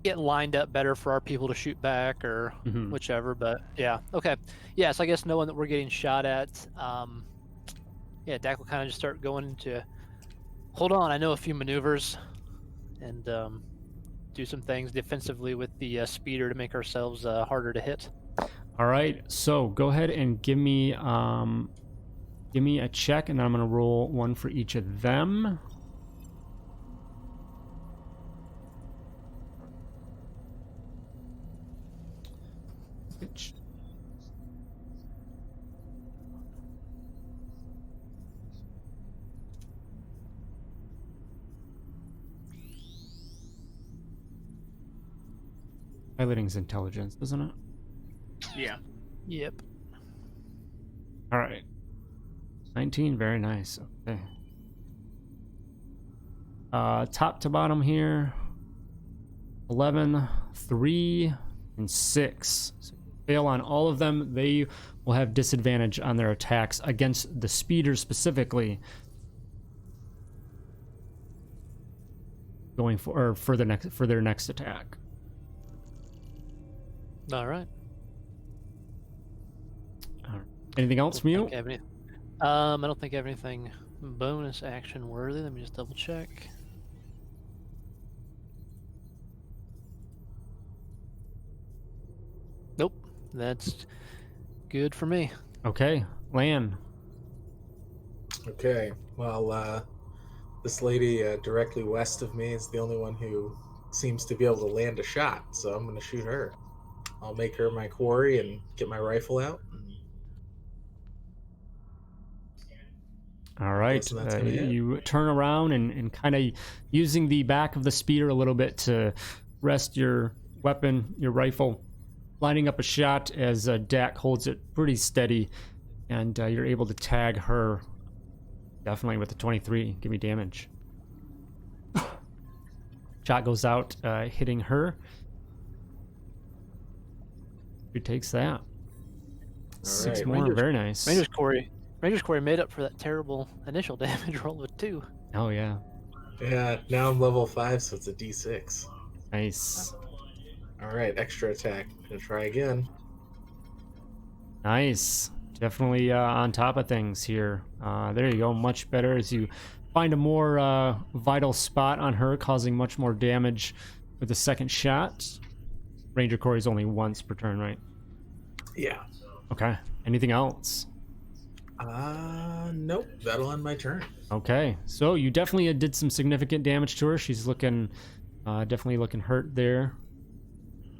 get lined up better for our people to shoot back or whichever. But yeah, okay. Yeah, so I guess knowing that we're getting shot at, Dak will kind of just start going into, hold on, I know a few maneuvers, and do some things defensively with the speeder to make ourselves harder to hit. All right, so go ahead and give me a check, and then I'm going to roll one for each of them. Piloting's intelligence, isn't it? Yeah. Yep. All right. 19, very nice. Okay. Top to bottom here. 11, 3, and 6. So fail on all of them. They will have disadvantage on their attacks against the speeder specifically. Going for their next attack. All right. Anything else from you? I don't think I have anything bonus action worthy. Let me just double check. Nope. That's good for me. Okay, Lan. Okay, well, this lady directly west of me is the only one who seems to be able to land a shot, so I'm going to shoot her. I'll make her my quarry and get my rifle out. All right, you turn around and kind of using the back of the speeder a little bit to rest your weapon, your rifle, lining up a shot as Dak holds it pretty steady, and you're able to tag her definitely with the 23. Give me damage. Shot goes out, hitting her. Who takes that? Six right. more, very nice. Ranger's Quarry made up for that terrible initial damage roll with 2. Oh yeah, Yeah, now I'm level 5, so it's a D6. nice, All right, extra attack. Gonna try again. nice. Definitely on top of things here. There you go, much better as you find a more vital spot on her, causing much more damage with the second shot. Ranger Quarry is only once per turn, right? Yeah. Okay. Anything else? Nope. That'll end my turn. Okay. So you definitely did some significant damage to her. She's looking, definitely looking hurt there.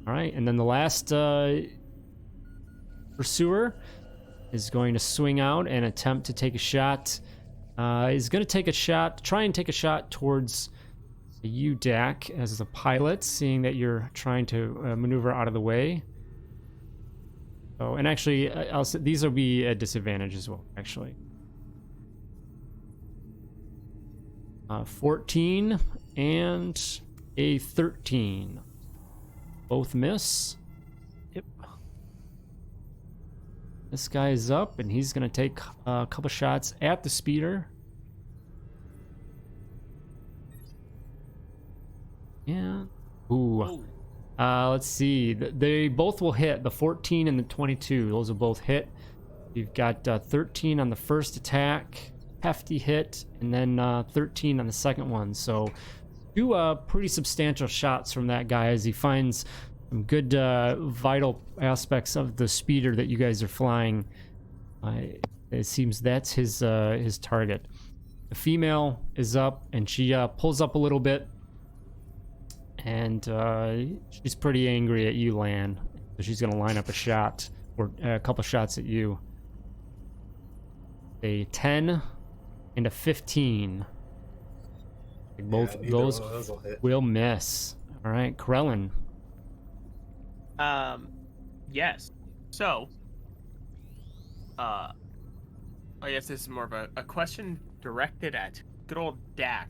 All right. And then the last pursuer is going to swing out and attempt to take a shot. He's going to take a shot, try and take a shot towards you, Dak, as the pilot, seeing that you're trying to maneuver out of the way. Oh, and actually, I'll say these will be a disadvantage as well, actually. 14 and a 13. Both miss. Yep. This guy is up, and he's going to take a couple shots at the speeder. Yeah. Ooh. Let's see. They both will hit. The 14 and the 22. Those will both hit. You've got 13 on the first attack. Hefty hit. And then 13 on the second one. So 2 pretty substantial shots from that guy as he finds some good vital aspects of the speeder that you guys are flying. It seems that's his target. The female is up, and she pulls up a little bit. And she's pretty angry at you, Lan. So she's going to line up a shot, or a couple shots at you. A 10 and a 15. Both those will miss. All right, Krellin. Yes. So, I guess this is more of a question directed at good old Dak.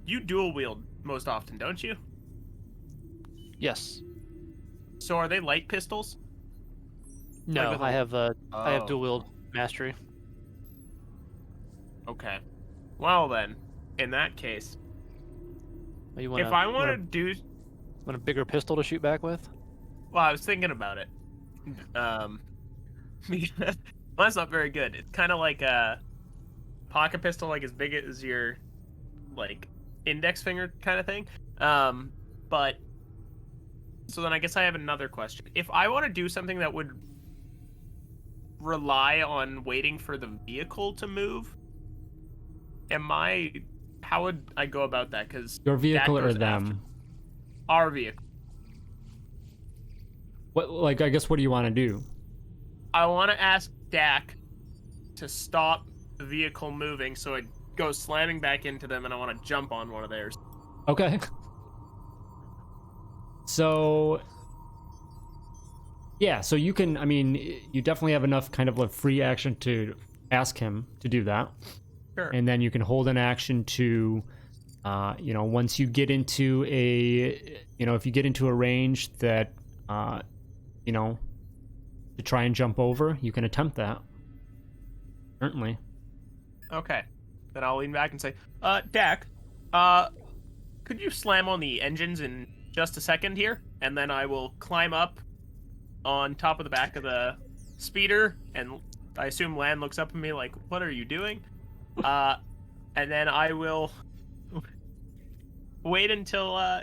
You dual wield most often, don't you? Yes. So are they light pistols? No, with I have I have Oh. dual wield mastery. Okay. Well then, in that case, You if I want to do, want a bigger pistol to shoot back with? well, I was thinking about it. Because that's not very good. It's kind of like a pocket pistol, like as big as your like index finger kind of thing. But so then I guess I have another question. If I want to do something that would rely on waiting for the vehicle to move, how would I go about that? Because Your vehicle or them? Our vehicle. What, I guess, what do you want to do? I want to ask Dak to stop the vehicle moving so it goes slamming back into them, and I want to jump on one of theirs. Okay. So yeah, so you can, I mean, you definitely have enough kind of a free action to ask him to do that. Sure. And then you can hold an action to, once you get into if you get into a range that, to try and jump over, you can attempt that. Certainly. Okay. Then I'll lean back and say, Dak, could you slam on the engines in just a second here? And then I will climb up on top of the back of the speeder, and I assume Lan looks up at me like, what are you doing? And then I will wait until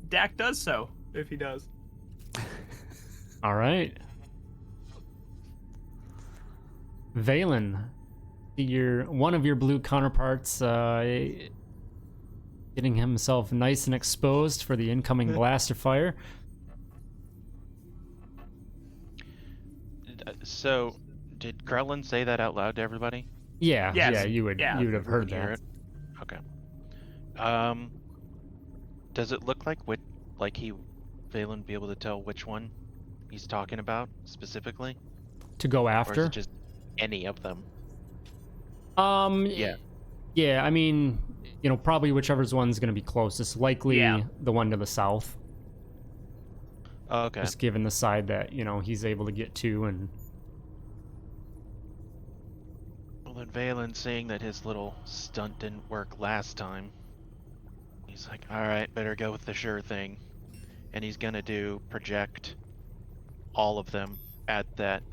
Dak does so, if he does. All right. Valen, one of your blue counterparts getting himself nice and exposed for the incoming blast of fire. So, did Krellin say that out loud to everybody? Yeah, Yes. yeah, you would have heard Hear that. it? Okay. Does it look like Valen be able to tell which one he's talking about specifically? To go Or is after? it just any of them? Yeah. Yeah, I mean, probably whichever one's going to be closest. Likely the one to the south. Oh, okay. Just given the side that, he's able to get to. And Well, then Valen, seeing that his little stunt didn't work last time, he's like, alright, better go with the sure thing. And he's gonna project all of them at that,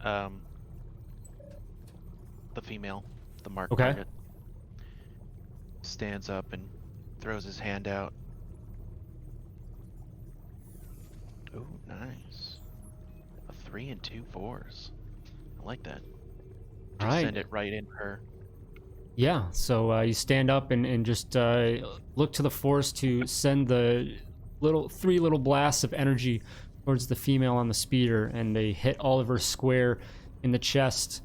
the female, the marked Okay. target. Stands up and throws his hand out. Ooh, nice. A 3 and 2 4s. I like that. All Just right. send it right in her. Yeah, so you stand up and just look to the force to send the three little blasts of energy towards the female on the speeder, and they hit Oliver square in the chest.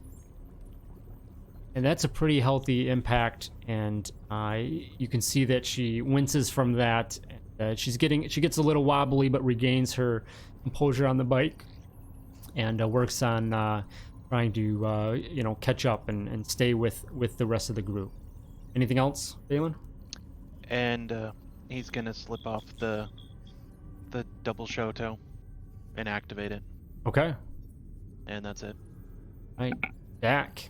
And that's a pretty healthy impact, and you can see that she winces from that. She gets a little wobbly, but regains her composure on the bike, and works on trying to catch up and stay with the rest of the group. Anything else, Valen? And he's gonna slip off the double shoto and activate it, Okay. and that's it. All right, Dak.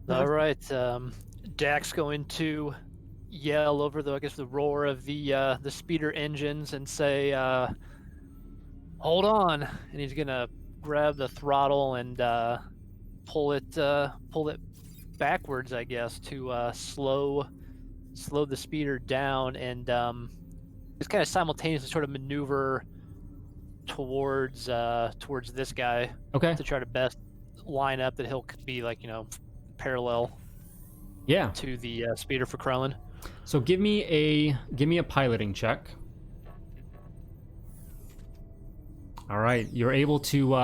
All right. Dak's going to yell over the roar of the speeder engines and say, "Hold on!" And he's gonna grab the throttle and pull it backwards, I guess, to slow the speeder down, and just kind of simultaneously sort of maneuver towards this guy Okay. to try to best line up that he'll be parallel Yeah. to the speeder for Krellin. So give me a piloting check. All right, you're able to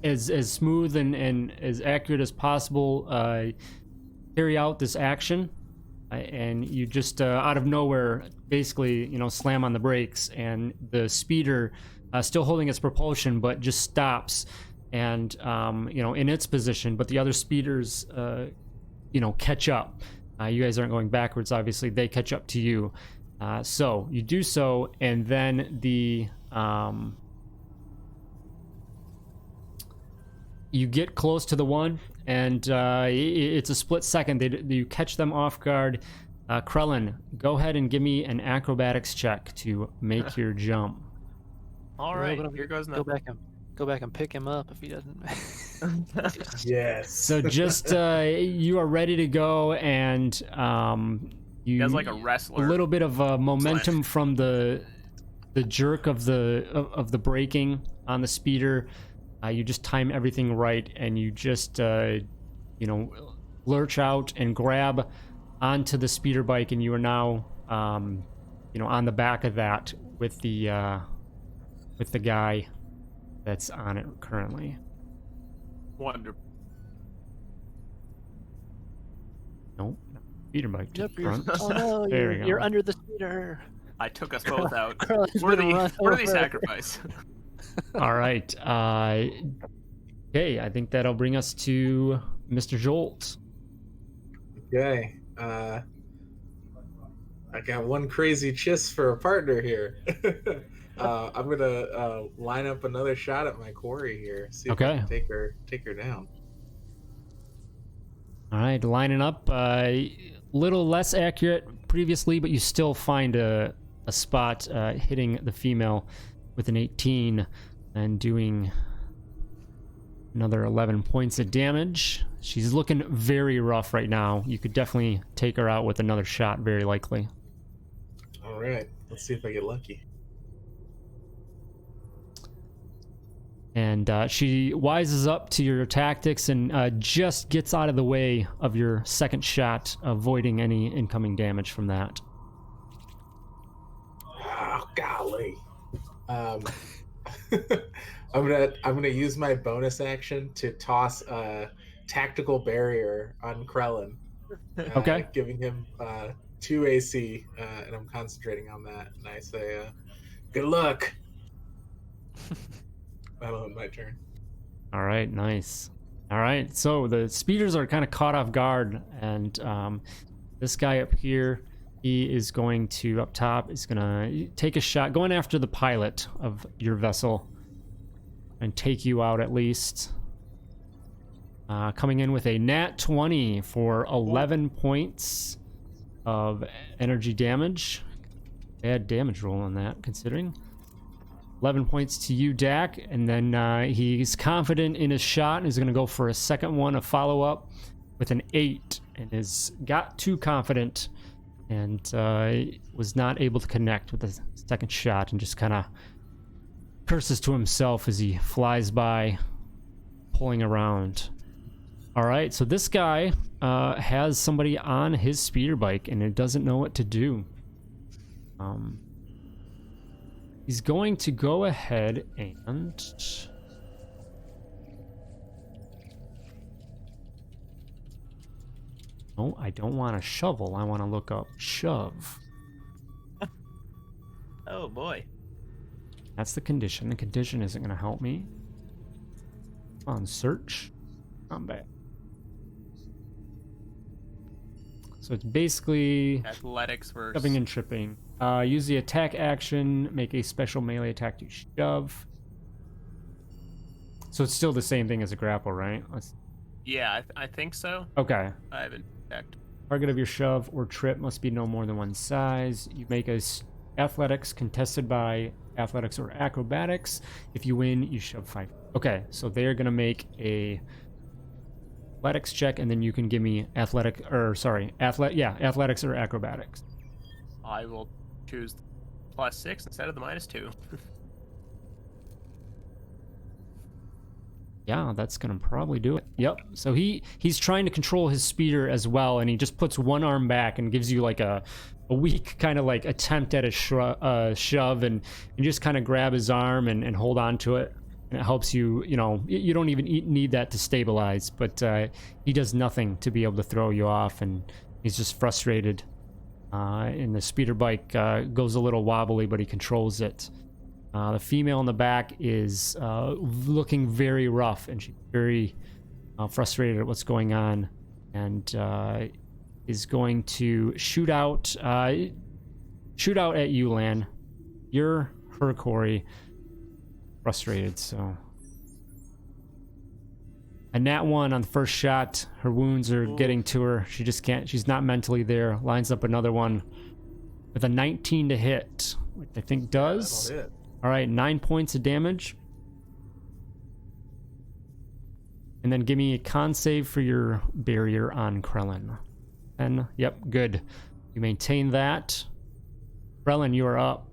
as smooth and as accurate as possible carry out this action, and you just out of nowhere basically slam on the brakes, and the speeder still holding its propulsion but just stops, and in its position, but the other speeders catch up. You guys aren't going backwards, obviously. They catch up to you. So you do so, and then you get close to the one, and it's a split second. You catch them off guard. Krellin, go ahead and give me an acrobatics check to make your jump. All Well, right, but here goes Go nothing. back and pick him up if he doesn't. Yes. So just you are ready to go, and He you has like a a wrestler. little bit of momentum from the jerk of the braking on the speeder. You just time everything right, and you just lurch out and grab onto the speeder bike, and you are now on the back of that with the guy that's on it currently. Wonderful. Nope, speeder bike to Nope, the front. oh no, There we you're go. under the speeder. I took us both out. Krellen's been run Worthy over. sacrifice. All right. Okay, I think that'll bring us to Mr. Jolt. Okay. I got one crazy chiss for a partner here. I'm gonna line up another shot at my quarry here. See if I Okay. can take her down. All right, lining up. Little less accurate previously, but you still find a spot hitting the female with an 18 and doing another 11 points of damage. She's looking very rough right now. You could definitely take her out with another shot, very likely. All right, let's see if I get lucky. And she wises up to your tactics and just gets out of the way of your second shot, avoiding any incoming damage from that. Oh, golly. I'm gonna use my bonus action to toss a tactical barrier on Krellen. Okay. Giving him 2 AC, and I'm concentrating on that. And I say, "Good luck." That'll end my turn. All right, nice. All right, so the speeders are kind of caught off guard, and this guy up here, he is going to, up top, is going to take a shot, going after the pilot of your vessel, and take you out at least. Coming in with a nat 20 for 11 points of energy damage. Bad damage roll on that, considering. 11 points to you, Dak, and then he's confident in his shot and is going to go for a second one, a follow-up with an 8, and got too confident and was not able to connect with the second shot and just kind of curses to himself as he flies by, pulling around. All right, so this guy has somebody on his speeder bike and it doesn't know what to do. He's going to go ahead and... Oh, I don't want a shovel. I want to look up shove. Oh boy. That's the condition. The condition isn't going to help me. On search. Combat. So it's basically Athletics versus shoving and tripping. Use the attack action, make a special melee attack to shove. So it's still the same thing as a grapple, right? Yeah, I think so. Okay. I haven't checked. Target of your shove or trip must be no more than one size. You make a athletics contested by athletics or acrobatics. If you win, you shove 5. Okay, so they're gonna make a athletics check, and then you can give me athletics or acrobatics. I will choose +6 instead of the -2. Yeah, that's gonna probably do it. Yep. So he's trying to control his speeder as well, and he just puts one arm back and gives you like a weak kind of like attempt at a shove, and you just kind of grab his arm and hold on to it. And it helps you, you don't even need that to stabilize, but he does nothing to be able to throw you off, and he's just frustrated. And the speeder bike goes a little wobbly, but he controls it. The female in the back is looking very rough, and she's very frustrated at what's going on, and is going to shoot out at you, Lan. You're her, Corey. Frustrated, so a nat 1 on the first shot. Her wounds are getting to her. She just can't, she's not mentally there. Lines up another one with a 19 to hit, which I think does. All right, 9 points of damage. And then give me a con save for your barrier on Krellen. 10. Yep, good. You maintain that. Krellen, you are up.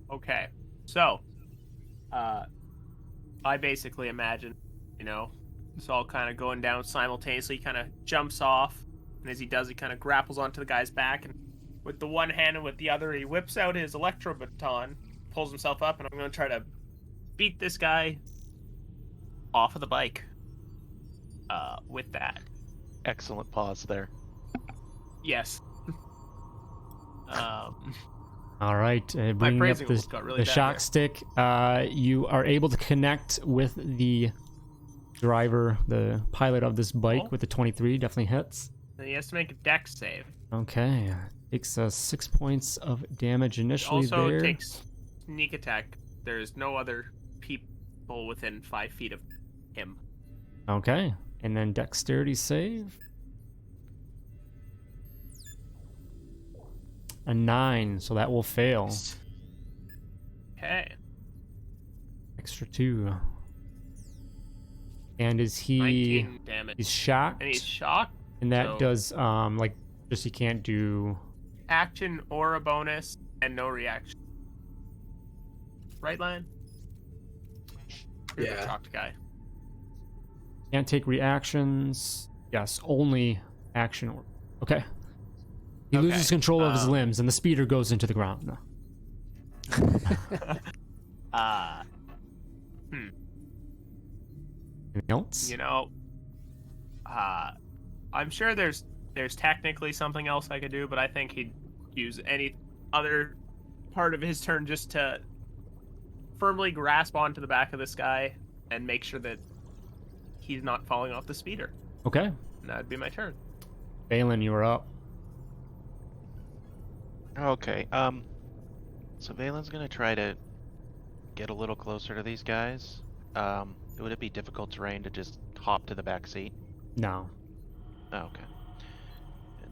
Okay, so I basically imagine, it's all kind of going down simultaneously. He kind of jumps off, and as he does, he kind of grapples onto the guy's back, and with the one hand and with the other, he whips out his electro baton, pulls himself up, and I'm going to try to beat this guy off of the bike with that. Excellent pause there. Yes. All All right, bringing up phrasing almost got really the bad shock there. stick. You are able to connect with the driver, the pilot of this bike Oh. with the 23. Definitely hits. And he has to make a dex save. Okay, takes 6 points of damage It initially also there. takes sneak attack. There's no other people within 5 feet of him. Okay, and then dexterity save. A 9, so that will fail. Okay. Extra 2. And is he? 19 damage. He's shocked, And he's shocked. and that so- does like just he can't do. Action or a bonus, and no reaction. Right, Lion? You're the Yeah. shocked guy. Can't take reactions. Yes, only action. Okay. He Okay, loses control of his limbs, and the speeder goes into the ground. No. Anything else? You know, I'm sure there's technically something else I could do, but I think he'd use any other part of his turn just to firmly grasp onto the back of this guy and make sure that he's not falling off the speeder. Okay. And that'd be my turn. Balin, you are up. Okay. So Valen's gonna try to get a little closer to these guys. Would it be difficult terrain to just hop to the back seat? No. Oh, okay.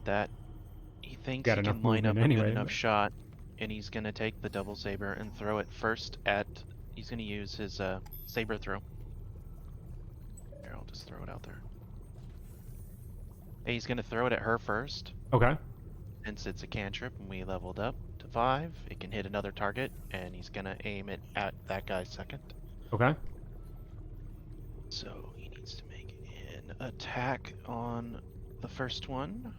That he thinks Got he enough can line up movement a anyway, good enough but- shot, and he's gonna take the double saber and throw it first at. He's gonna use his saber throw. Here, I'll just throw it out there. And he's gonna throw it at her first. Okay. Since it's a cantrip and we leveled up to 5, it can hit another target, and he's gonna aim it at that guy second. Okay. So he needs to make an attack on the first one.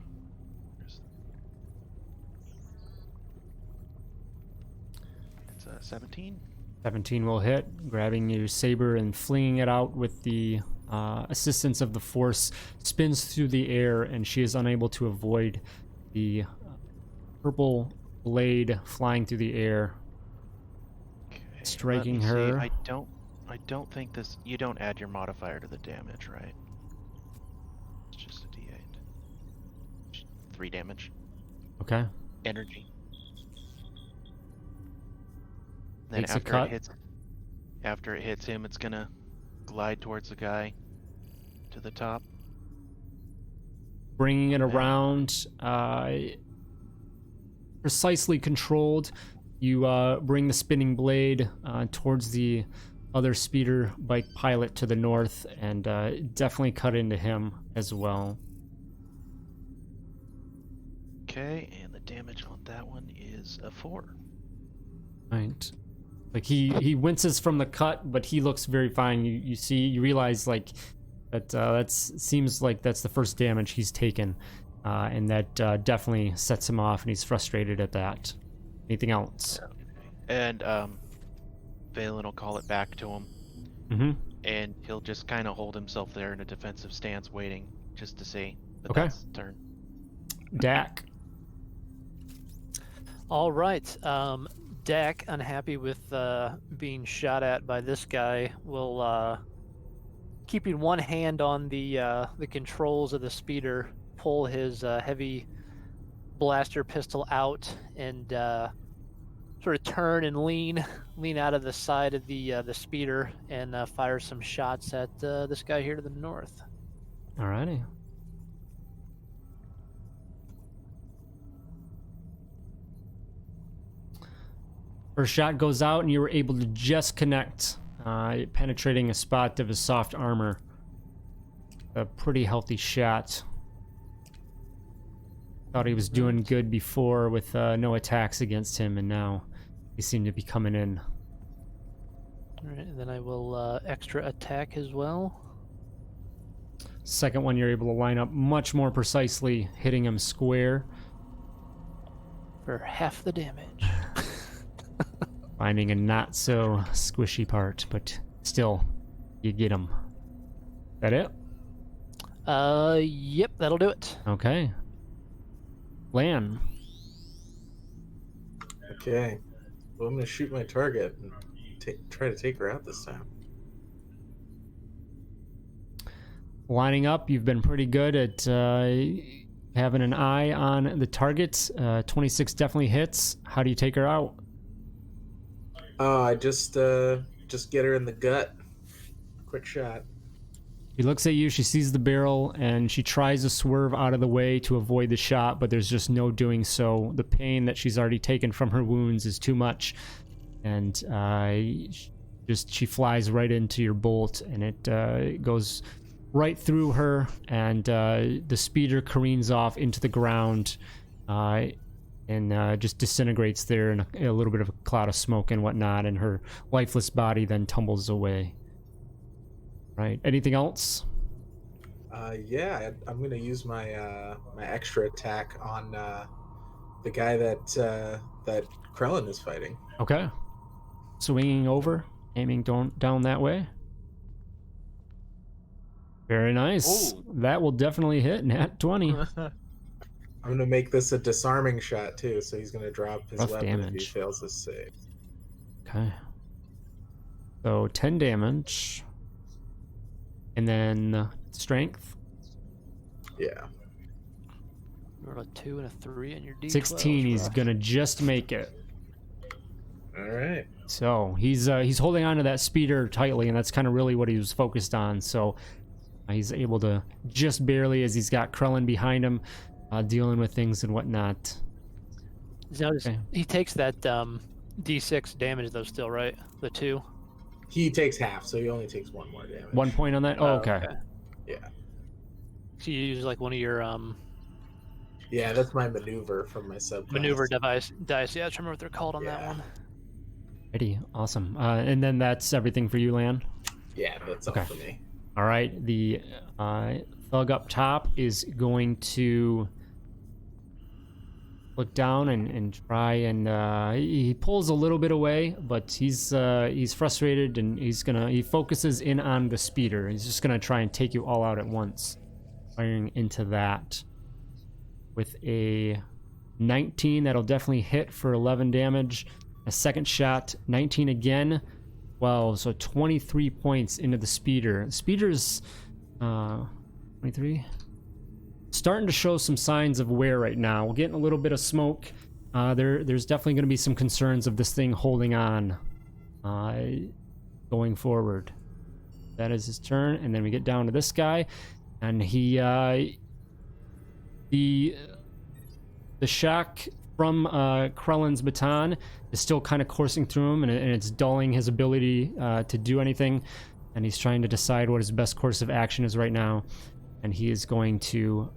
It's a 17. 17 will hit, grabbing your saber and flinging it out with the assistance of the force, spins through the air, and she is unable to avoid the purple blade flying through the air, Okay, striking let me see. her. I don't think this. You don't add your modifier to the damage, right? It's just a D8. 3 damage. Okay. Energy. Then Makes a after cut. it hits, after it hits him, it's gonna glide towards the guy to the top. Bringing it around, precisely controlled. You bring the spinning blade towards the other speeder bike pilot to the north, and definitely cut into him as well. Okay, and the damage on that one is a 4. Right. Like he winces from the cut, but he looks very fine. You realize like that seems like that's the first damage he's taken, and that definitely sets him off, and he's frustrated at that. Anything else? And Valen will call it back to him, Mm-hmm. and he'll just kind of hold himself there in a defensive stance, waiting just to see. But Okay. That's the turn. Dak. All right. Dak, unhappy with being shot at by this guy, will, keeping one hand on the controls of the speeder, pull his heavy blaster pistol out and sort of turn and lean out of the side of the speeder and fire some shots at this guy here to the north. Alrighty. First shot goes out, and you were able to just connect, penetrating a spot of his soft armor. A pretty healthy shot. Thought he was doing good before with no attacks against him, and now he seemed to be coming in. All right, and then I will extra attack as well. Second one, you're able to line up much more precisely, hitting him square, For half the damage. finding a not so squishy part, but still, you get him. That it? Yep, that'll do it. Okay. Lan. Okay. Well, I'm gonna shoot my target and try to take her out this time. Lining up, you've been pretty good at having an eye on the target. 26 definitely hits. How do you take her out? I just get her in the gut. Quick shot. She looks at you, she sees the barrel, and she tries to swerve out of the way to avoid the shot, but there's just no doing so. The pain that she's already taken from her wounds is too much, and she flies right into your bolt, and it goes right through her, and the speeder careens off into the ground, and just disintegrates there in a little bit of a cloud of smoke and whatnot, and her lifeless body then tumbles away. Right. Anything else? Yeah, I'm gonna use my my extra attack on the guy that Krellin is fighting. Okay. Swinging over, aiming down that way. Very nice. Ooh. That will definitely hit. Nat 20. I'm gonna make this a disarming shot too, so he's gonna drop his Rough weapon if he damage. fails his save. Okay. So 10 damage. And then strength. Yeah. Roll a 2 and a 3 on your D12. 16. He's Rough. gonna just make it. All right. So he's holding on to that speeder tightly, and that's kind of really what he was focused on. So he's able to just barely, as he's got Krellin behind him, dealing with things and whatnot. Notice Okay. he takes that D6 damage though still, right? The 2. He takes half, so he only takes 1 more damage. 1 point on that. Oh, okay. Yeah. So you use like one of your Yeah, that's my maneuver from my subclass. maneuver dice. Yeah, I trying to remember what they're called on that Yeah. one. Ready. Awesome. And then that's everything for you, Lan. Yeah, that's all Okay. for me. All right. The thug up top is going to look down and try, and he pulls a little bit away, but he's frustrated, and he focuses in on the speeder. He's just gonna try and take you all out at once, firing into that with a 19. That'll definitely hit for 11 damage. A second shot, 19 again. 12, so 23 points into the speeder. Speeder's 23. Starting to show some signs of wear right now. We're getting a little bit of smoke. There's definitely going to be some concerns of this thing holding on going forward. That is his turn, and then we get down to this guy, and the shock from Krellin's baton is still kind of coursing through him, and it's dulling his ability to do anything, and he's trying to decide what his best course of action is right now. And he is going to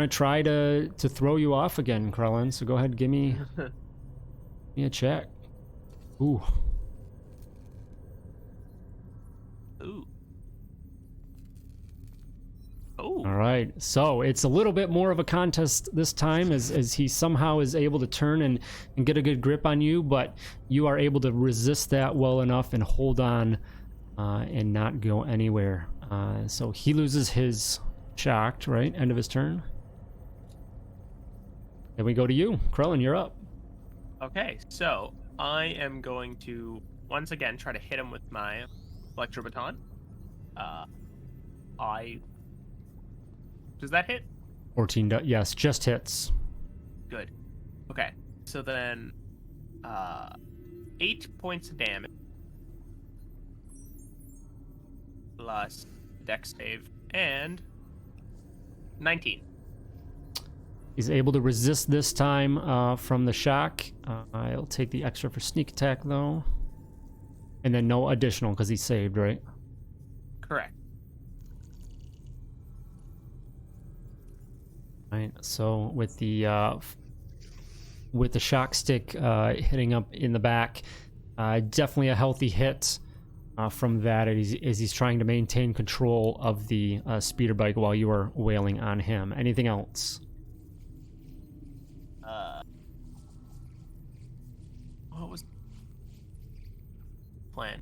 try to throw you off again, Krellin. So go ahead, give me a check. Ooh. Ooh. Oh. All right. So it's a little bit more of a contest this time, as he somehow is able to turn and get a good grip on you, but you are able to resist that well enough and hold on and not go anywhere. So he loses his shocked, right? End of his turn. Then we go to you. Krellin, you're up. Okay, so I am going to once again try to hit him with my electro baton. Does that hit? 14, yes, just hits. Good. Okay, so then 8 points of damage plus dex save and 19. He's able to resist this time from the shock. I'll take the extra for sneak attack, though. And then no additional because he saved, right? Correct. Right. So with the shock stick hitting up in the back, definitely a healthy hit from that as he's trying to maintain control of the speeder bike while you are wailing on him. Anything else? What was plan?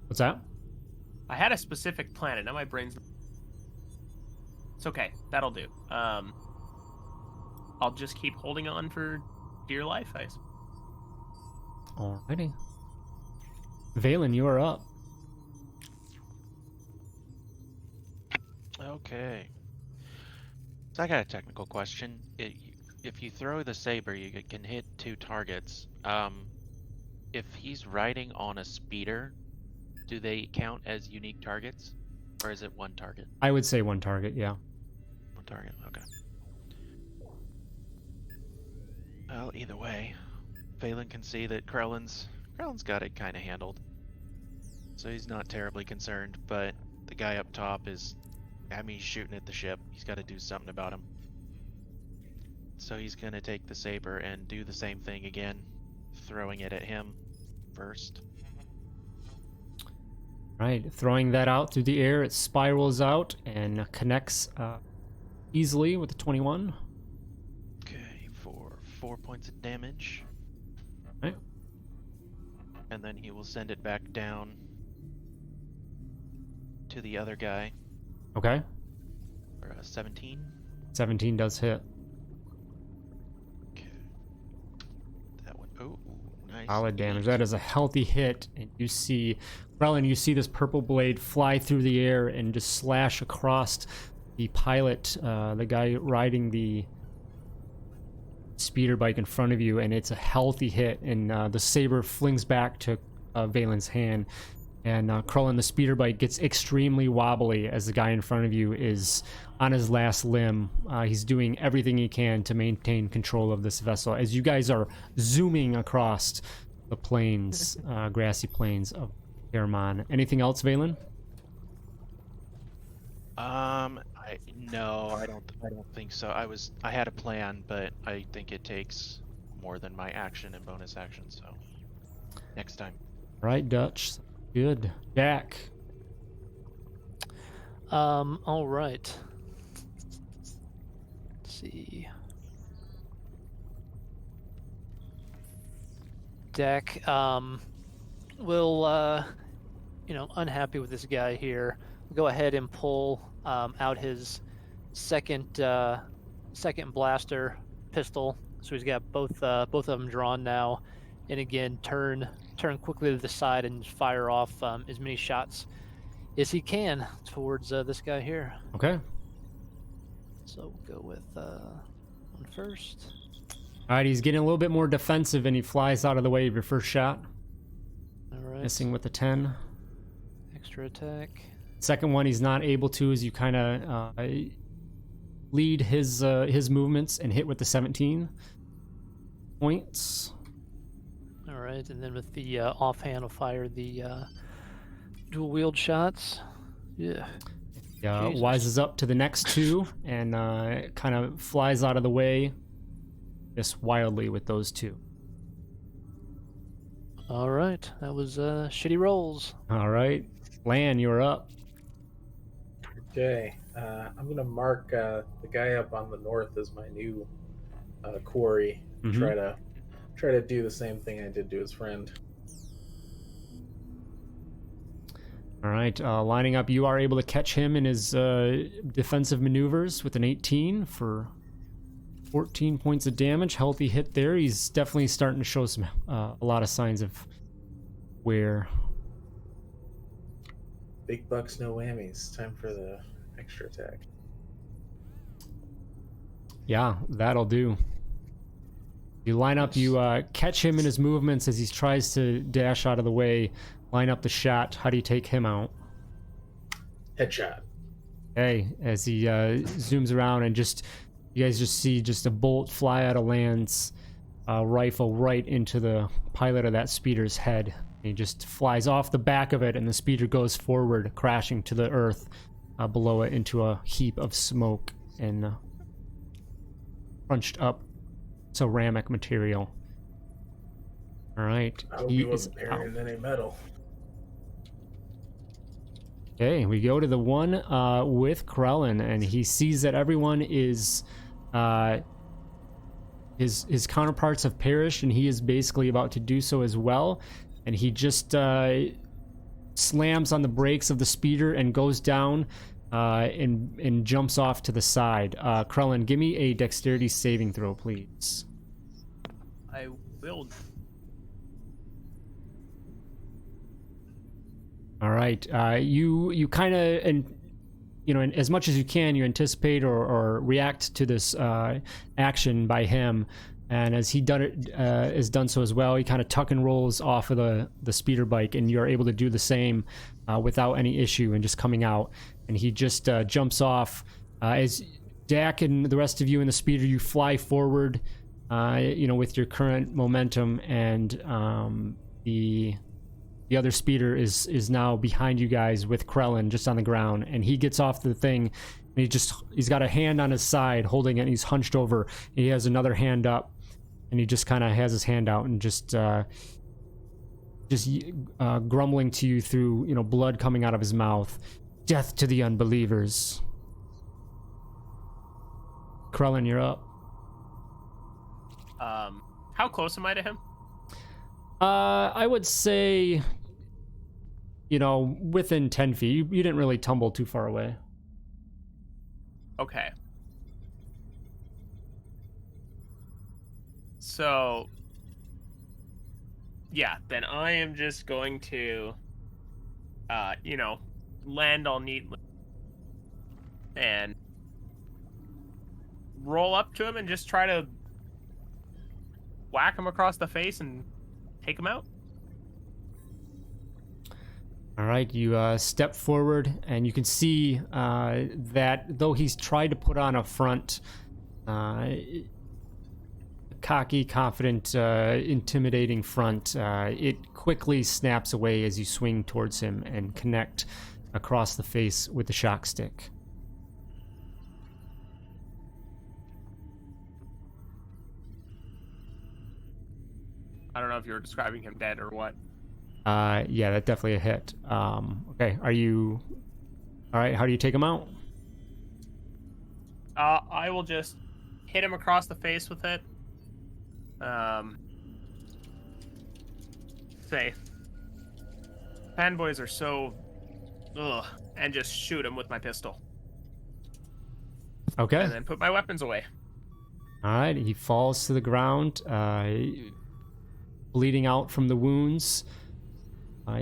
What's that? I had a specific plan, and now my brain's. It's okay. That'll do. I'll just keep holding on for dear life, I suppose. Alrighty. Valen, you are up. Okay. So I got a technical question. If you throw the saber, you can hit 2 targets. If he's riding on a speeder, do they count as unique targets? Or is it 1 target? I would say 1 target, yeah. 1 target, okay. Well, either way, Valen can see that Krellin's got it kind of handled. So he's not terribly concerned, but the guy up top is, he's shooting at the ship. He's got to do something about him. So he's going to take the saber and do the same thing again, throwing it at him first. Right, throwing that out through the air, it spirals out and connects easily with the 21. Okay, for 4 points of damage. Right. And then he will send it back down to the other guy Okay. for a 17. 17 does hit. Okay. That one. Oh, nice. Solid damage. 8. That is a healthy hit. And you see, Krellin, you see this purple blade fly through the air and just slash across the pilot, the guy riding the speeder bike in front of you, and it's a healthy hit. And the saber flings back to Valen's hand. And Krellin, the speeder bike, gets extremely wobbly as the guy in front of you is on his last limb. He's doing everything he can to maintain control of this vessel as you guys are zooming across the plains, grassy plains of Caramon. Anything else, Valen? No, I don't think so. I had a plan, but I think it takes more than my action and bonus action, so next time. Right, Dutch. Good. Jack. All right. Let's see. Dak, will, unhappy with this guy here, go ahead and pull out his second blaster pistol. So he's got both of them drawn now, and again turn quickly to the side and fire off as many shots as he can towards this guy here. Okay. So we'll go with one first. All right, he's getting a little bit more defensive, and he flies out of the way of your first shot. All right. Missing with the 10. Extra attack. Second one, he's not able to, as you kind of lead his movements and hit with the 17 points. All right, and then with the offhand, I'll fire the dual wield shots. Yeah. Jesus. Wises up to the next 2 and kind of flies out of the way just wildly with those 2. All right, that was shitty rolls. All right, Lan, you're up. Okay, I'm gonna mark the guy up on the north as my new quarry. Mhm. Try to do the same thing I did to his friend. All right, lining up, you are able to catch him in his defensive maneuvers with an 18 for 14 points of damage. Healthy hit there. He's definitely starting to show some a lot of signs of wear. Big bucks, no whammies. Time for the extra attack. Yeah, that'll do. You line up, you catch him in his movements as he tries to dash out of the way. Line up the shot. How do you take him out? Headshot. Hey, as he zooms around and you guys just see just a bolt fly out of Land's rifle right into the pilot of that speeder's head. He just flies off the back of it, and the speeder goes forward, crashing to the earth below it into a heap of smoke and crunched up ceramic material. All right, I hope he he is wasn't out. carrying any metal. Okay, we go to the one with Krellin, and he sees that everyone is his counterparts have perished, and he is basically about to do so as well. And he just slams on the brakes of the speeder and goes down and jumps off to the side. Krellin, give me a dexterity saving throw, please. I will. All right. You kind of, and as much as you can, you anticipate or react to this action by him. And as he has done so as well, he kind of tuck and rolls off of the speeder bike, and you're able to do the same without any issue and just coming out. And he just jumps off. As Dak and the rest of you in the speeder, you fly forward, with your current momentum, and the other speeder is now behind you guys with Krellin just on the ground, and he gets off the thing, and he's got a hand on his side holding it, and he's hunched over. He has another hand up, and he just kind of has his hand out and just grumbling to you through blood coming out of his mouth. Death to the unbelievers. Krellin, you're up. How close am I to him? I would say, within 10 feet. You didn't really tumble too far away. Okay. So, yeah, then I am just going to, land all neatly and roll up to him and just try to whack him across the face and take him out. All right, you step forward, and you can see that though he's tried to put on a front, cocky, confident, intimidating front, it quickly snaps away as you swing towards him and connect across the face with the shock stick. I don't know if you were describing him dead or what. Yeah, that's definitely a hit. Okay, are you... All right, how do you take him out? I will just hit him across the face with it. Say, fanboys are so... Ugh, and just shoot him with my pistol. Okay. And then put my weapons away. All right, he falls to the ground, bleeding out from the wounds. All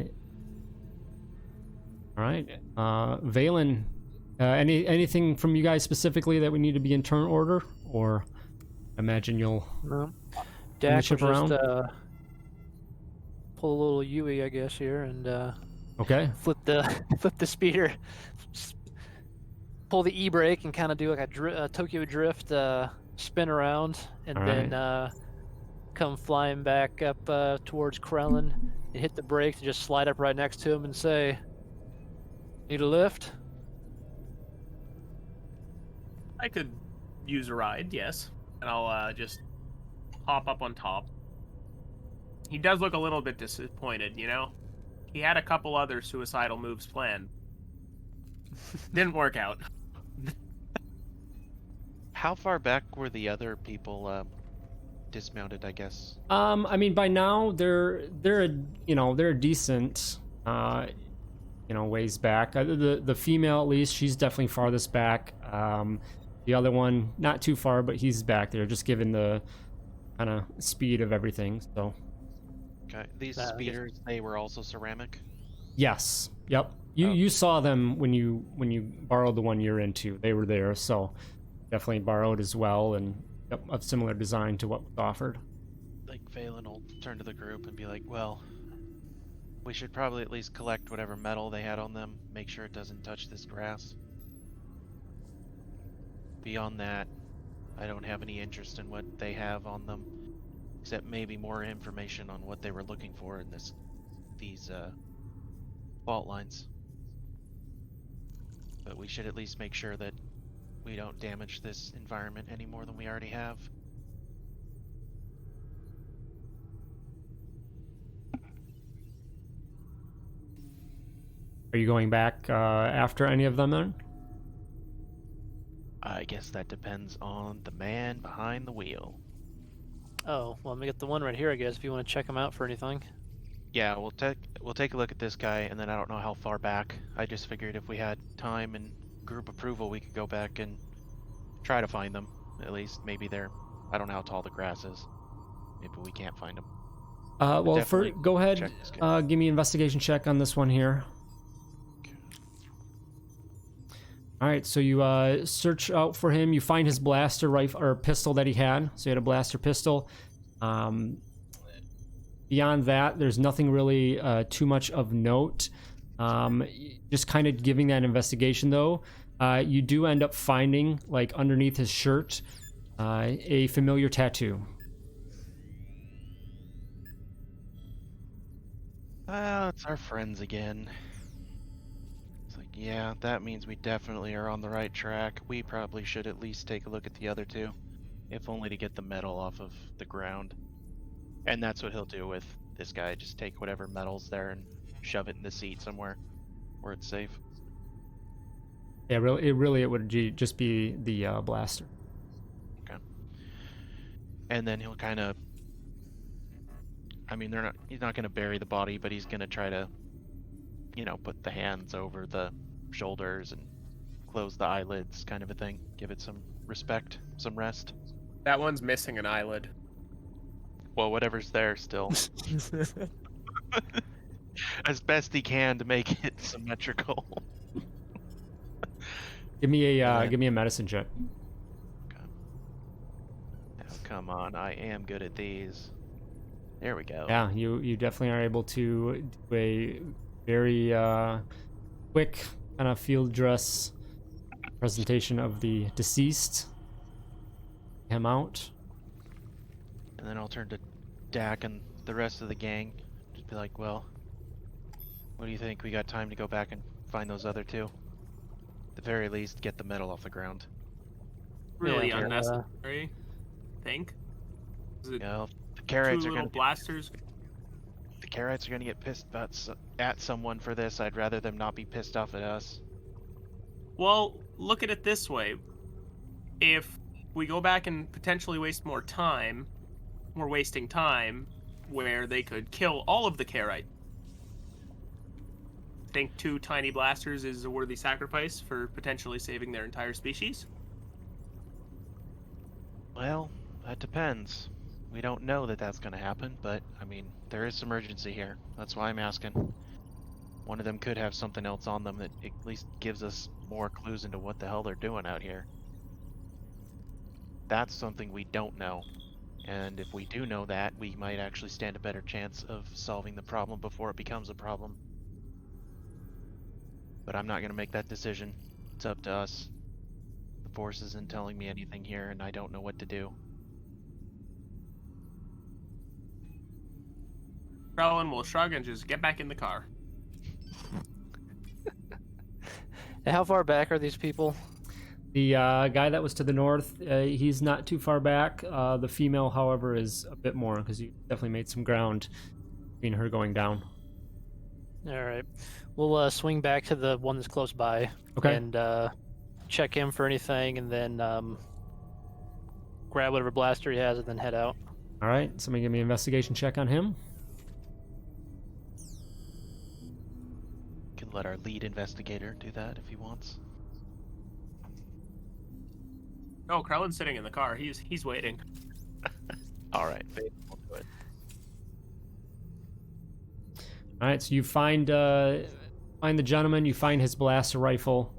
right. Valen, anything from you guys specifically that we need to be in turn order, or imagine you'll Dak ship will around? just pull a little Yui, I guess, here, and Okay. flip the speeder, pull the e-brake, and kind of do like a Tokyo Drift spin around, and All then come flying back up towards Krellin and hit the brakes and just slide up right next to him and say, "Need a lift?" I could use a ride, yes. And I'll just hop up on top. He does look a little bit disappointed, He had a couple other suicidal moves planned. Didn't work out. How far back were the other people dismounted, I guess? I mean, by now they're a decent ways back. The female, at least, she's definitely farthest back. The other one, not too far, but he's back there, just given the kind of speed of everything. So. Okay. These speeders, they were also ceramic? Yes. Yep. You saw them when you borrowed the one you're into. They were there, so definitely borrowed as well, and of similar design to what was offered. Like, Valen will turn to the group and be like, well, we should probably at least collect whatever metal they had on them, make sure it doesn't touch this grass. Beyond that, I don't have any interest in what they have on them, except maybe more information on what they were looking for in these fault lines. But we should at least make sure that we don't damage this environment any more than we already have. Are you going back after any of them then? I guess that depends on the man behind the wheel. Oh, well, let me get the one right here, I guess, if you want to check him out for anything. Yeah, we'll take a look at this guy, and then I don't know how far back. I just figured if we had time and group approval, we could go back and try to find them. At least maybe they're. I don't know how tall the grass is. Maybe we can't find them. Well, definitely go ahead. check this guy. Give me an investigation check on this one here. All right, so you search out for him. You find his blaster rifle or pistol that he had. So he had a blaster pistol. Beyond that, there's nothing really too much of note. Just kind of giving that investigation, though, you do end up finding, like, underneath his shirt, a familiar tattoo. It's our friends again. It's like, yeah, that means we definitely are on the right track. We probably should at least take a look at the other two, if only to get the metal off of the ground. And that's what he'll do with this guy. Just take whatever metal's there and shove it in the seat somewhere where it's safe. Yeah, it would just be the blaster. Okay. And then he'll kind of. I mean, he's not going to bury the body, but he's going to try to, put the hands over the shoulders and close the eyelids, kind of a thing. Give it some respect, some rest. That one's missing an eyelid. Well, whatever's there still. As best he can to make it symmetrical. Give me a medicine check. Okay. Now, come on, I am good at these. There we go. Yeah, you definitely are able to do a very quick kind of field dress presentation of the deceased. Him out. And then I'll turn to Dak and the rest of the gang. Just be like, well, what do you think? We got time to go back and find those other two? At the very least, get the metal off the ground. Really Yeah, unnecessary. Think. Is it The two Caarites are little going to blasters? the Caarites are going to get pissed at someone for this. I'd rather them not be pissed off at us. Well, look at it this way. If we go back and potentially waste more time, we're wasting time where they could kill all of the Caarite. Think 2 tiny blasters is a worthy sacrifice for potentially saving their entire species? Well, that depends. We don't know that that's going to happen, but, I mean, there is some urgency here. That's why I'm asking. One of them could have something else on them that at least gives us more clues into what the hell they're doing out here. That's something we don't know. And if we do know that, we might actually stand a better chance of solving the problem before it becomes a problem. But I'm not going to make that decision. It's up to us. The Force isn't telling me anything here, and I don't know what to do. Krellin will shrug and just get back in the car. And how far back are these people? The guy that was to the north, he's not too far back. The female, however, is a bit more because you definitely made some ground between her going down. All right. We'll swing back to the one that's close by. Okay. And check him for anything, and then grab whatever blaster he has, and then head out. All right. Somebody give me an investigation check on him. Can let our lead investigator do that if he wants. Oh, Krellin's sitting in the car. He's waiting. All right, we'll do it. All right. So you find the gentleman. You find his blaster rifle.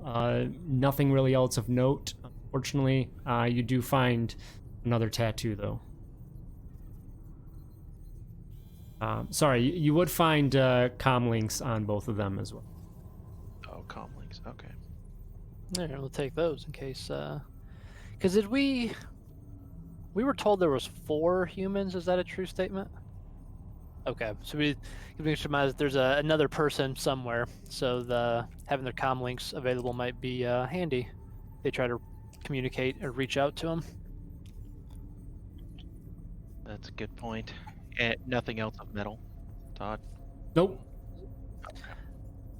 Nothing really else of note, unfortunately. You do find another tattoo, though. Sorry, you would find comm links on both of them as well. Oh, comm links. Okay. There, we'll take those in case. Because we were told there was 4 humans. Is that a true statement? Okay, so we surmise there's another person somewhere. So having their comm links available might be handy. They try to communicate or reach out to them. That's a good point. And nothing else of metal, Todd? Nope.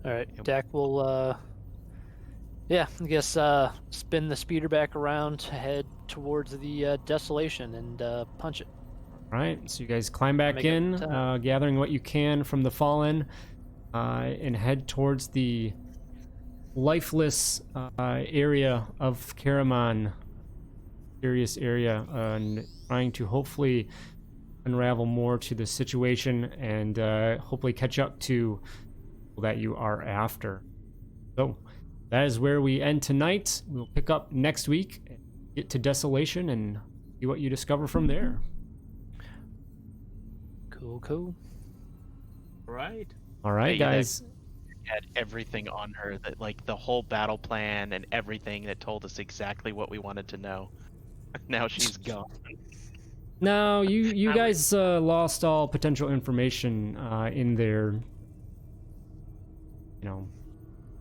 All right, Yep. Dak will. Yeah, I guess spin the speeder back around, head towards the desolation, and punch it. All right. So you guys climb back Make it in, time. gathering what you can from the fallen, and head towards the lifeless area of Karaman, serious area, and trying to hopefully unravel more to the situation and hopefully catch up to that you are after. So that is where we end tonight. We'll pick up next week, get to Desolation, and see what you discover from there. Cool. Right. All right, Yeah, guys. Had everything on her, that like the whole battle plan and everything that told us exactly what we wanted to know. Now she's gone. No, you guys lost all potential information in their,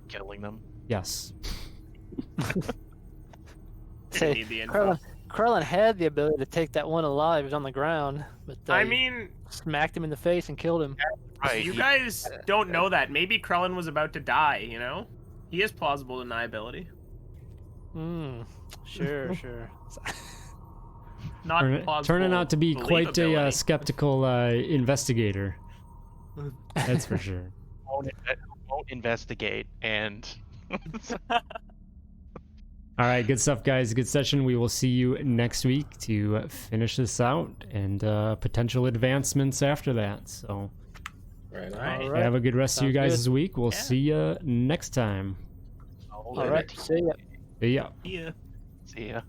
Killing them. yes. Didn't Say, need the info. Krellin had the ability to take that one alive. He was on the ground, but I you mean, smacked him in the face and killed him. Right. you guys don't know that. Maybe Krellin was about to die, you know? He has plausible deniability. Sure. Not plausible Turning out to be quite a believability. skeptical investigator. That's for sure. Won't investigate and All right, good stuff, guys. Good session. We will see you next week to finish this out and potential advancements after that. So Right. Right. All right. have a good rest of your Sounds guys' week. We'll Yeah. see you next time. All right. See ya. See ya. Yeah. see ya.